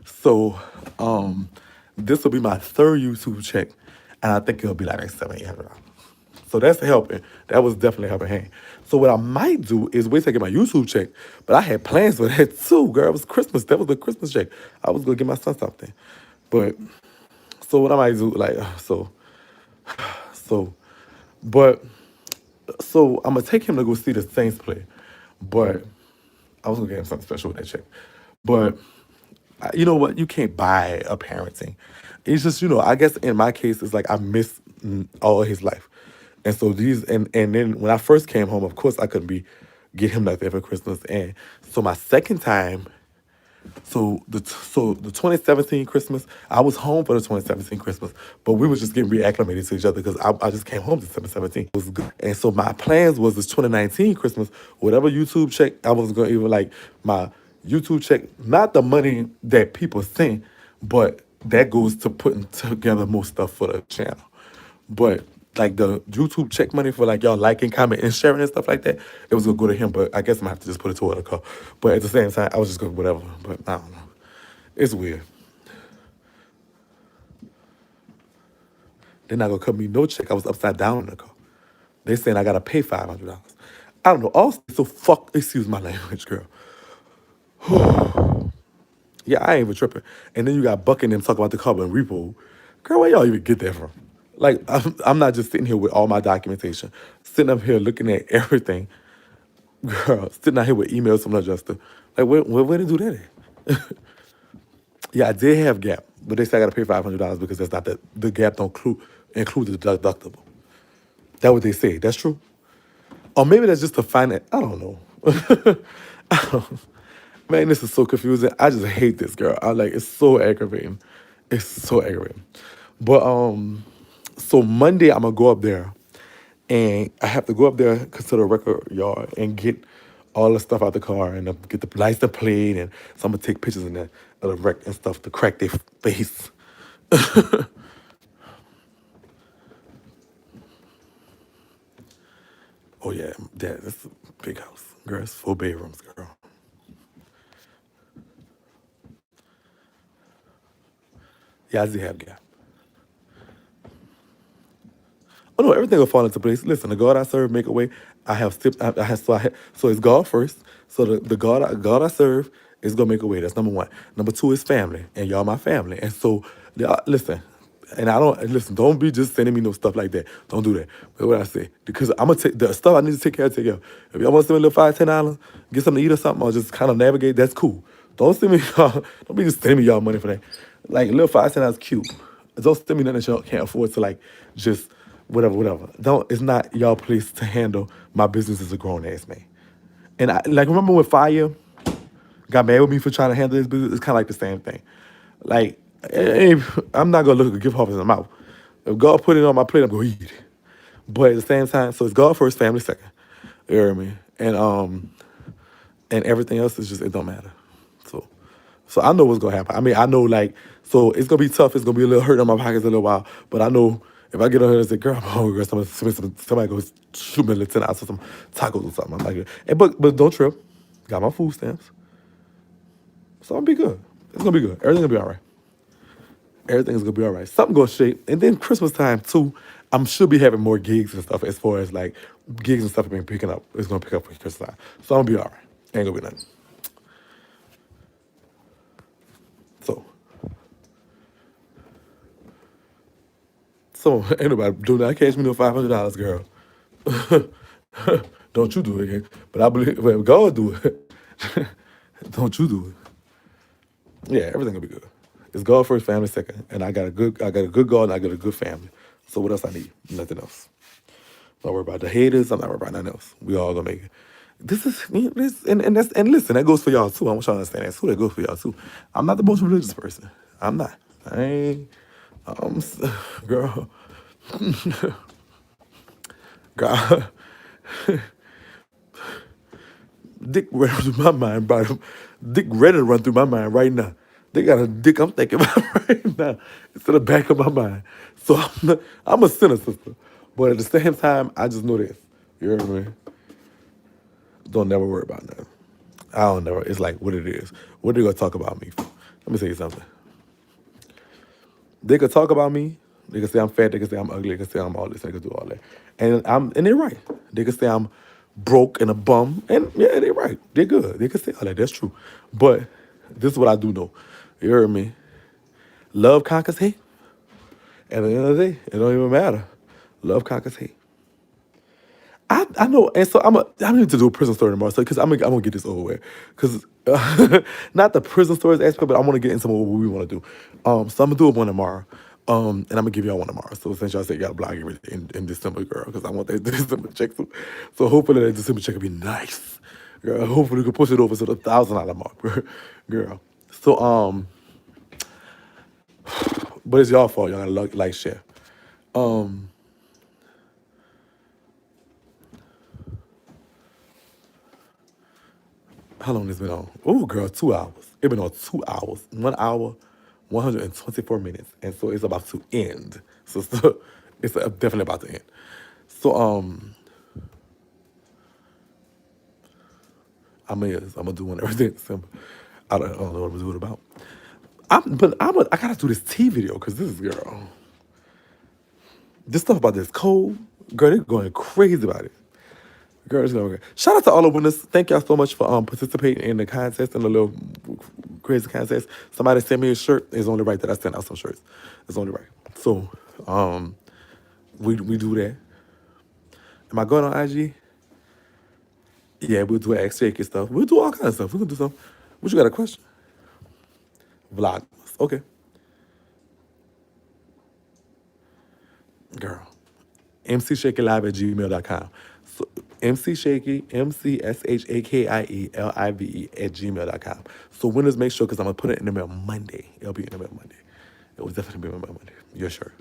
So, this will be my third YouTube check, and I think it'll be like $700-800. So that's helping. That was definitely helping hand. So what I might do is wait till I get my YouTube check. But I had plans for that too, girl. It was Christmas. That was the Christmas check. I was gonna get my son something. But so what I might do, like so, but so I'm gonna take him to go see the Saints play. But I was gonna get him something special with that check. But you know what? You can't buy a parenting. It's just, I guess in my case, it's like I missed all of his life. And so and then when I first came home, of course I couldn't get him nothing for Christmas. And so my second time, so the 2017 Christmas, I was home for the 2017 Christmas, but we was just getting reacclimated to each other because I just came home December 17th. It was good. And so my plans was this 2019 Christmas, whatever YouTube check, I was going to even like my YouTube check, not the money that people send, but that goes to putting together more stuff for the channel. But like the YouTube check money for like y'all liking, comment, and sharing and stuff like that, it was gonna go to him. But I guess I'm gonna have to just put it toward a car. But at the same time, I was just going whatever. But I don't know. It's weird. They're not gonna cut me no check. I was upside down in the car. They saying I gotta pay $500. I don't know. Also, so excuse my language, girl. Yeah, I ain't even tripping. And then you got Buck and them talking about the carbon repo. Girl, where y'all even get that from? Like, I'm not just sitting here with all my documentation, sitting up here looking at everything. Girl, sitting out here with emails from the adjuster. Like, where they do that at? Yeah, I did have Gap, but they said I got to pay $500 because that's not the Gap don't include the deductible. That's what they say. That's true. Or maybe that's just to find it. I don't know. I don't, man, this is so confusing. I just hate this girl. It's so aggravating. It's so aggravating. But so Monday I'm gonna go up there, and I have to go up there to the record yard and get all the stuff out the car and get the license plate, and so I'm gonna take pictures in there of the wreck and stuff to crack their face. Oh yeah, Dad, that's a big house, girl. It's 4 bedrooms, girl. Yeah, I do have gap. Oh no, everything will fall into place. Listen, the God I serve make a way. I have stepped. So it's God first. So the God I serve is gonna make a way. That's number one. Number two is family, and y'all my family. And so listen, and I don't listen. Don't be just sending me no stuff like that. Don't do that. But what I say, because I'm gonna take the stuff I need to take care of. Take care of. If y'all want to send me a little $5, $10, get something to eat or something, or just kind of navigate. That's cool. Don't send me. Don't be just sending me y'all money for that. Like a little $5, $10 cute. Don't send me nothing that y'all can't afford to like just whatever, whatever. Don't. It's not y'all place to handle my business as a grown ass man. And I like remember when Fire got mad with me for trying to handle this business. It's kind of like the same thing. Like I'm not gonna look a gift horse in the mouth. If God put it on my plate, I'm gonna eat it. But at the same time, so it's God first, family second. You hear me? And everything else is just it don't matter. So so I know what's gonna happen. I mean, I know like so it's gonna be tough. It's gonna be a little hurt in my pockets a little while. But I know if I get on here and say, "Girl, I'm hungry," or somebody goes shoot me a little $10 for some tacos or something. I'm like, and, but don't trip. Got my food stamps, so I'll be good. It's gonna be good. Everything's gonna be all right. Everything's gonna be all right. Something gonna shape, and then Christmas time too. I'm should be having more gigs and stuff as far as like gigs and stuff have been picking up. It's gonna pick up for Christmas time, so I'm gonna be all right. Ain't gonna be nothing. So, so ain't nobody do not catch me no $500, girl. Don't you do it again? But I believe if God do it, don't you do it? Yeah, everything will be good. It's God first, family second, and I got a good God, and I got a good family. So what else I need? Nothing else. Don't worry about the haters. I'm not worried about nothing else. We all gonna make it. This is this, and that's and listen, that goes for y'all too. I want y'all to understand that too. That goes for y'all too. I'm not the most religious person. I'm not. I ain't. Girl, girl. Dick running through my mind, bro. Dick ready to run through my mind right now. They got a dick I'm thinking about right now. It's in the back of my mind. So I'm a sinner, sister. But at the same time, I just know this. You hear me? Don't never worry about nothing. I don't never. It's like what it is. What are they gonna talk about me for? Let me tell you something. They could talk about me. They could say I'm fat. They could say I'm ugly. They could say I'm all this. They could do all that. And they're right. They could say I'm broke and a bum. And yeah, they're right. They're good. They could say all that. That's true. But this is what I do know. You heard me? Love conquers hate. At the end of the day, it don't even matter. Love conquers hate. I know, and so I need to do a prison story tomorrow, so because I'm gonna get this over with, because not the prison stories aspect, but I want to get into what we want to do. So I'm gonna do one tomorrow, and I'm gonna give y'all one tomorrow. So since y'all said y'all blog everything in December, girl, because I want that December check too. So hopefully that December check will be nice, girl. Hopefully we can push it over to the $1,000 mark, girl. So but it's y'all fault. Y'all gotta like share. Um, How long has it been on? Oh, girl, 2 hours. It's been on 2 hours. 1 hour, 124 minutes. And so it's about to end. So it's definitely about to end. So I'm gonna do one every day in December. I don't know what I'm gonna do it about. I gotta do this tea video because this is girl. This stuff about this cold, girl, they're going crazy about it. Girls, no. Shout out to all the winners. Thank y'all so much for participating in the contest and the little crazy contest. Somebody sent me a shirt. It's only right that I send out some shirts. It's only right. So, we do that. Am I going on IG? Yeah, we'll do X Shakie stuff. We'll do all kinds of stuff. We can do something. What you got a question? Vlog. Okay. Girl. mcshakielive at gmail.com. So MC Shakie, mcshakielive at gmail.com. So winners, make sure, because I'm going to put it in the mail Monday. It'll be in the mail Monday. It will definitely be in the mail Monday. Yeah, sure.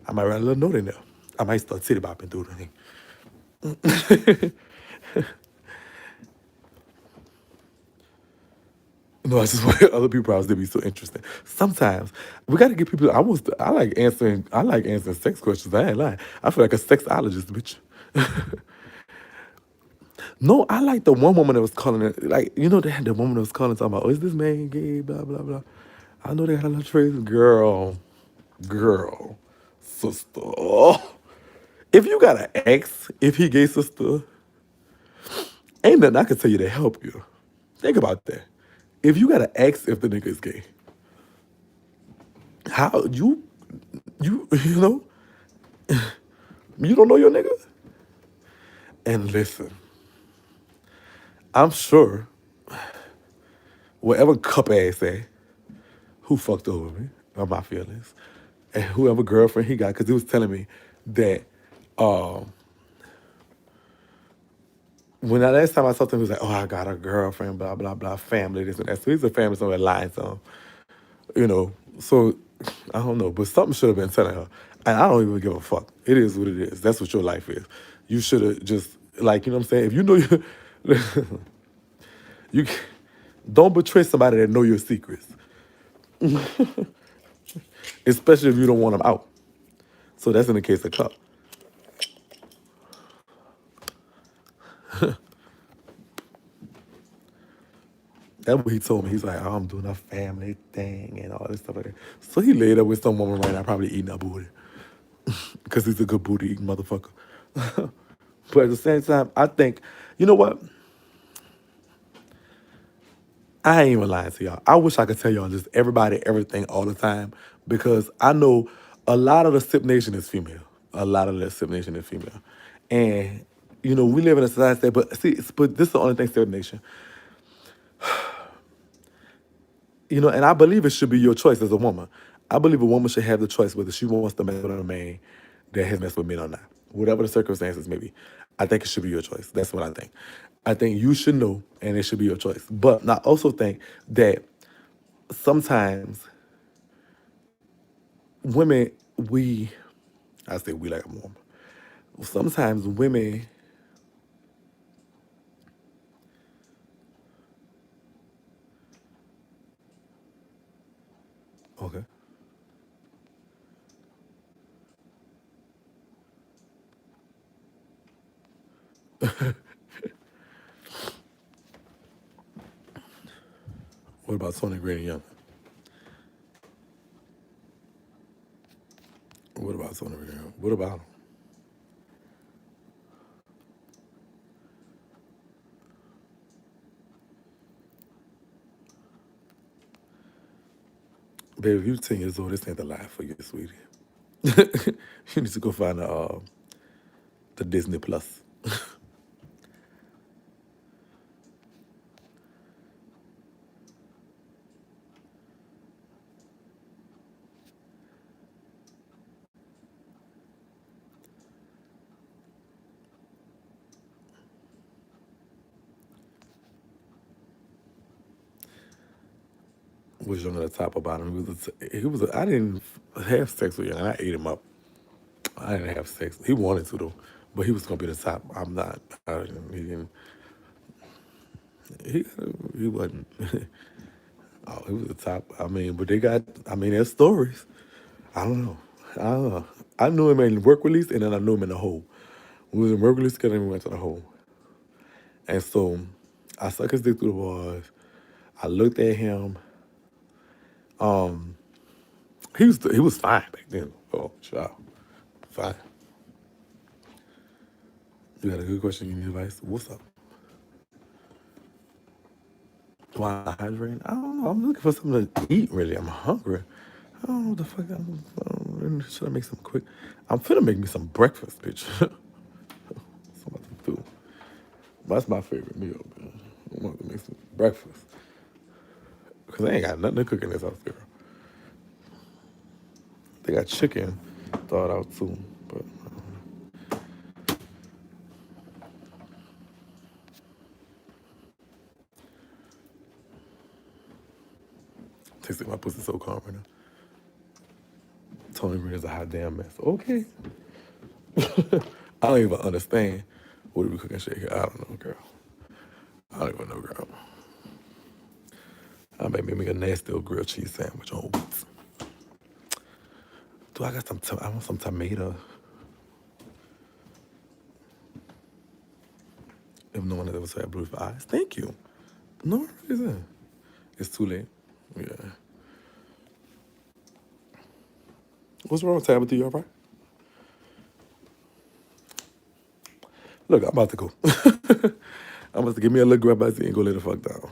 I might write a little note in there. I might start city bopping through the thing. No, I just want other people's house to be so interesting. Sometimes we got to get people. I like answering sex questions. I ain't lying. I feel like a sexologist, bitch. No, I like the one woman that was calling it. Like they had the woman that was calling talking about, oh, is this man gay? Blah blah blah. I know they had a lot of trades. Girl, sister. Oh. If you got an ex, if he gay, sister, ain't nothing I can tell you to help you. Think about that. If you got an ex, if the nigga is gay, how you know you don't know your nigga? And listen, I'm sure whatever cup ass say who fucked over me or my feelings, and whoever girlfriend he got, because he was telling me that when the last time I talked to him, he was like, "Oh, I got a girlfriend, blah blah blah, family, this and that." So he's a family somewhere lying to him, So I don't know, but something should have been telling her, and I don't even give a fuck. It is what it is. That's what your life is. You should have just like what I'm saying. If you know you don't betray somebody that know your secrets, especially if you don't want them out. So that's in the case of Cup. That's what he told me. He's like, oh, I'm doing a family thing and all this stuff like that. So he laid up with some woman right now, probably eating her booty. Because he's a good booty eating motherfucker. But at the same time, I think, you know what? I ain't even lying to y'all. I wish I could tell y'all just everybody, everything all the time. Because I know a lot of the Sip Nation is female. A lot of the Sip Nation is female. And, we live in a society that, but this is the only thing, Sip Nation. And I believe it should be your choice as a woman. I believe a woman should have the choice whether she wants to mess with a man that has messed with men or not. Whatever the circumstances may be. I think it should be your choice. That's what I think. I think you should know and it should be your choice. But I also think that sometimes women, I say we like a woman. Sometimes women, okay. What about Tony Green and Young? What about Tony Green and Young? What about him? Baby, if you're 10 years old, this ain't the life for you, sweetie. You need to go find the Disney Plus. Was on the top about him. I didn't have sex with him. I ate him up. I didn't have sex. He wanted to though, but he was gonna be the top. I'm not. He didn't. He he wasn't. Oh, he was the top. I mean, but they got. I mean, there's stories. I don't know. I don't know. I knew him in work release, and then I knew him in the hole. We was in work release, and then we went to the hole. And so, I sucked his dick through the bars. I looked at him. Um, he was fine back then. Oh, child, fine. You got a good question. You need advice. What's up? Why am I hydrating? I don't know. I'm looking for something to eat. Really, I'm hungry. I don't know what the fuck. Should I make some quick? I'm finna make me some breakfast, bitch. Something to do. That's my favorite meal, man. I want to make some breakfast because I ain't got nothing to cook in this house, girl. They got chicken thawed out too, but tastes like my pussy so calm right now. Tony Green is a hot damn mess. Okay. I don't even understand what we cooking shit here. I don't know, girl. I don't even know, girl. I I may make a nasty old grilled cheese sandwich on wheat. Do I got some? I want some tomato. If no one has ever said blue for eyes, thank you. No reason. It's too late. Yeah. What's wrong with Tabitha? You all right? Look, I'm about to go. I'm about to give me a little grab by and go lay the fuck down.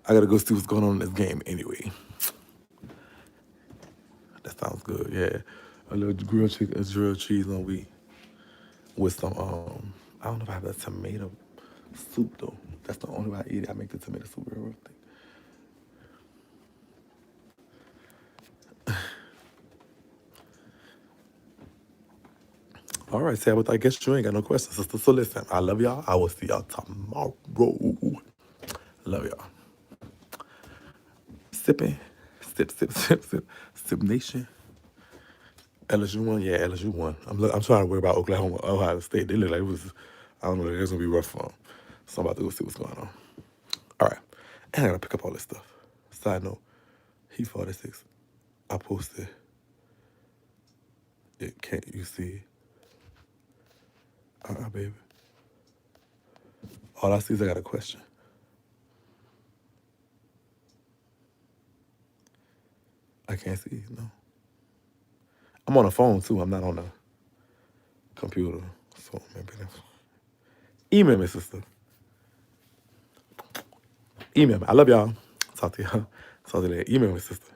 I gotta go see what's going on in this game anyway. That sounds good, yeah. A little grilled chicken, grilled cheese on wheat with some, I don't know if I have that tomato soup though. That's the only way I eat it. I make the tomato soup real thick. All right, Tabitha, I guess you ain't got no questions, sister. So listen, I love y'all. I will see y'all tomorrow. Love y'all. Sipping. Sip Nation. LSU won? Yeah, LSU won. I'm trying to worry about Oklahoma, Ohio State. They look like it was, I don't know, it's going to be rough for them. So I'm about to go see what's going on. All right. And I got to pick up all this stuff. Side note, Heat 46. I posted it. Can't you see? Baby. All I see is I got a question. I can't see it, no. I'm on a phone, too. I'm not on a computer. So maybe that's... Email me, sister. Email me. I love y'all. Talk to y'all. Talk to you later. Email me, sister.